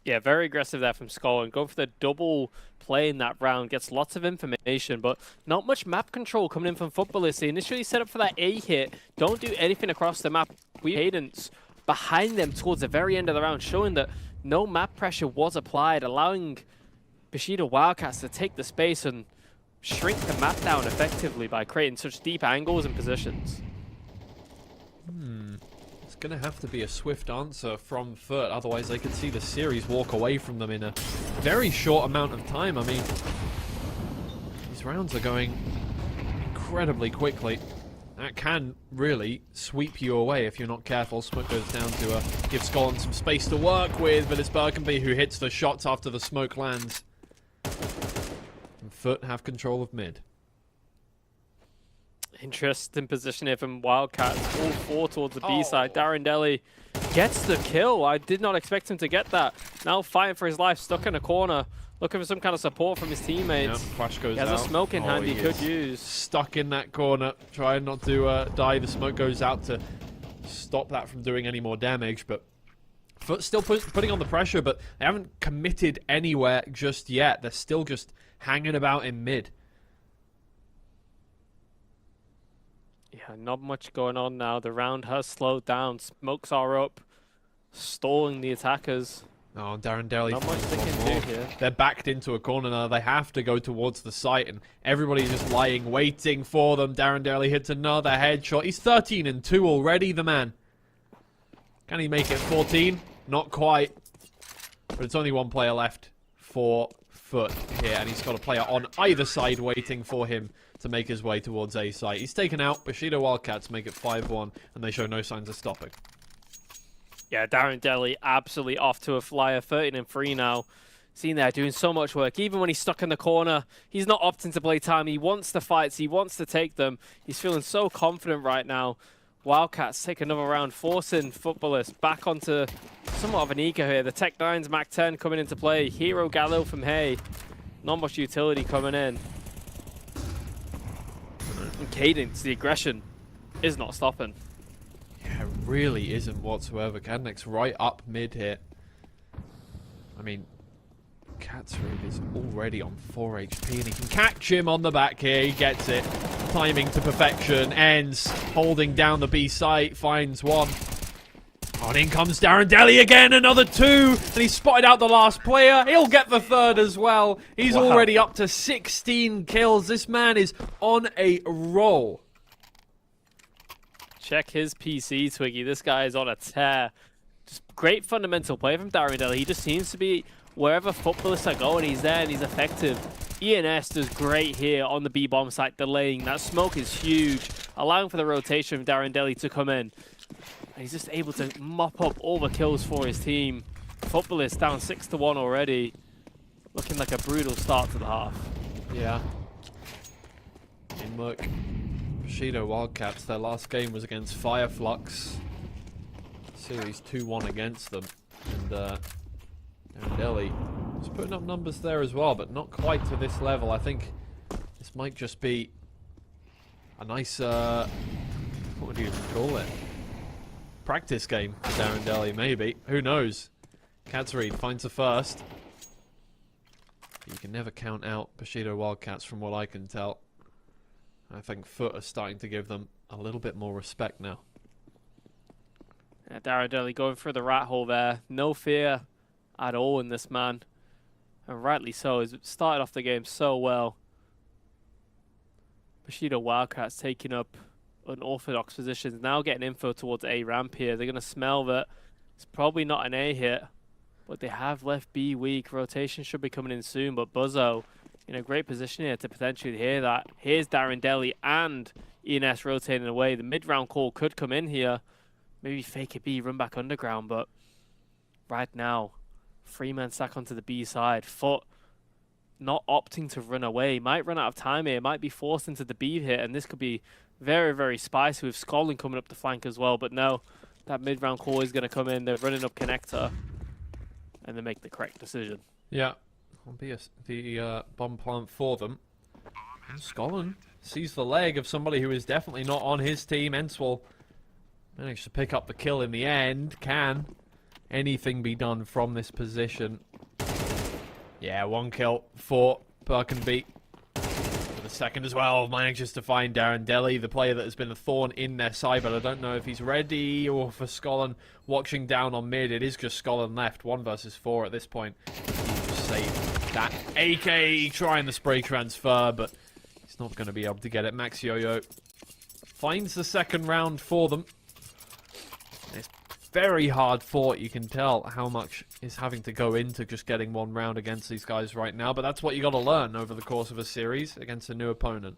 Yeah, very aggressive there from Skull, and going for the double play in that round. Gets lots of information, but not much map control coming in from Footballers. They initially set up for that A hit. Don't do anything across the map. We cadence behind them towards the very end of the round, showing that no map pressure was applied, allowing Bushido Wildcats to take the space and shrink the map down effectively by creating such deep angles and positions. It's going to have to be a swift answer from FUT, otherwise they could see the series walk away from them in a very short amount of time. I mean, these rounds are going incredibly quickly. That can really sweep you away if you're not careful. Smoke goes down to give Scotland some space to work with, but it's Buckenby who hits the shots after the smoke lands. And FUT have control of mid. Interesting position here from Wildcats. All four towards the B side. Darren Delly gets the kill. I did not expect him to get that. Now fighting for his life, stuck in a corner, looking for some kind of support from his teammates. Yep, flash goes he has out. a smoke in hand he could use. Stuck in that corner, trying not to die. The smoke goes out to stop that from doing any more damage, but FUT still putting on the pressure, but they haven't committed anywhere just yet. They're still just hanging about in mid. Yeah, not much going on now. The round has slowed down. Smokes are up, stalling the attackers. Oh, Darren Delly. Not much they can do here. They're backed into a corner now. They have to go towards the site, and everybody's just lying, waiting for them. Darren Delly hits another headshot. He's 13-2 already, the man. Can he make it 14? Not quite. But it's only one player left for FUT here, and he's got a player on either side waiting for him to make his way towards A site. He's taken out. Bushido Wildcats make it 5-1, and they show no signs of stopping. Yeah, Darren Delly absolutely off to a flyer, 13-3 now. Seen there doing so much work. Even when he's stuck in the corner, he's not opting to play time. He wants the fights. He wants to take them. He's feeling so confident right now. Wildcats take another round, forcing Footballers back onto somewhat of an eco here. The Tech 9's Mac 10 coming into play. Hero Galil from Hay. Not much utility coming in. And Cadence, the aggression, is not stopping. Yeah, it really isn't whatsoever. Kadnik's right up mid here. I mean, Katsrid is already on 4 HP, and he can catch him on the back here. He gets it. Timing to perfection. Ends holding down the B site. Finds one. On in comes Darren Delly again. Another 2. And he spotted out the last player. He'll get the 3rd as well. He's already up to 16 kills. This man is on a roll. check his PC, Twiggy. This guy is on a tear. Just great fundamental play from Darendelle. He just seems to be wherever footballists are going, he's there and he's effective. ENS does great here on the B-bomb site, delaying. That smoke is huge, allowing for the rotation of Darendelle to come in. And he's just able to mop up all the kills for his team. Footballists down 6-1 already. Looking like a brutal start to the half. Yeah. And look, Bushido Wildcats, their last game was against Fireflux. Series 2-1 against them. And Delhi was putting up numbers there as well, but not quite to this level. I think this might just be a nice, what would you even call it? Practice game for Darren Delhi, maybe. Who knows? Katsreed finds the first. You can never count out Bushido Wildcats from what I can tell. I think FUT are starting to give them a little bit more respect now. Yeah, Darendelle going through the rat hole there. No fear at all in this man. And rightly so. He's started off the game so well. Bushido Wildcats taking up unorthodox positions. Now getting info towards A ramp here. They're going to smell that it's probably not an A hit. But they have left B weak. Rotation should be coming in soon. But Buzzo in a great position here to potentially hear that. Here's Darendelle and ENS rotating away. The mid-round call could come in here. Maybe fake a B, run back underground. But right now, 3-man stack onto the B side. FUT not opting to run away. Might run out of time here. Might be forced into the B hit. And this could be very, very spicy with Scotland coming up the flank as well. But no, that mid-round call is going to come in. They're running up connector. And they make the correct decision. Yeah, will be the bomb plant for them. And Scotland sees the leg of somebody who is definitely not on his team. Enswell managed to pick up the kill in the end. Can anything be done from this position? Yeah, 1 kill for Birkenby. For the second as well, manages to find Darendelle, the player that has been a thorn in their side, but I don't know if he's ready or for Scotland watching down on mid. It is just Scotland left, 1 versus 4 at this point. He just saved that. AK trying the spray transfer, but he's not going to be able to get it. Max Yo-Yo finds the second round for them. It's very hard fought. You can tell how much is having to go into just getting 1 round against these guys right now, but that's what you got to learn over the course of a series against a new opponent.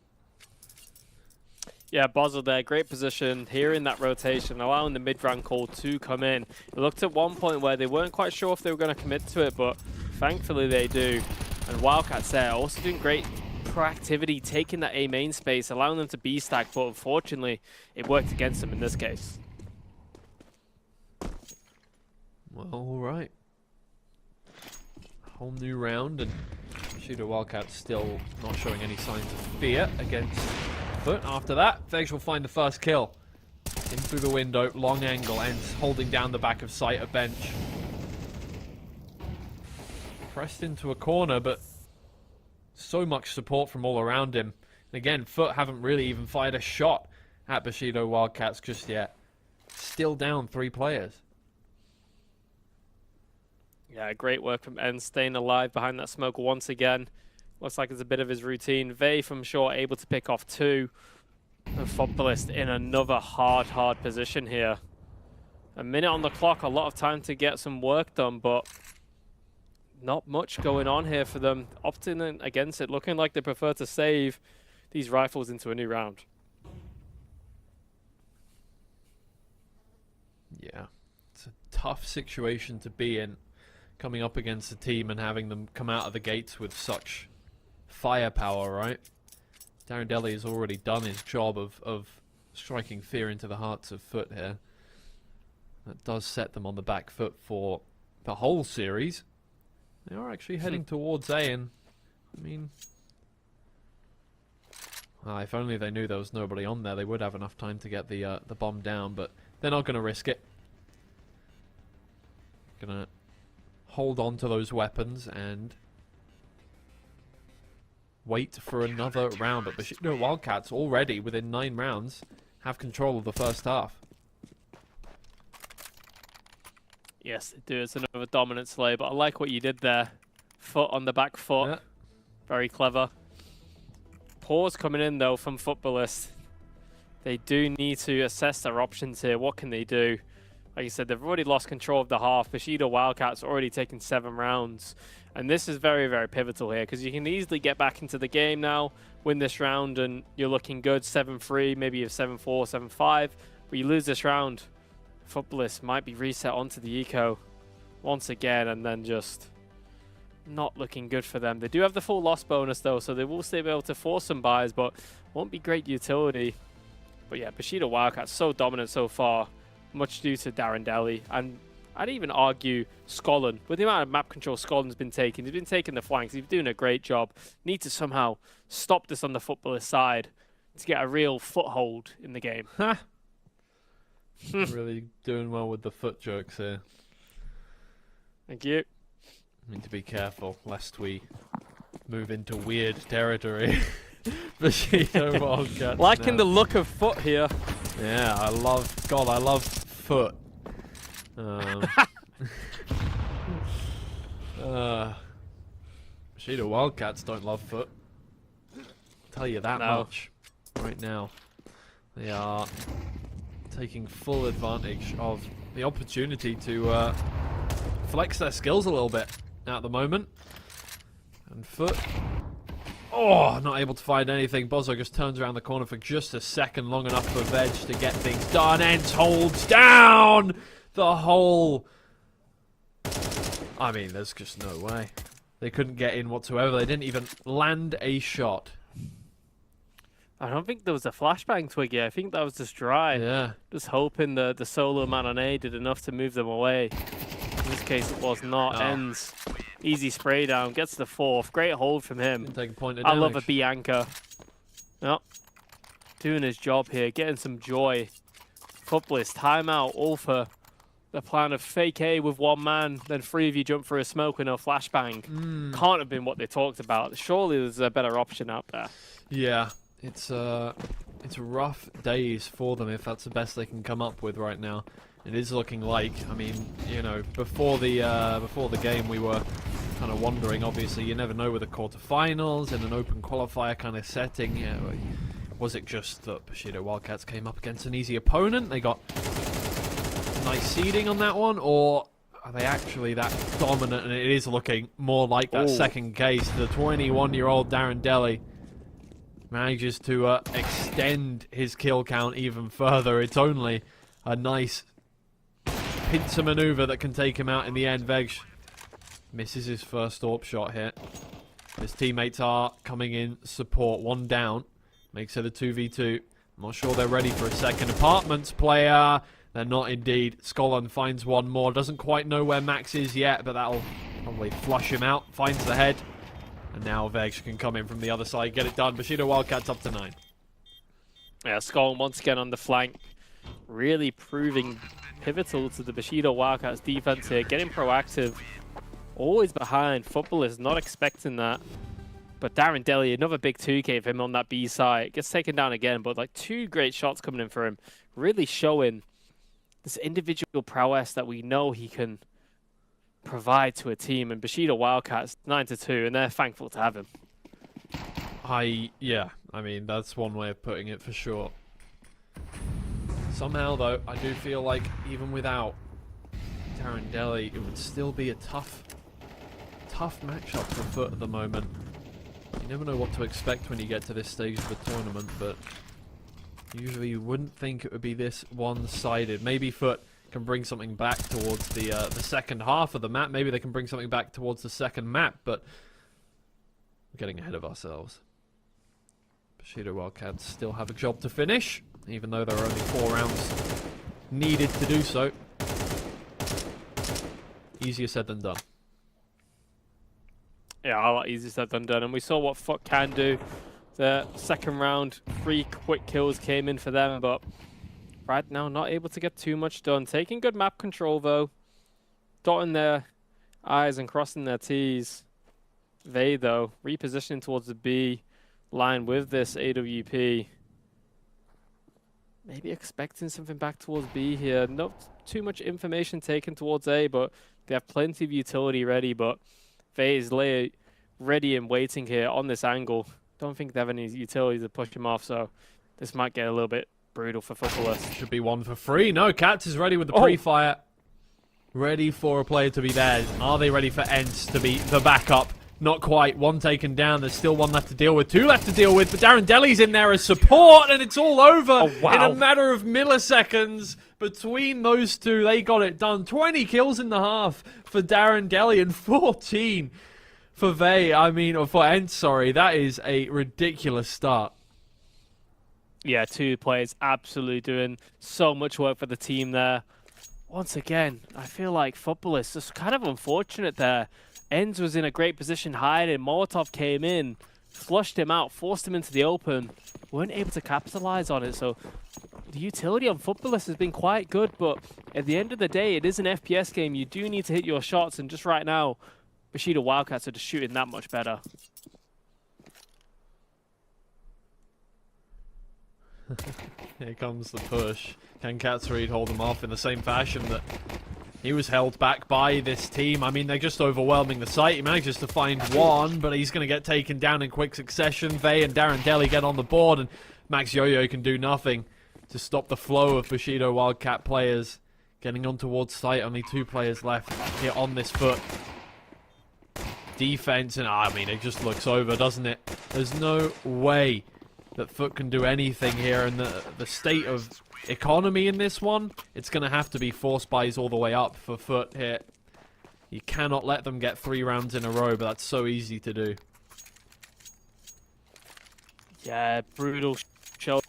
Yeah, Bozzle there, great position, hearing that rotation, allowing the mid-round call to come in. It looked at one point where they weren't quite sure if they were going to commit to it, but thankfully they do. And Wildcats there, also doing great proactivity, taking that A main space, allowing them to B stack, but unfortunately it worked against them in this case. Well, alright. Whole new round, and Shooter Wildcats still not showing any signs of fear against FUT. After that, Vex will find the first kill. In through the window, long angle, and holding down the back of sight a bench. Pressed into a corner, but so much support from all around him. And again, FUT haven't really even fired a shot at Bushido Wildcats just yet. Still down 3 players. Yeah, great work from En, staying alive behind that smoke once again. Looks like it's a bit of his routine. Vey from short able to pick off 2. And Fobbalist in another hard position here. A minute on the clock, a lot of time to get some work done, but not much going on here for them. Opting against it, looking like they prefer to save these rifles into a new round. Yeah, it's a tough situation to be in, coming up against a team and having them come out of the gates with such firepower, right? Darendelle has already done his job of striking fear into the hearts of FUT here. That does set them on the back foot for the whole series. They are actually heading towards A, and I mean, if only they knew there was nobody on there, they would have enough time to get the bomb down, but they're not going to risk it. Gonna hold on to those weapons and wait for another round. But Bushido Wildcats already within 9 rounds have control of the first half. Yes, they do. It's another dominant slay, but I like what you did there. Foot on the back foot. Yeah. Very clever. Pause coming in though from Footballist. They do need to assess their options here. What can they do? Like you said, they've already lost control of the half. Bushido Wildcats already taken 7 rounds. And this is very, very pivotal here because you can easily get back into the game now, win this round, and you're looking good. 7-3, maybe you have 7-4, 7-5. But you lose this round, Footballists might be reset onto the eco once again, and then just not looking good for them. They do have the full loss bonus though, so they will still be able to force some buys, but won't be great utility. But yeah, Bushido Wildcats so dominant so far, much due to Darren Daly, and I'd even argue Scotland. With the amount of map control Scotland's been taking, he's been taking the flanks, he's doing a great job. Need to somehow stop this on the Footballist side to get a real foothold in the game. Really doing well with the foot jokes here. Thank you. Need to be careful lest we move into weird territory. Bushido Wildcats. Liking the look of foot here. Yeah, I love foot. Bushido Wildcats don't love foot. I'll tell you that much right now. They are taking full advantage of the opportunity to flex their skills a little bit at the moment. And foot. Oh, not able to find anything. Bozo just turns around the corner for just a second, long enough for Veg to get things done. Ents holds down the whole... I mean, there's just no way. They couldn't get in whatsoever. They didn't even land a shot. I don't think there was a flashbang, Twiggy. I think that was just dry. Yeah. Just hoping the solo man on A did enough to move them away. In this case, it was not. Ends. Easy spray down. Gets the 4th. Great hold from him. Take a point of I damage. love a B anchor. Yep. Doing his job here. Getting some joy. Footballist. Timeout. All for the plan of fake A with 1 man. Then 3 of you jump through a smoke with no flashbang. Can't have been what they talked about. Surely there's a better option out there. Yeah. It's rough days for them if that's the best they can come up with right now. It is looking like, I mean, you know, before the game we were kind of wondering. Obviously, you never know with the quarterfinals in an open qualifier kind of setting. Yeah, was it just that Bushido Wildcats came up against an easy opponent? They got nice seeding on that one, or are they actually that dominant? And it is looking more like that second case. The 21-year-old Darren Daly manages to extend his kill count even further. It's only a nice pincer maneuver that can take him out in the end. Veg misses his first AWP shot here. His teammates are coming in support. 1 down. Makes it a 2v2. I'm not sure they're ready for a second. Apartments player. They're not indeed. Skolan finds 1 more. Doesn't quite know where Max is yet, but that'll probably flush him out. Finds the head. And now Veg can come in from the other side, get it done. Bushido Wildcats up to 9. Yeah, Skolan once again on the flank. Really proving pivotal to the Bushido Wildcats defense here. Getting proactive. Always behind. Footballers not expecting that. But Darren Daly, another big 2K for him on that B side. Gets taken down again, but like 2 great shots coming in for him. Really showing this individual prowess that we know he can provide to a team. And Bushido Wildcats 9-2, and they're thankful to have him. Yeah, I mean, that's one way of putting it for sure. Somehow, though, I do feel like even without Darren Daly, it would still be a tough matchup for FUT at the moment. You never know what to expect when you get to this stage of the tournament, but usually you wouldn't think it would be this one-sided. Maybe FUT can bring something back towards the second half of the map. Maybe they can bring something back towards the second map, but we're getting ahead of ourselves. Bushido Wildcats still have a job to finish, even though there are only 4 rounds needed to do so. Easier said than done. Yeah, a lot easier said than done. And we saw what FUT can do. The second round, 3 quick kills came in for them, but right now not able to get too much done. Taking good map control, though. Dotting their I's and crossing their T's. They, though, repositioning towards the B line with this AWP. Maybe expecting something back towards B here. Not too much information taken towards A, but they have plenty of utility ready. But Vey is ready and waiting here on this angle. Don't think they have any utility to push him off, so this might get a little bit Brutal for footballers. Should be one for free. No, Cats is ready with the pre-fire. Ready for a player to be there. Are they ready for Ents to be the backup? Not quite. One taken down. There's still one left to deal with. Two left to deal with. But Darren Deli's in there as support, and it's all over in a matter of milliseconds. Between those two, they got it done. 20 kills in the half for Darren Deli and 14 for Vey. I mean, or for Ents, sorry. That is a ridiculous start. Yeah, two players absolutely doing so much work for the team there. Once again, I feel like footballers just kind of unfortunate there. Ends was in a great position hiding. Molotov came in, flushed him out, forced him into the open. Weren't able to capitalize on it. So the utility on footballers has been quite good, but at the end of the day, it is an FPS game. You do need to hit your shots, and just right now, Bushido Wildcats are just shooting that much better. Here comes the push. Can Katsreed hold them off in the same fashion that he was held back by this team? I mean, they're just overwhelming the site. He manages to find one, but he's going to get taken down in quick succession. Vey and Darren Deli get on the board, and Max Yo-Yo can do nothing to stop the flow of Bushido Wildcat players getting on towards site. Only two players left here on this foot. Defense, and I mean, it just looks over, doesn't it? There's no way that FUT can do anything here, and the state of economy in this one, it's going to have to be force buys all the way up for FUT here. You cannot let them get 3 rounds in a row, but that's so easy to do. Yeah, brutal show.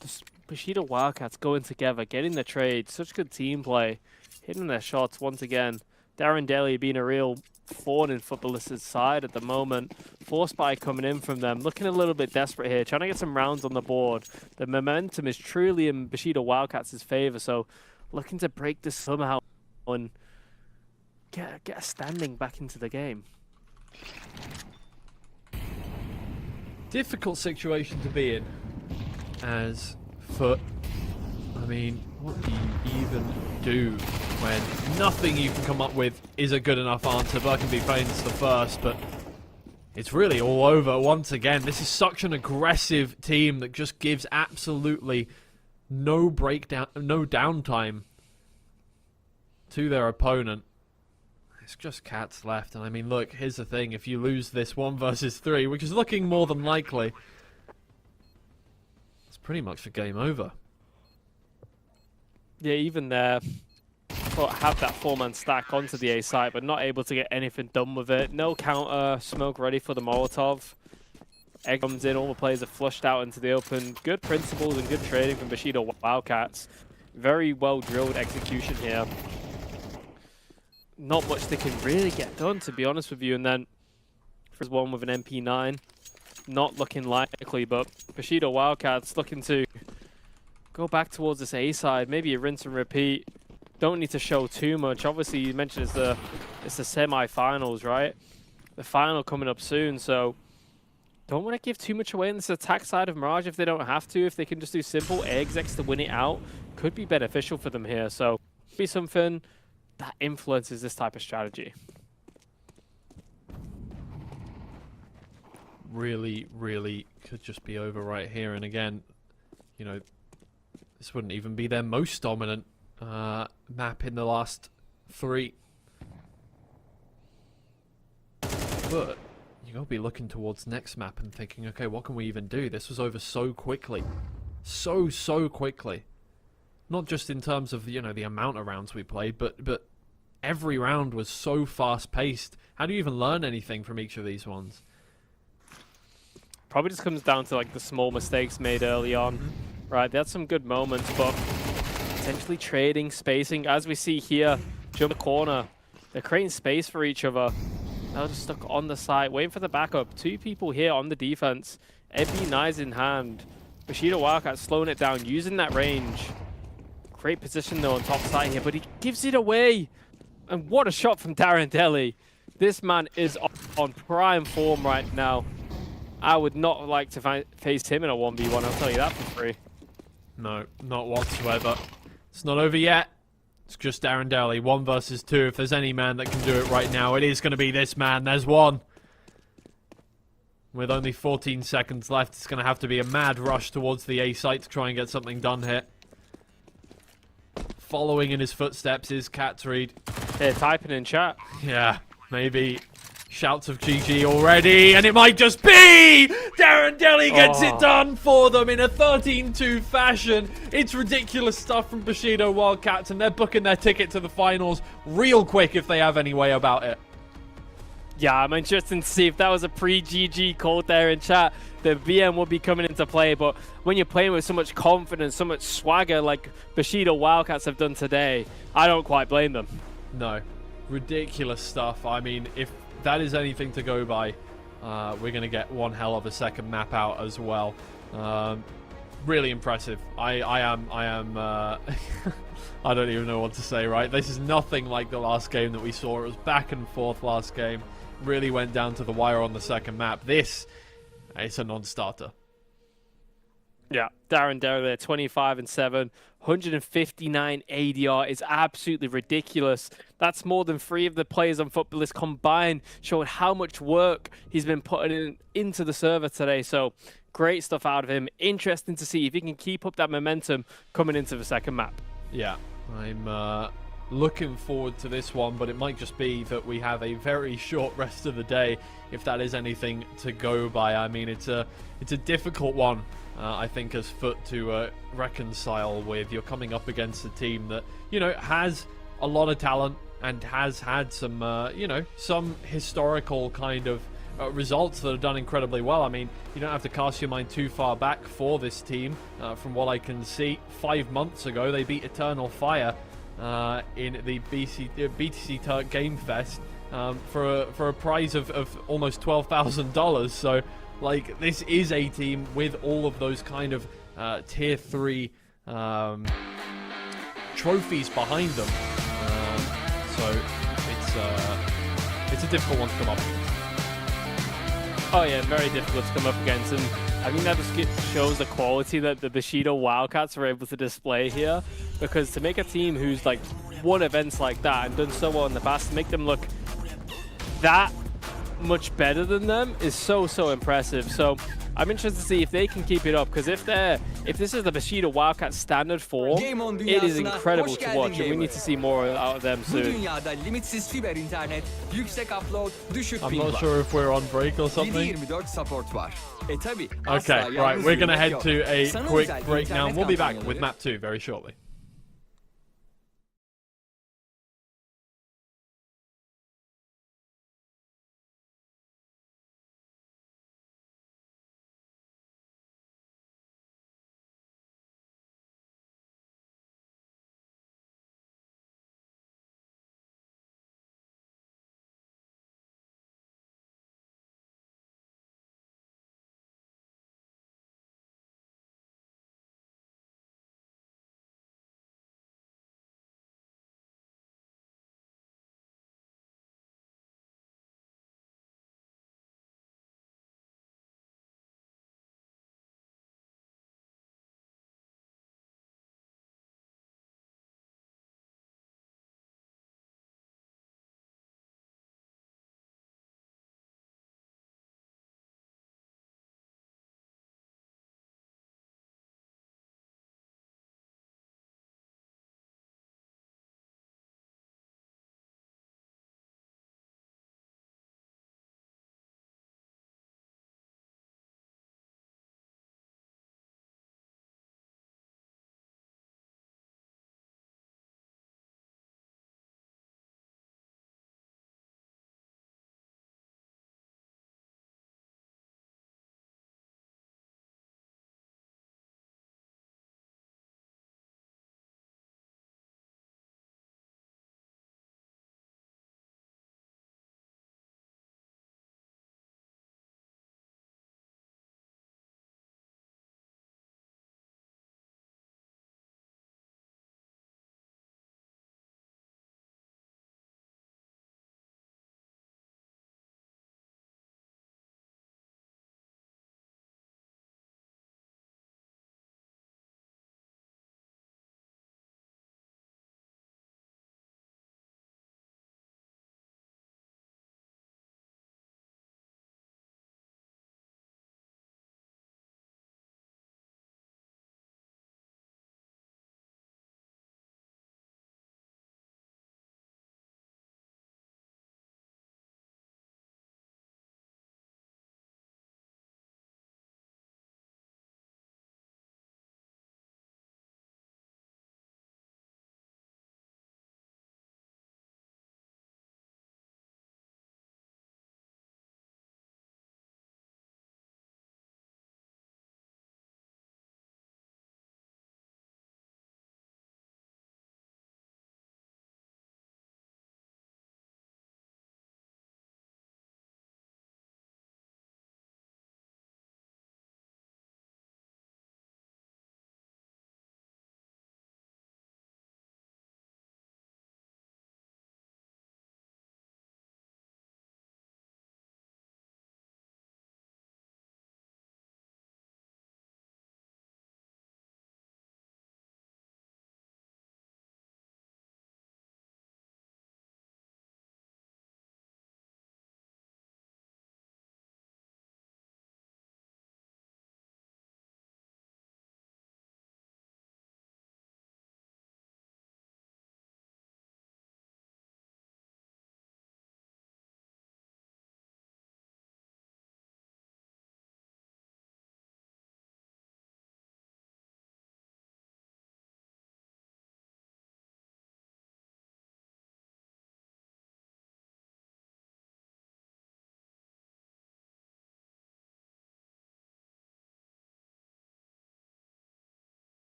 Bushido Wildcats going together, getting the trade, such good team play, hitting their shots once again. Darren Deli being a real thorn in footballers' side at the moment. Force buy coming in from them, looking a little bit desperate here, trying to get some rounds on the board. The momentum is truly in Bushido Wildcats' favor, so looking to break this somehow and get a standing back into the game. Difficult situation to be in as FUT. I mean, what do you even do when nothing you can come up with is a good enough answer? Burkenby feigns the first, but it's really all over once again. This is such an aggressive team that just gives absolutely no breakdown, no downtime to their opponent. It's just Cats left, and I mean, look, here's the thing. If you lose this 1 versus 3, which is looking more than likely, it's pretty much a game over. Yeah, even there, have that 4-man stack onto the A site, but not able to get anything done with it. No counter smoke ready for the Molotov. Egg comes in, all the players are flushed out into the open. Good principles and good trading from Bushido Wildcats. Very well drilled execution here. Not much they can really get done, to be honest with you. And then there's one with an MP9. Not looking likely, but Bushido Wildcats looking to go back towards this A side. Maybe a rinse and repeat. Don't need to show too much. Obviously, you mentioned it's the semi-finals, right? The final coming up soon, so don't want to give too much away in this attack side of Mirage if they don't have to. If they can just do simple execs to win it out, could be beneficial for them here. So, be something that influences this type of strategy. Really, really could just be over right here. And again, you know, this wouldn't even be their most dominant map in the last 3. But you gotta be looking towards next map and thinking, okay, what can we even do? This was over so quickly. So quickly. Not just in terms of, you know, the amount of rounds we played, but every round was so fast-paced. How do you even learn anything from each of these ones? Probably just comes down to, like, the small mistakes made early on. Right, they had some good moments, but potentially trading, spacing. As we see here, jump the corner. They're creating space for each other. They're just stuck on the side, waiting for the backup. 2 people here on the defense. MP9's in hand. Bushido Wildcat slowing it down, using that range. Great position, though, on top side here, but he gives it away. And what a shot from Darren Deli. This man is on prime form right now. I would not like to face him in a 1v1, I'll tell you that for free. No, not whatsoever. It's not over yet. It's just Darren Deli, 1 versus 2. If there's any man that can do it right now, it is going to be this man. There's one. With only 14 seconds left, it's going to have to be a mad rush towards the A site to try and get something done here. following in his footsteps is Catreed. They're typing in chat. Yeah, maybe shouts of GG already, and it might just be! Darren Deli gets it done for them in a 13-2 fashion. It's ridiculous stuff from Bushido Wildcats, and they're booking their ticket to the finals real quick if they have any way about it. Yeah, I'm interested to see if that was a pre-GG code there in chat. The VM will be coming into play, but when you're playing with so much confidence, so much swagger like Bushido Wildcats have done today, I don't quite blame them. No. Ridiculous stuff. I mean, if that is anything to go by, we're going to get one hell of a second map out as well. Really impressive. I am I don't even know what to say, right? This is nothing like the last game that we saw. It was back and forth last game. Really went down to the wire on the second map. This, it's a non-starter. Yeah, Darren Derry there, 25-7, 159 ADR is absolutely ridiculous. That's more than 3 of the players on Footballist combined, showing how much work he's been putting into the server today. So great stuff out of him. Interesting to see if he can keep up that momentum coming into the second map. Yeah, I'm looking forward to this one, but it might just be that we have a very short rest of the day, if that is anything to go by. I mean, it's a difficult one. I think as FUT to reconcile with. You're coming up against a team that, you know, has a lot of talent and has had some, you know, some historical kind of results that have done incredibly well. I mean, you don't have to cast your mind too far back for this team. From what I can see, 5 months ago, they beat Eternal Fire in the BTC Turk Game Fest for a prize of almost $12,000. So, like, this is a team with all of those kind of tier 3 trophies behind them. So it's a difficult one to come up against. Oh yeah, very difficult to come up against, and I think that just shows the quality that the Bushido Wildcats are able to display here, because to make a team who's like won events like that and done so well in the past, to make them look that much better than them is so impressive. So I'm interested to see if they can keep it up, because if this is the Bushido Wildcats standard form, it is incredible to watch, and we need to see more out of them soon. I'm not sure if we're on break or something. Okay, right, we're gonna head to a quick break now, and we'll be back with map 2 very shortly.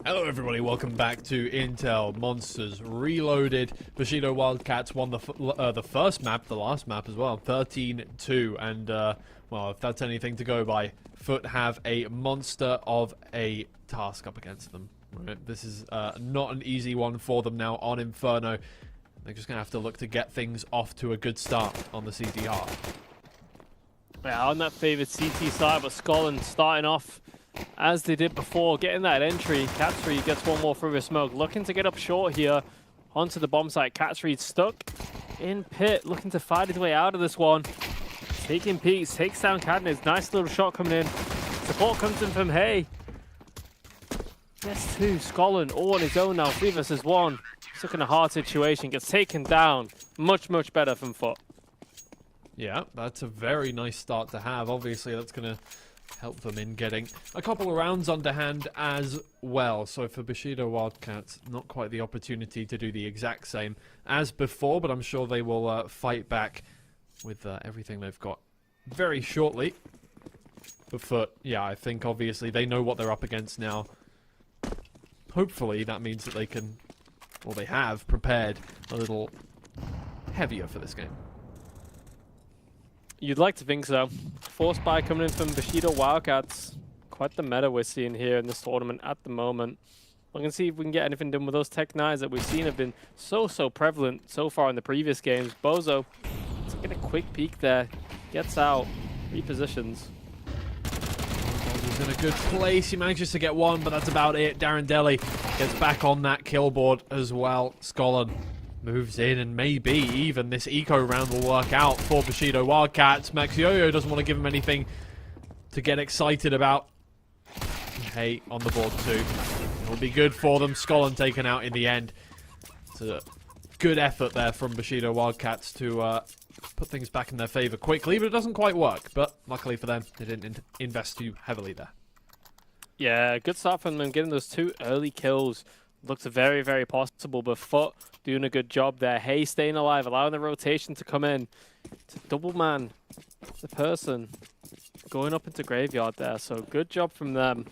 Hello everybody, welcome back to Intel Monsters Reloaded. Bushido Wildcats won the first map, the last map as well, 13-2, and well, if that's anything to go by, FUT have a monster of a task up against them. Right? This is not an easy one for them now on Inferno. They're just going to have to look to get things off to a good start on the CT half. Yeah, on that favoured CT side, but Scotland starting off as they did before, getting that entry. Catsreed gets one more through his smoke, looking to get up short here onto the bomb site. Catsreed stuck in pit, looking to fight his way out of this one. Taking peeks, takes down Cadness. Nice little shot coming in. Support comes in from Hay. Gets two. Scotland all on his own now. 3 versus 1. Stuck in a hard situation. Gets taken down. Much, much better from FUT. Yeah, that's a very nice start to have. Obviously, that's going to help them in getting a couple of rounds underhand as well. So for Bushido Wildcats, not quite the opportunity to do the exact same as before, but I'm sure they will fight back with everything they've got very shortly. But FUT, yeah, I think obviously they know what they're up against now. Hopefully that means that they can, or they have, prepared a little heavier for this game. You'd like to think so. Force buy coming in from Bushido Wildcats. Quite the meta we're seeing here in this tournament at the moment. We're going to see if we can get anything done with those Tech 9s that we've seen have been so prevalent so far in the previous games. Bozo, let's get a quick peek there. Gets out, repositions. He's in a good place. He manages to get one, but that's about it. Darren Deli gets back on that kill board as well. Scotland moves in, and maybe even this eco round will work out for Bushido Wildcats. Max Yo-Yo doesn't want to give him anything to get excited about. Hey, on the board too. It'll be good for them. Scotland taken out in the end. It's a good effort there from Bushido Wildcats to put things back in their favor quickly, but it doesn't quite work. But luckily for them, they didn't invest too heavily there. Yeah, good start from them, getting those 2 early kills. Looks very possible, but FUT doing a good job there. Hay staying alive, allowing the rotation to come in. To double man the person going up into graveyard there. So good job from them.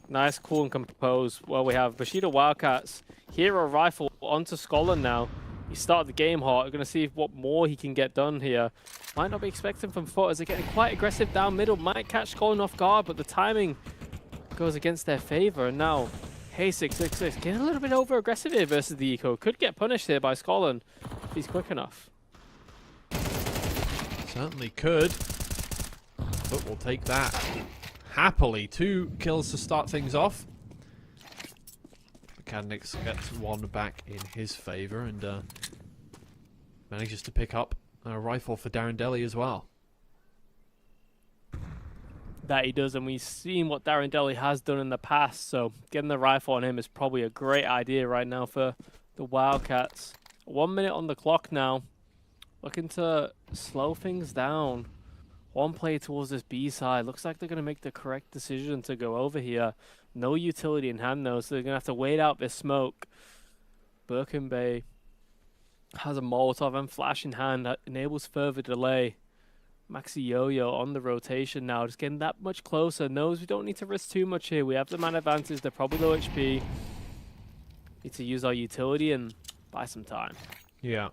Nice, cool, and composed. Well, we have Bushido Wildcats. Hero rifle onto Scotland now. He started the game hot. We're going to see what more he can get done here. Might not be expecting from FUT as they're getting quite aggressive down middle. Might catch Scotland off guard, but the timing goes against their favor. And now Hey, 666, getting a little bit over-aggressive here versus the eco. Could get punished here by Scotland if he's quick enough. Certainly could. But we'll take that happily. 2 kills to start things off. Mechanics gets 1 back in his favor and manages to pick up a rifle for Darren Deli as well. That he does, and we've seen what Darren Deli has done in the past, so getting the rifle on him is probably a great idea right now for the Wildcats. 1 minute on the clock now, looking to slow things down. 1 play towards this B side, looks like they're going to make the correct decision to go over here. No utility in hand though, so they're going to have to wait out this smoke. Birkin Bay has a Molotov and flash in hand that enables further delay. Maxi Yo-Yo on the rotation now, just getting that much closer. Knows we don't need to risk too much here. We have the man advantage, they're probably low HP. Need to use our utility and buy some time. Yeah.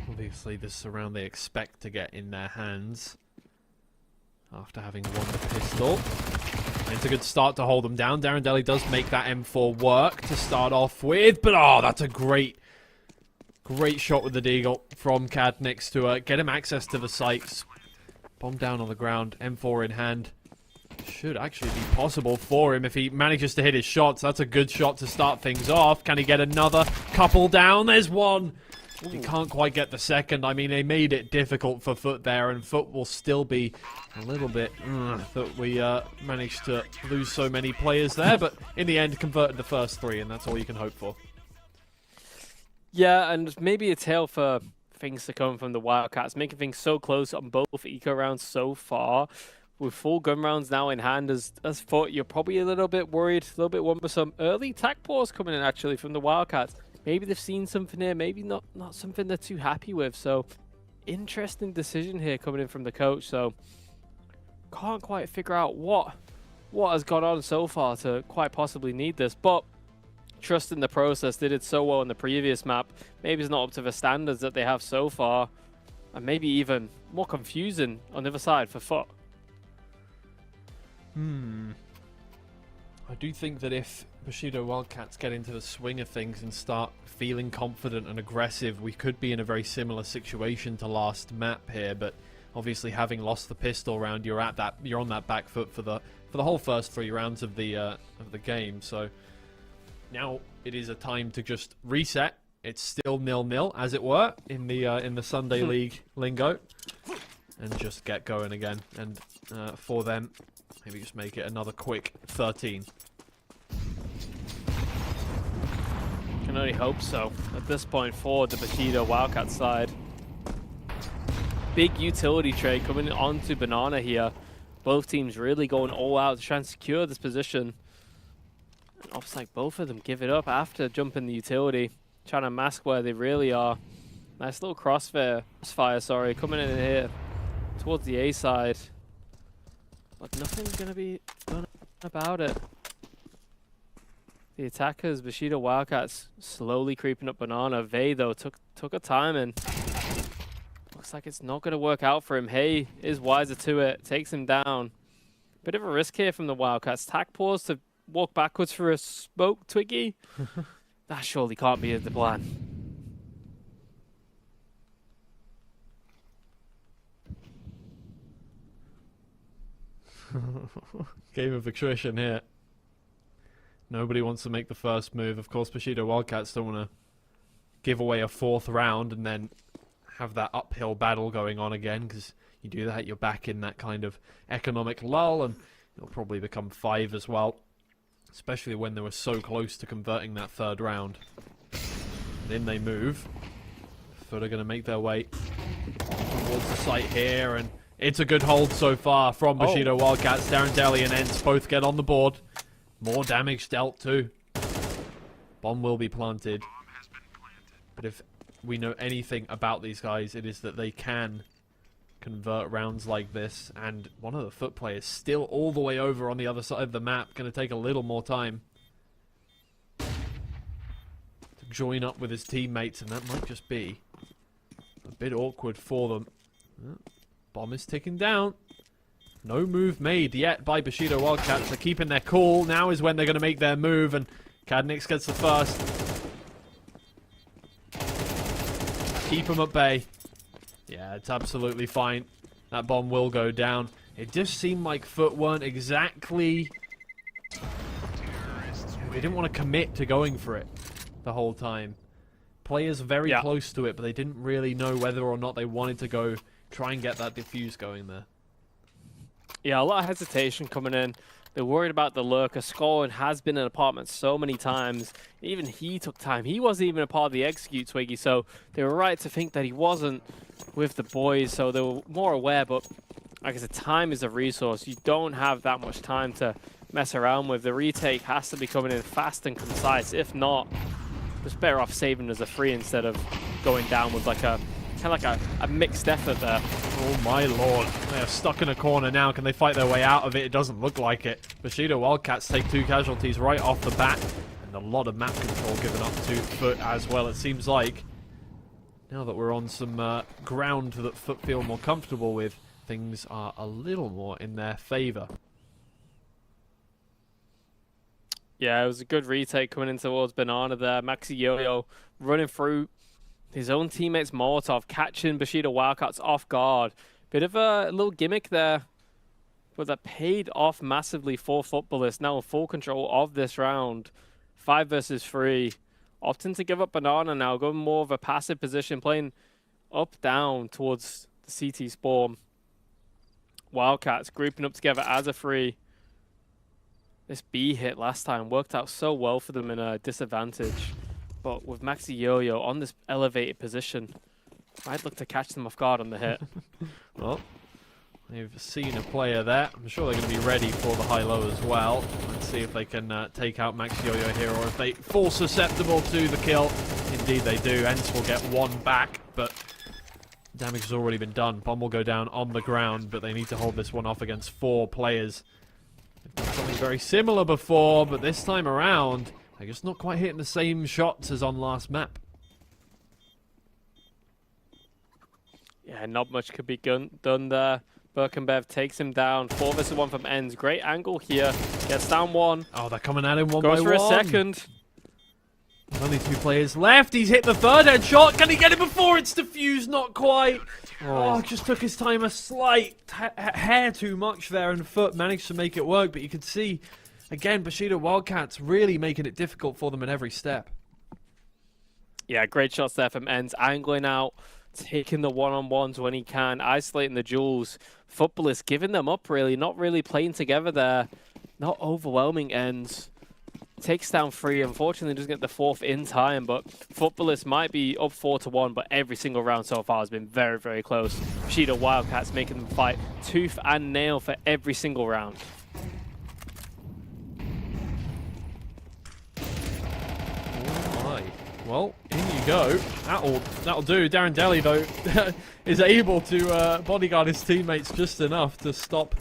Obviously this is a round they expect to get in their hands after having won the pistol. And it's a good start to hold them down. Darren Deli does make that M4 work to start off with, but oh, that's a great shot with the deagle from Cadnix to get him access to the sights. Bomb down on the ground, M4 in hand. Should actually be possible for him if he manages to hit his shots. That's a good shot to start things off. Can he get another couple down? There's one. Ooh. He can't quite get the second. I mean, they made it difficult for FUT there, and FUT will still be a little bit that we managed to lose so many players there, but in the end converted the first 3, and that's all you can hope for. Yeah, and maybe a tale for things to come from the Wildcats, making things so close on both eco rounds so far. With full gun rounds now in hand, as FUT, you're probably a little bit worried, a little bit worrisome. Early tac pause coming in actually from the Wildcats. Maybe they've seen something here, maybe not something they're too happy with. So, interesting decision here coming in from the coach. So, can't quite figure out what what has gone on so far to quite possibly need this, but trust in the process. They did so well in the previous map. Maybe it's not up to the standards that they have so far, and maybe even more confusing on the other side for FUT. I do think that if Bushido Wildcats get into the swing of things and start feeling confident and aggressive, we could be in a very similar situation to last map here. But obviously, having lost the pistol round, you're on that back foot for the whole first 3 rounds of the game. So now it is a time to just reset. It's still 0-0, as it were, in the Sunday League lingo, and just get going again. And for them, maybe just make it another quick 13. Can only hope so at this point for the Bushido Wildcat side. Big utility trade coming onto Banana here. Both teams really going all out to try and secure this position. And looks like both of them give it up after jumping the utility, trying to mask where they really are. Nice little crossfire, coming in here towards the A side. But nothing's going to be done about it. The attackers, Bushido Wildcats, slowly creeping up Banana. Vey, though, took a time, and looks like it's not going to work out for him. Hey is wiser to it, takes him down. Bit of a risk here from the Wildcats. Tack pause to walk backwards for a smoke Twiggy. That surely can't be the plan. Game of attrition here. Nobody wants to make the first move. Of course, Bushido Wildcats don't want to give away a 4th round and then have that uphill battle going on again, because you do that, you're back in that kind of economic lull, and it'll probably become 5 as well, especially when they were so close to converting that 3rd round. And in they move. FUT are going to make their way towards the site here, and it's a good hold so far from Bushido Wildcats. Darren Daly and Ents both get on the board. More damage dealt too. Bomb will be planted. But if we know anything about these guys, it is that they can convert rounds like this. And one of the FUT players still all the way over on the other side of the map. Going to take a little more time to join up with his teammates, and that might just be a bit awkward for them. Bomb is ticking down. No move made yet by Bushido Wildcats. They're keeping their cool. Now is when they're going to make their move, and Cadnix gets the first. Keep them at bay. Yeah, it's absolutely fine. That bomb will go down. It just seemed like FUT weren't exactly... They didn't want to commit to going for it the whole time. Players very close to it, but they didn't really know whether or not they wanted to go try and get that defuse going there. Yeah, a lot of hesitation coming in. They're worried about the lurker. Scoring has been in apartments so many times. Even he took time. He wasn't even a part of the execute, Twiggy, so they were right to think that he wasn't with the boys, so they were more aware. But like I said, time is a resource. You don't have that much time to mess around with. The retake has to be coming in fast and concise. If not, just better off saving as a free instead of going down with like a a mixed effort there. Oh my lord, they are stuck in a corner now. Can they fight their way out of it? It doesn't look like it. Bushido Wildcats take 2 casualties right off the bat, and a lot of map control given up to FUT as well, it seems like. Now that we're on some ground that FUT feel more comfortable with, things are a little more in their favour. Yeah, it was a good retake coming in towards Banana there. Maxi Yo-Yo running through his own teammates Molotov, catching Bushido Wildcats off guard. Bit of a little gimmick there, but that paid off massively for Footballists. Now in full control of this round. 5 versus 3. Opting to give up Banana now, going more of a passive position, playing up, down towards the CT spawn. Wildcats grouping up together as a 3. This B hit last time worked out so well for them in a disadvantage. But with Maxi Yo-Yo on this elevated position, I'd look to catch them off guard on the hit. Well, they've seen a player there. I'm sure they're going to be ready for the high-low as well. Let's see if they can take out Maxi Yo-Yo here, or if they fall susceptible to the kill. Indeed they do. Ents will get 1 back, but damage has already been done. Bomb will go down on the ground, but they need to hold this one off against 4 players. They've Done something very similar before, but this time around, they're just not quite hitting the same shots as on last map. Yeah, not much could be done there. Birkenbev takes him down. 4 vs 1 from ends. Great angle here. Gets down 1. Oh, they're coming at him one Goes by for one. a second. There's only 2 players left. He's hit the 3rd headshot. Can he get it before it's defused? Not quite. Oh, just took his time a slight hair too much there, and FUT managed to make it work. But you could see, again, Bushido Wildcats really making it difficult for them at every step. Yeah, great shots there from ends. Angling out, taking the one-on-ones when he can, isolating the duels. Footballers giving them up, really. Not really playing together there. Not overwhelming ends. Takes down 3. Unfortunately, doesn't get the 4th in time, but Footballers might be up 4-1, but every single round so far has been very, very close. Bushido Wildcats making them fight tooth and nail for every single round. Well, in you go. That'll do. Darren Daly, though, is able to bodyguard his teammates just enough to stop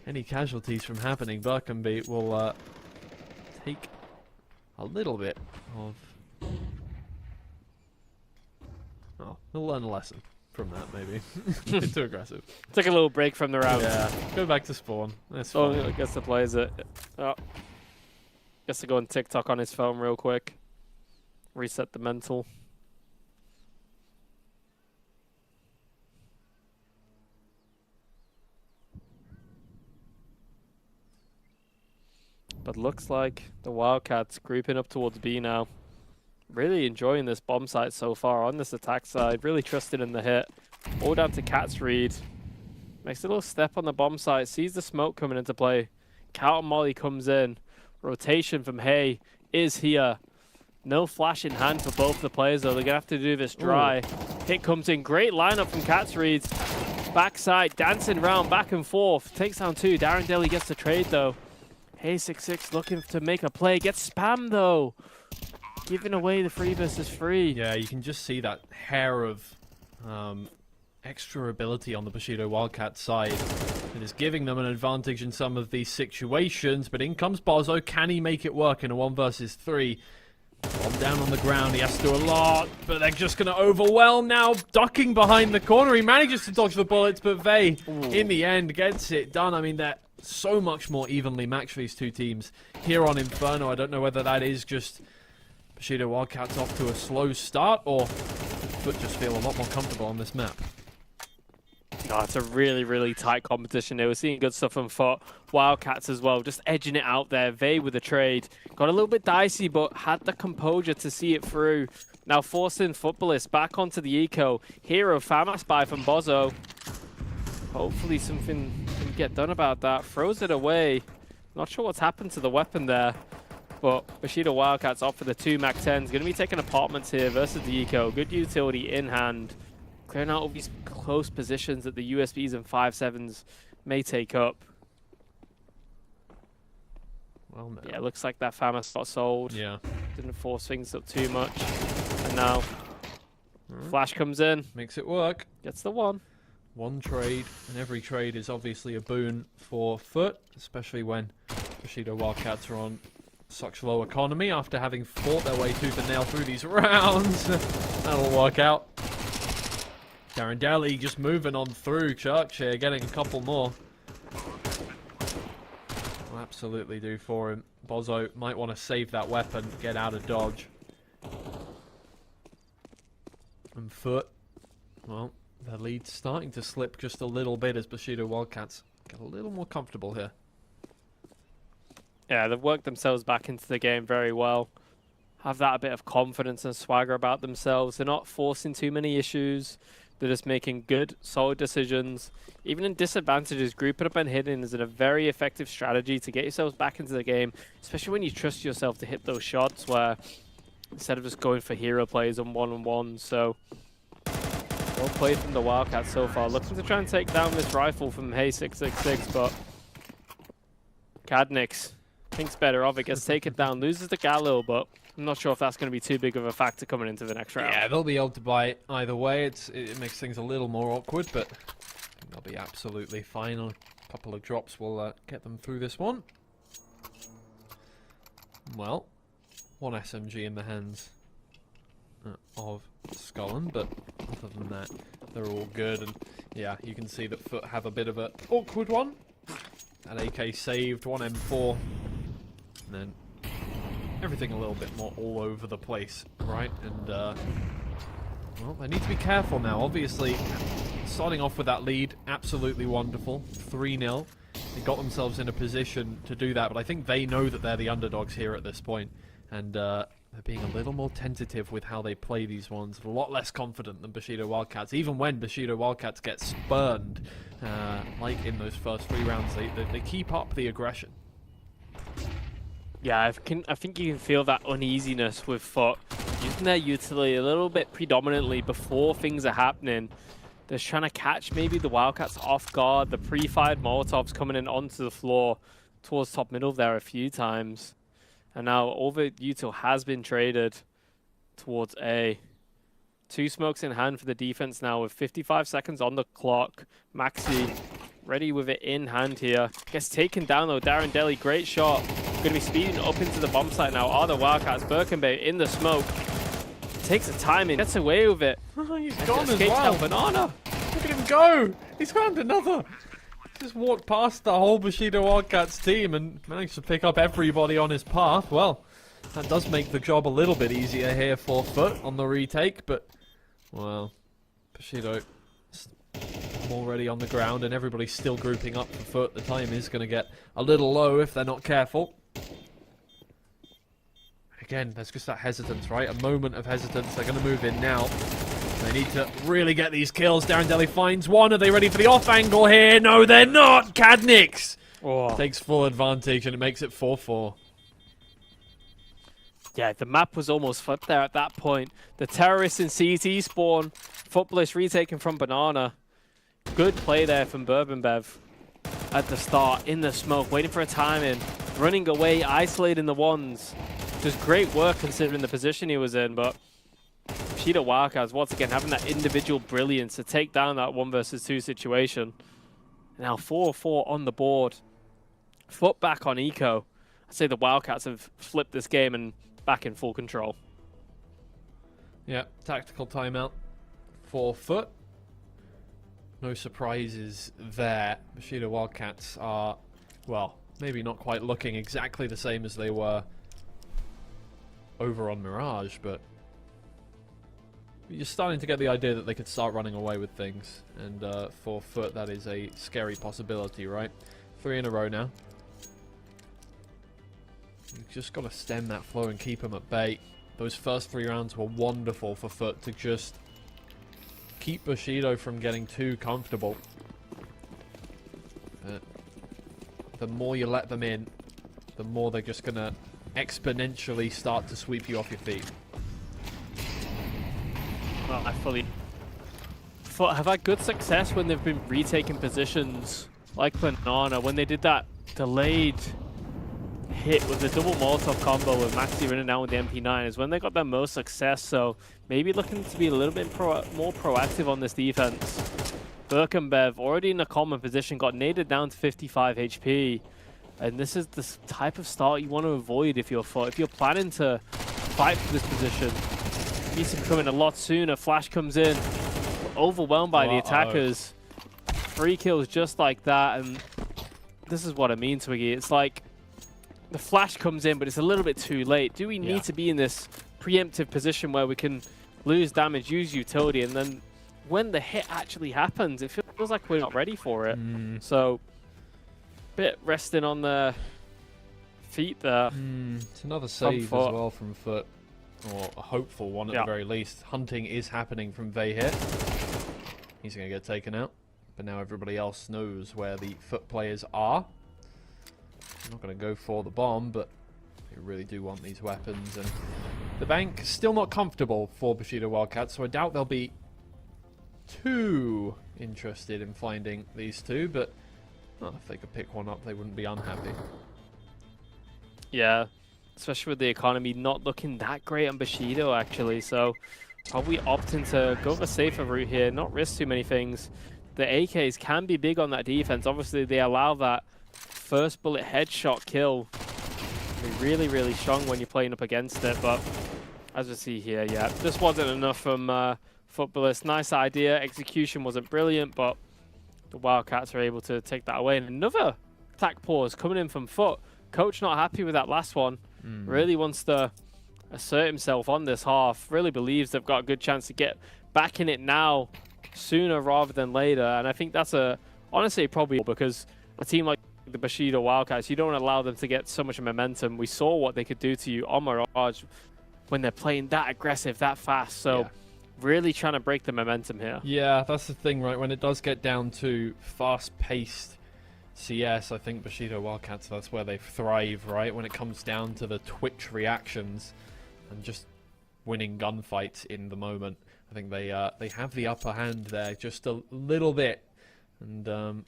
any casualties from happening. Birkenbeat will take a little bit of... Oh, he'll learn a lesson from that, maybe. A bit too aggressive. Took a little break from the round. Yeah, go back to spawn. That's Oh, fine. I guess the players it. Oh. Guess to go on TikTok on his phone real quick. Reset the mental. But looks like the Wildcats grouping up towards B now. Really enjoying this bomb site so far on this attack side. Really trusting in the hit. All down to Cat's read. Makes a little step on the bomb site. Sees the smoke coming into play. Counter Molly comes in. Rotation from Hay is here. No flash in hand for both the players, though. They're going to have to do this dry. Ooh. Hit comes in. Great lineup from Cat's reads. Backside, dancing around, back and forth. Takes down 2. Darren Daly gets the trade, though. Hey, 6-6 looking to make a play. Gets spammed, though. Giving away the 3 versus 3. Yeah, you can just see that hair of extra ability on the Bushido Wildcat side. It is giving them an advantage in some of these situations, but in comes Bozo. Can he make it work in a 1 versus 3? Bomb down on the ground. He has to do a lot, but they're just going to overwhelm now. Ducking behind the corner. He manages to dodge the bullets, but Vey, in the end, gets it done. I mean, they're so much more evenly matched for these 2 teams here on Inferno. I don't know whether that is just Bushido Wildcats off to a slow start, or FUT just feel a lot more comfortable on this map. No, it's a really, really tight competition here. We're seeing good stuff from FUT. Wildcats as well, just edging it out there. Vey with the trade. Got a little bit dicey, but had the composure to see it through. Now forcing Footballers back onto the eco. Hero FAMAS buy from Bozo. Hopefully something can get done about that. Throws it away. Not sure what's happened to the weapon there. But Bushido Wildcats off for the 2 MAC-10s. Going to be taking apartments here versus the eco. Good utility in hand. Clearing out all these close positions that the USBs and 5.7s may take up. Well, no. Yeah, looks like that FAMAS got sold. Yeah. Didn't force things up too much. And now, Flash comes in. Makes it work. Gets the 1. 1 trade, and every trade is obviously a boon for FUT, especially when Bushido Wildcats are on such low economy after having fought their way tooth and nail through these rounds. That'll work out. Darren Daly just moving on through. Churchill getting a couple more. Will absolutely do for him. Bozo might want to save that weapon, get out of dodge. And FUT, well, their lead's starting to slip just a little bit as Bushido Wildcats get a little more comfortable here. Yeah, they've worked themselves back into the game very well. Have that a bit of confidence and swagger about themselves. They're not forcing too many issues. They're just making good, solid decisions. Even in disadvantages, grouping up and hitting is a very effective strategy to get yourselves back into the game, especially when you trust yourself to hit those shots where instead of just going for hero plays on one-on-one. So, well played from the Wildcats so far. Looking to try and take down this rifle from Hey 666, but Cadnix thinks better of it, gets taken down, loses the Galil, but I'm not sure if that's going to be too big of a factor coming into the next round. Yeah, they'll be able to buy it either way. It makes things a little more awkward, but they'll be absolutely fine. A couple of drops will get them through this one. well, one SMG in the hands of Scullen, but other than that, they're all good. And yeah, you can see that FUT have a bit of an awkward one. That AK saved, one M4, and then everything a little bit more all over the place, right? And well, they need to be careful now. Obviously, starting off with that lead, absolutely wonderful, 3-0. They got themselves in a position to do that, but I think they know that they're the underdogs here at this point, and they're being a little more tentative with how they play these ones, a lot less confident than Bushido Wildcats. Even when Bushido Wildcats get spurned, like in those first 3 rounds, they keep up the aggression. Yeah, I think you can feel that uneasiness with FUT using their utility a little bit predominantly before things are happening. They're trying to catch maybe the Wildcats off guard. The pre-fired Molotovs coming in onto the floor towards top middle there a few times. And now over util has been traded towards A. 2 smokes in hand for the defense now with 55 seconds on the clock. Maxi ready with it in hand here. Gets taken down though. Darren Deli, great shot. Going to be speeding up into the bomb site now. Are the Wildcats? Birkenbay in the smoke. Takes the timing. Gets away with it. He's gone as well. Banana. Look at him go. He's found another. Just walked past the whole Bushido Wildcats team and managed to pick up everybody on his path. Well, that does make the job a little bit easier here for FUT on the retake, but, well, Bushido already on the ground and everybody's still grouping up for FUT. The time is going to get a little low if they're not careful. Again, there's just that hesitance, right? A moment of hesitance. They're going to move in now. They need to really get these kills. Darren Deli finds one. Are they ready for the off angle here? No, they're not. Cadnix takes full advantage and it makes it 4-4. Yeah, the map was almost flipped there at that point. The terrorists in CT spawn. FUTbliss retaken from Banana. Good play there from Birkenbev at the start in the smoke, waiting for a timing, running away, isolating the ones. Just great work considering the position he was in, but Bushido Wildcats once again having that individual brilliance to take down that 1 versus 2 situation. Now 4-4 on the board. FUT back on eco. I'd say the Wildcats have flipped this game and back in full control. Yeah, tactical timeout for FUT. No surprises there. Bushido Wildcats are, well, maybe not quite looking exactly the same as they were over on Mirage, but you're starting to get the idea that they could start running away with things. And for FUT, that is a scary possibility, right? 3 in a row now. You've just got to stem that flow and keep them at bay. Those first 3 rounds were wonderful for FUT to just keep Bushido from getting too comfortable. The more you let them in, the more they're just going to exponentially start to sweep you off your feet. Well, I fully have had good success when they've been retaking positions like Banana, when they did that delayed hit with the double Molotov combo with Maxi running down with the MP9 is when they got their most success. So maybe looking to be a little bit more proactive on this defense. Birkenbev already in a common position, got naded down to 55 HP. And this is the type of start you want to avoid if you're FUT. If you're planning to fight for this position, needs to be coming a lot sooner. Flash comes in, overwhelmed by the attackers. 3 kills just like that, and this is what I mean, Twiggy. It's like the flash comes in, but it's a little bit too late. Do we need to be in this preemptive position where we can lose damage, use utility, and then when the hit actually happens, it feels like we're not ready for it. So, bit resting on the feet there. It's another save as well from FUT. Or a hopeful one at the very least. Hunting is happening from Vey here. He's going to get taken out. But now everybody else knows where the FUT players are. I'm not going to go for the bomb, but they really do want these weapons. And the bank is still not comfortable for Bushido Wildcats, so I doubt they'll be too interested in finding these two. But well, if they could pick one up, they wouldn't be unhappy. Yeah. Especially with the economy not looking that great on Bushido, actually. So probably opting to go the safer route here, not risk too many things. The AKs can be big on that defense. Obviously, they allow that first bullet headshot kill can be really, really strong when you're playing up against it. But as we see here, yeah, just wasn't enough from Footballers. Nice idea. Execution wasn't brilliant, but the Wildcats are able to take that away. And another attack pause coming in from FUT. Coach not happy with that last one. Really wants to assert himself on this half. Really believes they've got a good chance to get back in it now, sooner rather than later. And I think that's honestly probably because a team like the Bushido Wildcats, you don't allow them to get so much momentum. We saw what they could do to you on Mirage when they're playing that aggressive, that fast. So really trying to break the momentum here. Yeah, that's the thing, right? When it does get down to fast-paced CS, I think Bushido Wildcats, that's where they thrive, right? When it comes down to the Twitch reactions and just winning gunfights in the moment. I think they have the upper hand there just a little bit. And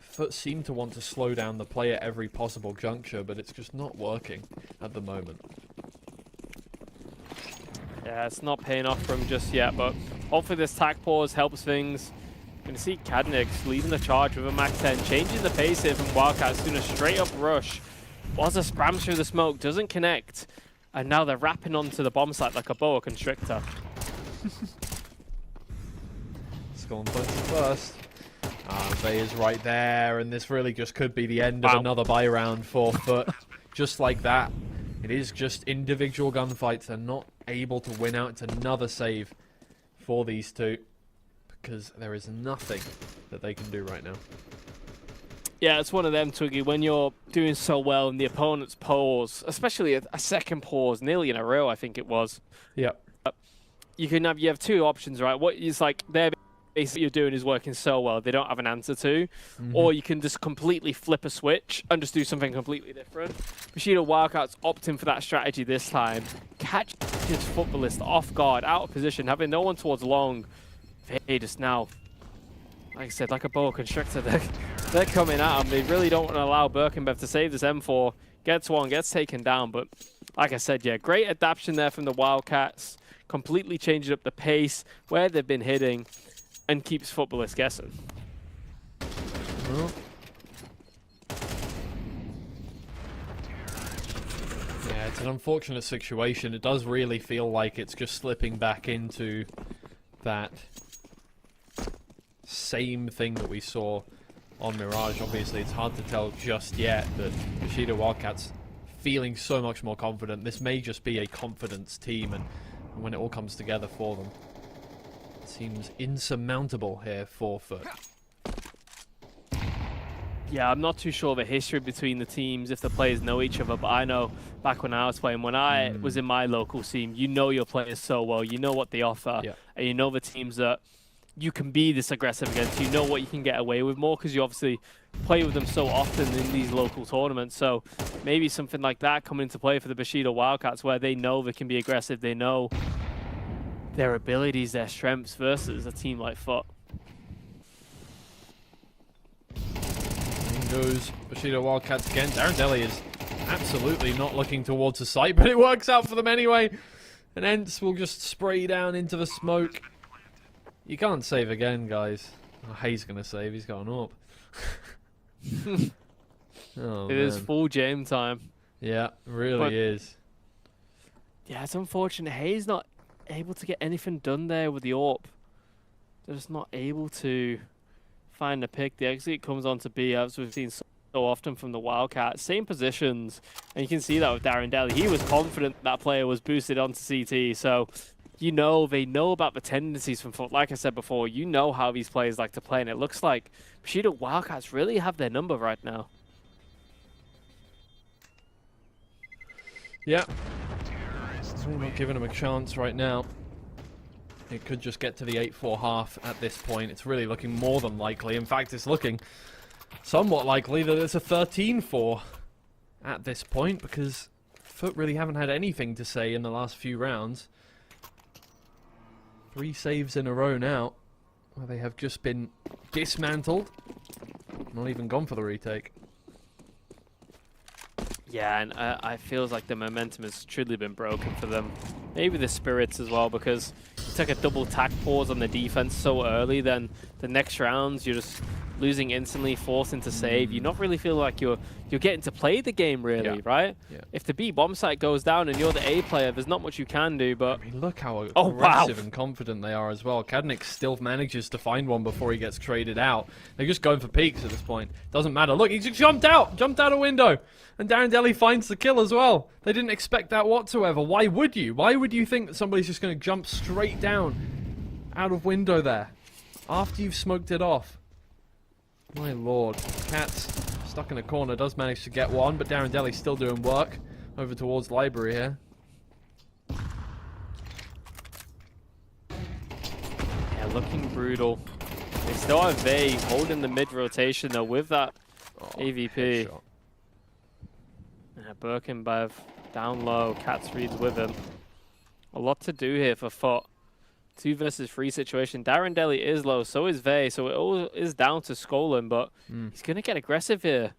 FUT seem to want to slow down the play at every possible juncture, but it's just not working at the moment. Yeah, it's not paying off for him just yet, but hopefully this tack pause helps things. Going to see Kadnix leading the charge with a Max 10, changing the pace here from Wildcats, doing a straight up rush. Wazza sprams through the smoke, doesn't connect, and now they're wrapping onto the bomb site like a boa constrictor. Skull and Punch first. Vey is right there, and this really just could be the end of another buy round for FUT. Just like that. It is just individual gunfights. They're not able to win out. It's another save for these two because there is nothing that they can do right now. Yeah, it's one of them, Twiggy, when you're doing so well and the opponent's pause, especially a second pause, nearly in a row, I think it was. Yeah. You have two options, right? What is like they're basically you're doing is working so well they don't have an answer to, or you can just completely flip a switch and just do something completely different. Bushido Wildcats opting for that strategy this time. Catch his Footballist off guard, out of position, having no one towards long. They just now, like I said, like a boa constrictor, they're coming at him. They really don't want to allow Birkenbev to save this M4. Gets one, gets taken down, but like I said, yeah, great adaptation there from the Wildcats. Completely changing up the pace, where they've been hitting, and keeps Footballers guessing. Well, yeah, it's an unfortunate situation. It does really feel like it's just slipping back into that same thing that we saw on Mirage. Obviously, it's hard to tell just yet, but Bushido Wildcats feeling so much more confident. This may just be a confidence team, and when it all comes together for them, it seems insurmountable here for FUT. Yeah, I'm not too sure the history between the teams, if the players know each other, but I know back when I was playing, when I was in my local scene, you know your players so well, you know what they offer, and you know the teams that you can be this aggressive against, you know what you can get away with more, because you obviously play with them so often in these local tournaments. So maybe something like that coming into play for the Bushido Wildcats, where they know they can be aggressive, they know their abilities, their strengths, versus a team like FUT. Goes Bushido Wildcats again. Darendelli is absolutely not looking towards the site, but it works out for them anyway. And Ents will just spray down into the smoke. You can't save again, guys. Oh, Hayes going to save. He's got an AWP. Oh, it is full game time. Yeah, really is. Yeah, it's unfortunate. Hayes not able to get anything done there with the AWP. They're just not able to find a pick. The exit comes on to B, as we've seen so often from the Wildcats. Same positions, and you can see that with Darendelli. He was confident that player was boosted onto CT, so you know they know about the tendencies from FUT. Like I said before, you know how these players like to play, and it looks like Bushido Wildcats really have their number right now. Yeah. We're not giving them a chance right now. It could just get to the 8-4 half at this point. It's really looking more than likely. In fact, it's looking somewhat likely that it's a 13-4 at this point, because FUT really haven't had anything to say in the last few rounds. 3 saves in a row now, where they have just been dismantled. Not even gone for the retake. Yeah, and I feels like the momentum has truly been broken for them. Maybe the spirits as well, because you took a double tack pause on the defense so early, then the next rounds you're just losing instantly, forcing to save. You not really feel like you're getting to play the game, really, right? Yeah. If the B bomb site goes down and you're the A player, there's not much you can do, but... I mean, look how Oh, aggressive wow. and confident they are as well. Kadnik still manages to find one before he gets traded out. They're just going for peaks at this point. Doesn't matter. Look, he just jumped out a window. And Darren Deli finds the kill as well. They didn't expect that whatsoever. Why would you? Why would you think that somebody's just going to jump straight down out of window there after you've smoked it off? My lord. Cat's stuck in a corner, does manage to get one, but Darren Deli's still doing work over towards library here. Yeah, looking brutal. They still have Vey holding the mid rotation though with that AVP. Headshot. Yeah, Birkenbev down low, Cats reads with him. A lot to do here for FUT. 2 versus 3 situation. Darren Deli is low, so is Vey, so it all is down to Skolin, but he's going to get aggressive here.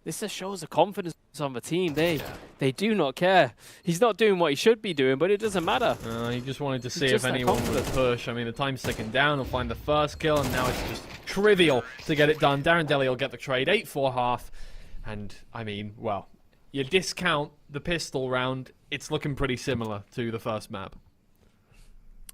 This just shows the confidence on the team. They do not care. He's not doing what he should be doing, but it doesn't matter. He just wanted to see if anyone would push. I mean, the time's ticking down. He'll find the first kill, and now it's just trivial to get it done. Darren Deli will get the trade. 8-4 half. And, I mean, well, you discount the pistol round, it's looking pretty similar to the first map.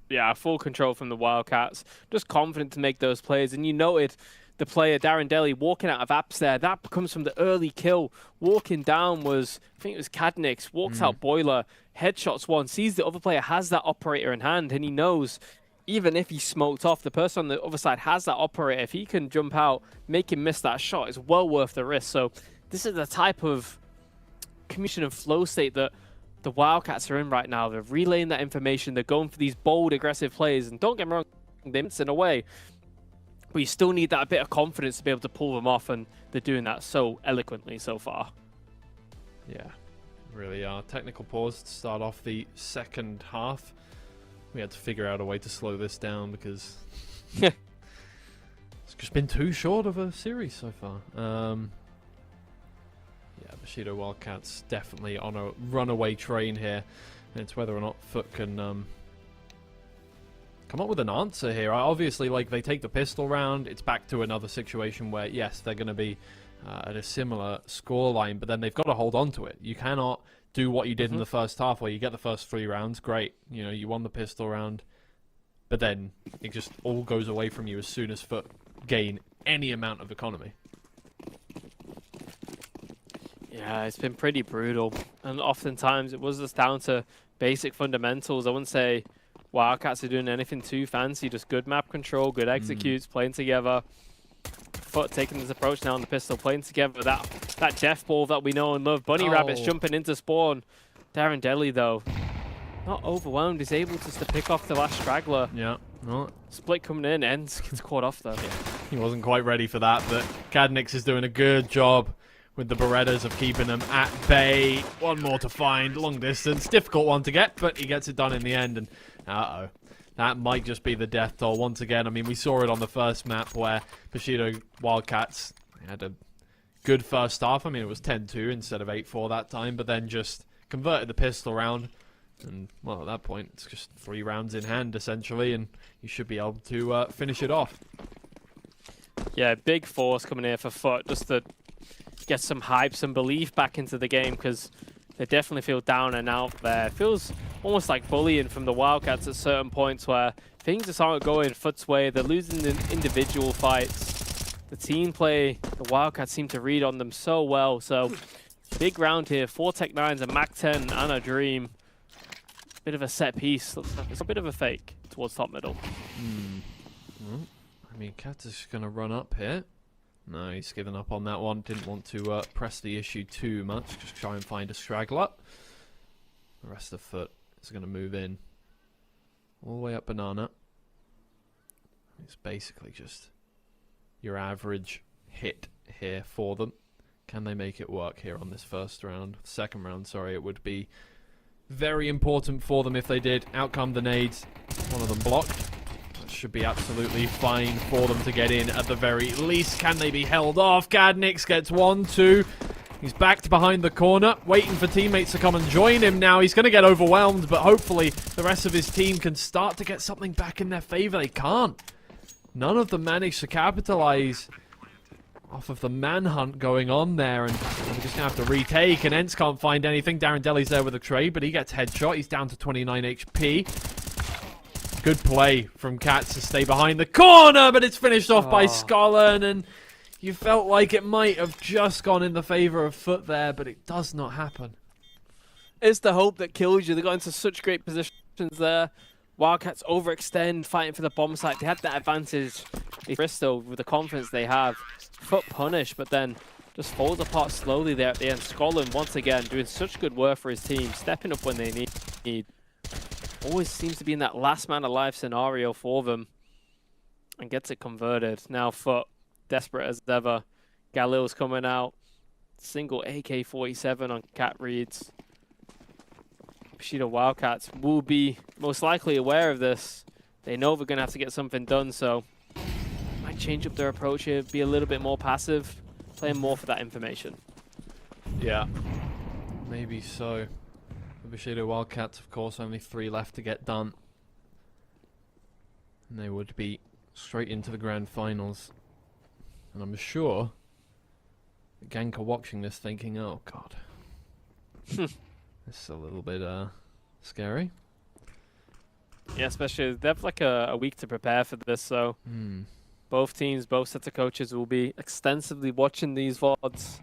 Yeah, full control from the Wildcats. Just confident to make those plays. And you noted the player, Darren Deli, walking out of apps there. That comes from the early kill. Walking down was, I think it was Kadnix, walks out Boiler, headshots one, sees the other player has that operator in hand, and he knows even if he smoked off, the person on the other side has that operator. If he can jump out, make him miss that shot, it's well worth the risk. So this is the type of commission and flow state that the Wildcats are in right now. They're relaying that information. They're going for these bold, aggressive plays. And don't get me wrong, they're missing away. But you still need that bit of confidence to be able to pull them off. And they're doing that so eloquently so far. Yeah, really are. Technical pause to start off the second half. We had to figure out a way to slow this down because it's just been too short of a series so far. Yeah, Bushido Wildcats definitely on a runaway train here. And it's whether or not FUT can come up with an answer here. Obviously, like, they take the pistol round. It's back to another situation where, yes, they're going to be at a similar scoreline, but then they've got to hold on to it. You cannot do what you did in the first half where you get the first 3 rounds. Great. You know, you won the pistol round. But then it just all goes away from you as soon as FUT gain any amount of economy. Yeah, it's been pretty brutal. And oftentimes it was just down to basic fundamentals. I wouldn't say Wildcats are doing anything too fancy, just good map control, good executes, playing together. FUT taking this approach now on the pistol, playing together. That Jeff ball that we know and love. Bunny Rabbits jumping into spawn. Darren Deli, though, not overwhelmed. He's able just to pick off the last straggler. Yeah. No. Split coming in, Ends gets caught off, though. Yeah. He wasn't quite ready for that, but Kadnix is doing a good job with the Berettas of keeping them at bay. One more to find, long distance. Difficult one to get, but he gets it done in the end. And uh-oh. That might just be the death toll once again. I mean, we saw it on the first map where Bushido Wildcats had a good first half. I mean, it was 10-2 instead of 8-4 that time, but then just converted the pistol round. And, well, at that point, it's just 3 rounds in hand, essentially, and you should be able to finish it off. Yeah, big force coming here for FUT, just to get some hype, some belief back into the game, because they definitely feel down and out there. It feels almost like bullying from the Wildcats at certain points where things just aren't going FUT's way. They're losing the individual fights. The team play, the Wildcats seem to read on them so well. So, big round here. 4 Tech-9s, a Mac-10, and a Dream. Bit of a set piece. It's a bit of a fake towards top middle. Well, I mean, Cat is going to run up here. No, he's given up on that one. Didn't want to press the issue too much. Just try and find a straggler. The rest of FUT is going to move in. All the way up Banana. It's basically just your average hit here for them. Can they make it work here on this first round? Second round, sorry. It would be very important for them if they did. Out come the nades. One of them blocked. Should be absolutely fine for them to get in at the very least. Can they be held off? Kadnix gets 1-2. He's backed behind the corner, waiting for teammates to come and join him now. He's going to get overwhelmed, but hopefully the rest of his team can start to get something back in their favor. They can't. None of them managed to capitalize off of the manhunt going on there, and we're just going to have to retake, and Ents can't find anything. Darren Deli's there with a trade, but he gets headshot. He's down to 29 HP. Good play from Cats to stay behind the corner, but it's finished off by Skollen, and you felt like it might have just gone in the favor of FUT there, but it does not happen. It's the hope that kills you. They got into such great positions there. Wildcats overextend, fighting for the bomb site. They had that advantage in Bristol with the confidence they have. FUT punish, but then just falls apart slowly there at the end. Skollen, once again, doing such good work for his team, stepping up when they need. Always seems to be in that last man alive scenario for them, and gets it converted. Now FUT, desperate as ever. Galil's coming out. Single AK-47 on Cat Reeds. Bushido Wildcats will be most likely aware of this. They know they're going to have to get something done, so might change up their approach here, be a little bit more passive, playing more for that information. Yeah, maybe so. The Bushido Wildcats, of course, only 3 left to get done. And they would be straight into the grand finals. And I'm sure the GANK are watching this thinking, oh god. This is a little bit scary. Yeah, especially they have like a week to prepare for this, so both teams, both sets of coaches will be extensively watching these VODs,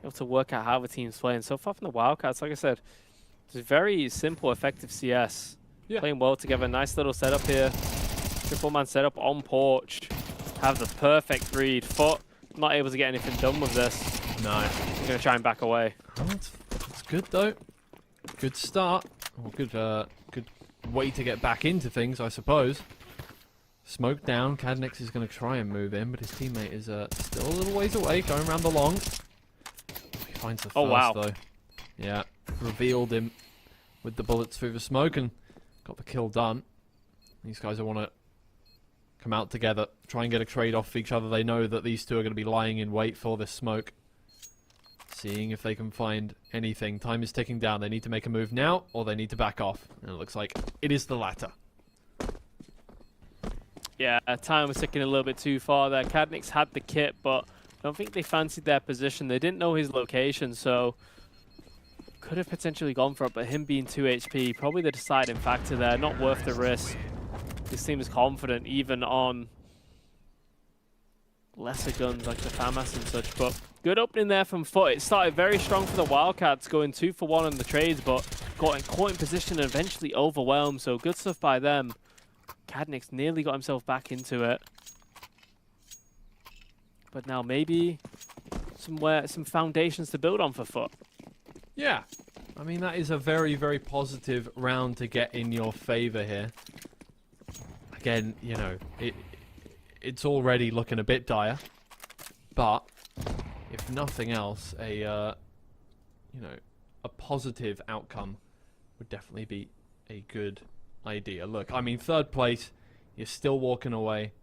able to work out how the team's playing. So far from the Wildcats, like I said, it's a very simple, effective CS. Yeah. Playing well together. Nice little setup here. Triple man setup on porch. Have the perfect read. FUT not able to get anything done with this. No. I'm going to try and back away. Oh, that's good though. Good start. Or good way to get back into things, I suppose. Smoke down. Cadnix is going to try and move in, but his teammate is still a little ways away, going around the long. He finds the first though. Yeah, revealed him with the bullets through the smoke and got the kill done. These guys want to come out together, try and get a trade off each other. They know that these two are going to be lying in wait for this smoke. Seeing if they can find anything. Time is ticking down. They need to make a move now, or they need to back off. And it looks like it is the latter. Yeah, time was ticking a little bit too far there. Cadnix had the kit, but I don't think they fancied their position. They didn't know his location, so could have potentially gone for it, but him being 2 HP, probably the deciding factor there. Not worth the risk. This team is confident, even on lesser guns like the FAMAS and such, but good opening there from FUT. It started very strong for the Wildcats, going 2 for 1 on the trades, but got caught in position and eventually overwhelmed, so good stuff by them. Cadnix nearly got himself back into it. But now maybe some foundations to build on for FUT. Yeah. I mean, that is a very, very positive round to get in your favor here. Again, you know, it's already looking a bit dire, but if nothing else, a positive outcome would definitely be a good idea. Look, I mean, 3rd place, you're still walking away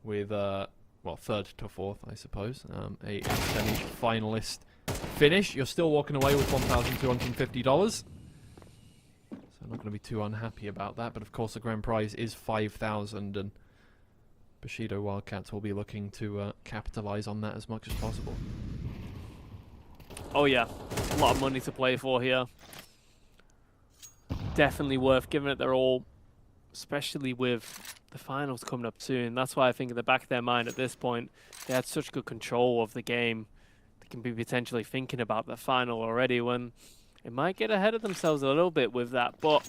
with well, 3rd to 4th, I suppose, a semi-finalist finish. You're still walking away with $1,250. So I'm not going to be too unhappy about that, but of course the grand prize is $5,000, and Bushido Wildcats will be looking to capitalize on that as much as possible. Oh yeah, a lot of money to play for here. Definitely worth giving it their all, especially with the finals coming up soon. That's why I think in the back of their mind at this point, they had such good control of the game. They can be potentially thinking about the final already, when it might get ahead of themselves a little bit with that. But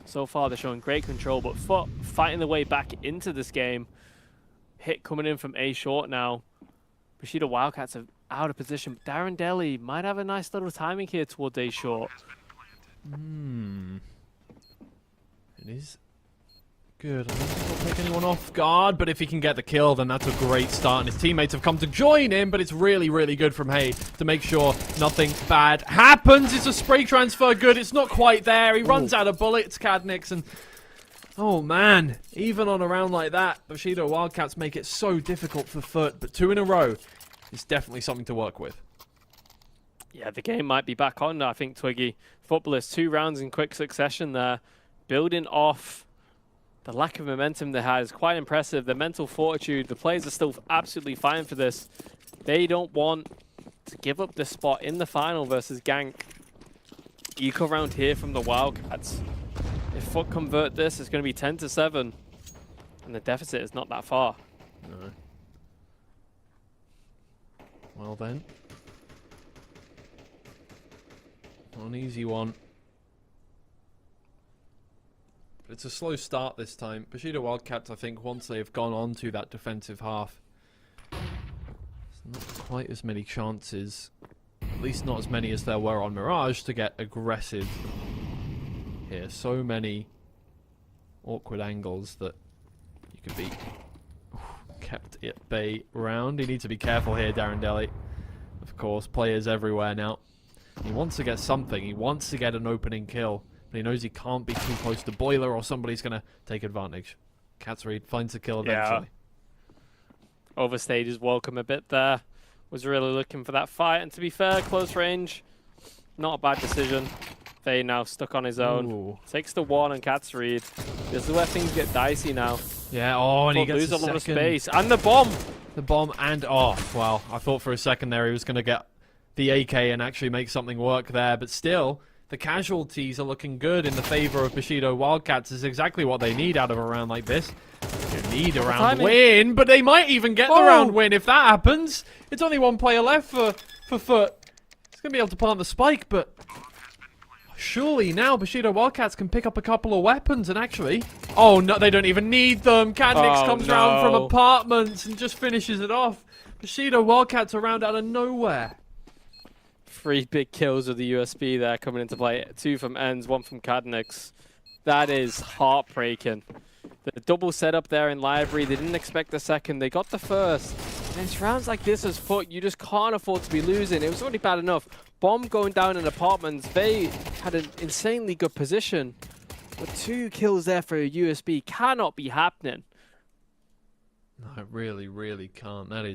so far they're showing great control, but FUT fighting their way back into this game. Hit coming in from A short now. Bushido Wildcats are out of position. Darren Deli might have a nice little timing here towards A short. It is good. I don't think he'll take anyone off guard, but if he can get the kill, then that's a great start. And his teammates have come to join him, but it's really, really good from Hay to make sure nothing bad happens. It's a spray transfer good. It's not quite there. He runs out of bullets, Cadnix, and oh man, even on a round like that, Bushido Wildcats make it so difficult for FUT, but 2 in a row is definitely something to work with. Yeah, the game might be back on, I think, Twiggy. Footballers, 2 rounds in quick succession there. Building off the lack of momentum they had is quite impressive. The mental fortitude, the players are still absolutely fine for this. They don't want to give up the spot in the final versus GANK. Eco round here from the Wildcats. If FUT convert this, it's going to be 10-7. And the deficit is not that far. No. Well then. Not an easy one. But it's a slow start this time. Bushido Wildcats, I think, once they've gone on to that defensive half, it's not quite as many chances, at least not as many as there were on Mirage, to get aggressive here. So many awkward angles that you could be kept at bay round. You need to be careful here, Darren Deli. Of course, players everywhere now. He wants to get something. He wants to get an opening kill. But he knows he can't be too close to Boiler or somebody's going to take advantage. Catsreed finds a kill eventually. Yeah. Overstayed his welcome a bit there. Was really looking for that fight. And to be fair, close range, not a bad decision. Faye now stuck on his own. Ooh. Takes the one and Catsreed. This is where things get dicey now. Yeah, oh, and he gets a lot of space. And the bomb! The bomb and, oh, well, I thought for a second there he was going to get the AK and actually make something work there. But still, the casualties are looking good in the favor of Bushido Wildcats. Is exactly what they need out of a round like this. They need a round win, but they might even get the round win if that happens. It's only one player left for FUT. He's going to be able to plant the spike, but surely now Bushido Wildcats can pick up a couple of weapons and actually... Oh, no, they don't even need them. Cadnix comes round from apartments and just finishes it off. Bushido Wildcats are round out of nowhere. 3 big kills with the USB there coming into play. 2 from Enz, 1 from Cadnix. That is heartbreaking. The double setup there in Library, they didn't expect the second, they got the first. And it's rounds like this as FUT, you just can't afford to be losing. It was already bad enough. Bomb going down in apartments, they had an insanely good position. But 2 kills there for a USB cannot be happening. No, it really, really can't. That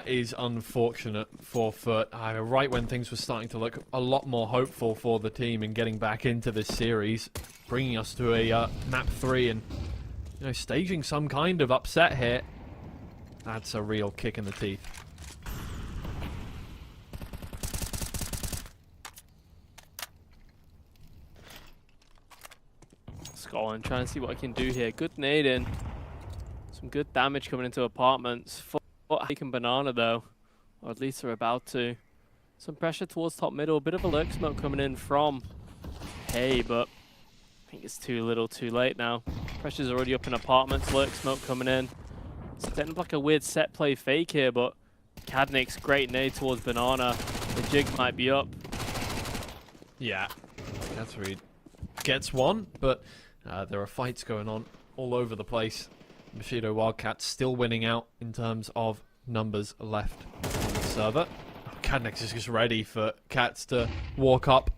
is unfortunate for FUT. Right when things were starting to look a lot more hopeful for the team in getting back into this series, bringing us to a map 3 and staging some kind of upset here. That's a real kick in the teeth. Scotland trying to see what I can do here. Good nade in. Some good damage coming into apartments. FUT taking banana though, or at least they're about to. Some pressure towards top middle. A bit of a lurk smoke coming in from Hey, but I think it's too little too late now. Pressure's already up in apartments. Lurk smoke coming in. It's setting up like a weird set play fake here, but Cadnix, great nade towards banana. The jig might be up. Yeah, that's read. Gets one, but there are fights going on all over the place. Bushido Wildcats still winning out in terms of numbers left on the server. Cadnix is just ready for Cats to walk up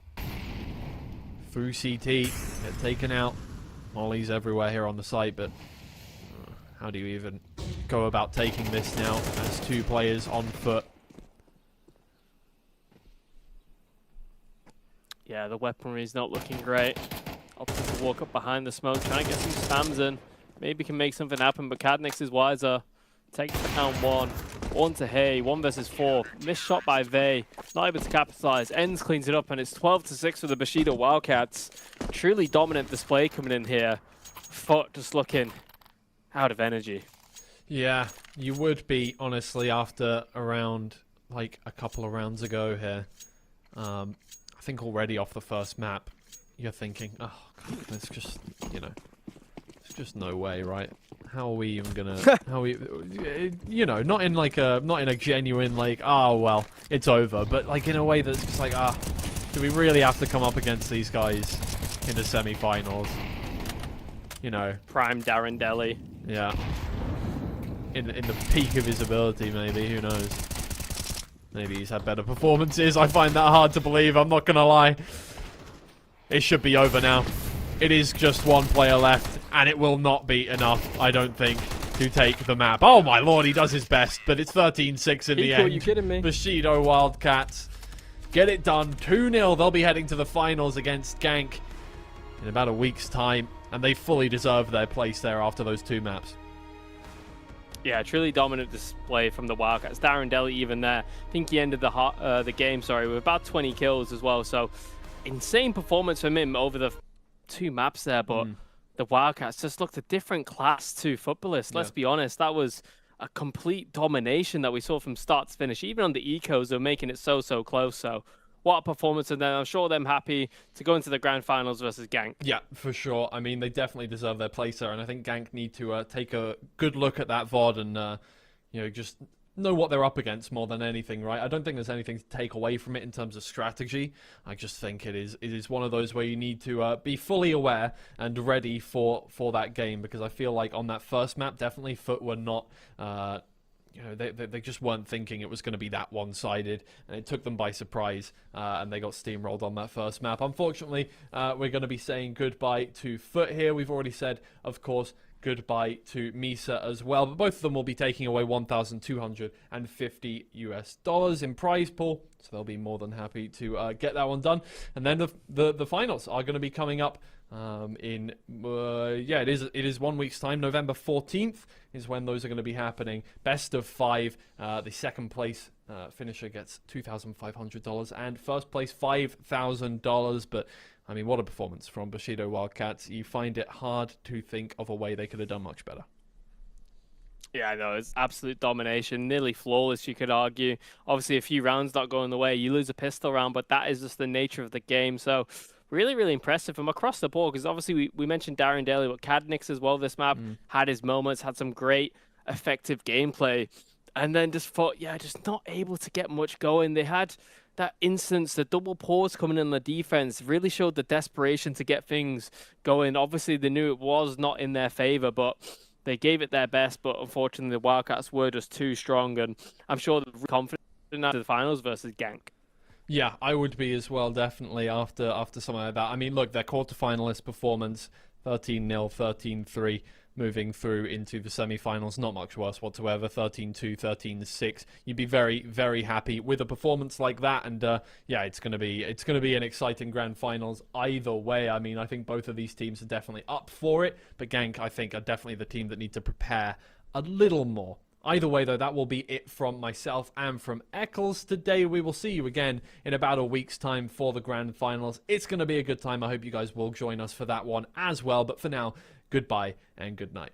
through CT, get taken out. Molly's everywhere here on the site, but how do you even go about taking this now as 2 players on FUT? Yeah, the weaponry is not looking great. Opted to walk up behind the smoke, trying to get some spams in. Maybe can make something happen, but Cadnix is wiser. Takes down 1. 1 to Hey, 1 versus 4. Missed shot by Vey. Not able to capitalize. Enz cleans it up, and it's 12-6 for the Bushido Wildcats. Truly dominant display coming in here. FUT just looking out of energy. Yeah, you would be, honestly, after around, like, a couple of rounds ago here. I think already off the first map, you're thinking, oh, God, there's just, there's just no way, right? How are we even gonna, not in a genuine, like, oh, well, it's over, but, like, in a way that's just like, do we really have to come up against these guys in the semi-finals? Prime Darren Deli. Yeah. In the peak of his ability, maybe, who knows? Maybe he's had better performances. I find that hard to believe, I'm not gonna lie. It should be over now. It is just 1 player left, and it will not be enough, I don't think, to take the map. Oh my lord, he does his best, but it's 13-6 in the end. Are you kidding me? Bushido Wildcats get it done. 2-0. They'll be heading to the finals against GANK in about a week's time, and they fully deserve their place there after those 2 maps. Yeah, truly dominant display from the Wildcats. Darren Deli even there. I think he ended the game, with about 20 kills as well. So insane performance from him over the 2 maps there. But the Wildcats just looked a different class to footballists. Let's be honest, that was a complete domination that we saw from start to finish. Even on the ecos, they were making it so close. So what a performance, and then I'm sure them happy to go into the grand finals versus GANK. Yeah, for sure. I mean, they definitely deserve their place there, and I think GANK need to take a good look at that VOD and just know what they're up against more than anything, right? I don't think there's anything to take away from it in terms of strategy. I just think it is one of those where you need to be fully aware and ready for that game, because I feel like on that first map, definitely FUT were not. They just weren't thinking it was going to be that one-sided, and it took them by surprise, and they got steamrolled on that first map. Unfortunately, we're going to be saying goodbye to FUT here. We've already said, of course, goodbye to MISA as well, but both of them will be taking away $1,250 US in prize pool, so they'll be more than happy to get that one done. And then the finals are going to be coming up it is 1 week's time. November 14th is when those are going to be happening. Best of 5. The second place finisher gets $2,500 and first place $5,000. But I mean, what a performance from Bushido Wildcats. You find it hard to think of a way they could have done much better. Yeah, I know. It's absolute domination, nearly flawless, you could argue. Obviously, a few rounds not going the way. You lose a pistol round, but that is just the nature of the game. So really impressive from across the board, because obviously we mentioned Darren Daly, but Cadnix as well this map had his moments, had some great effective gameplay, and then just not able to get much going. They had that instance, the double pause coming in the defense really showed the desperation to get things going. Obviously they knew it was not in their favor, but they gave it their best. But unfortunately the Wildcats were just too strong, and I'm sure they're confident after the finals versus GANK. Yeah, I would be as well, definitely, after something like that. I mean, look, their quarterfinalist performance, 13-0, 13-3, moving through into the semi-finals, not much worse whatsoever, 13-2, 13-6. You'd be very happy with a performance like that, and it's going to be an exciting grand finals either way. I mean, I think both of these teams are definitely up for it, but GANK, I think, are definitely the team that need to prepare a little more. Either way, though, that will be it from myself and from Eccles today. We will see you again in about a week's time for the grand finals. It's going to be a good time. I hope you guys will join us for that one as well. But for now, goodbye and good night.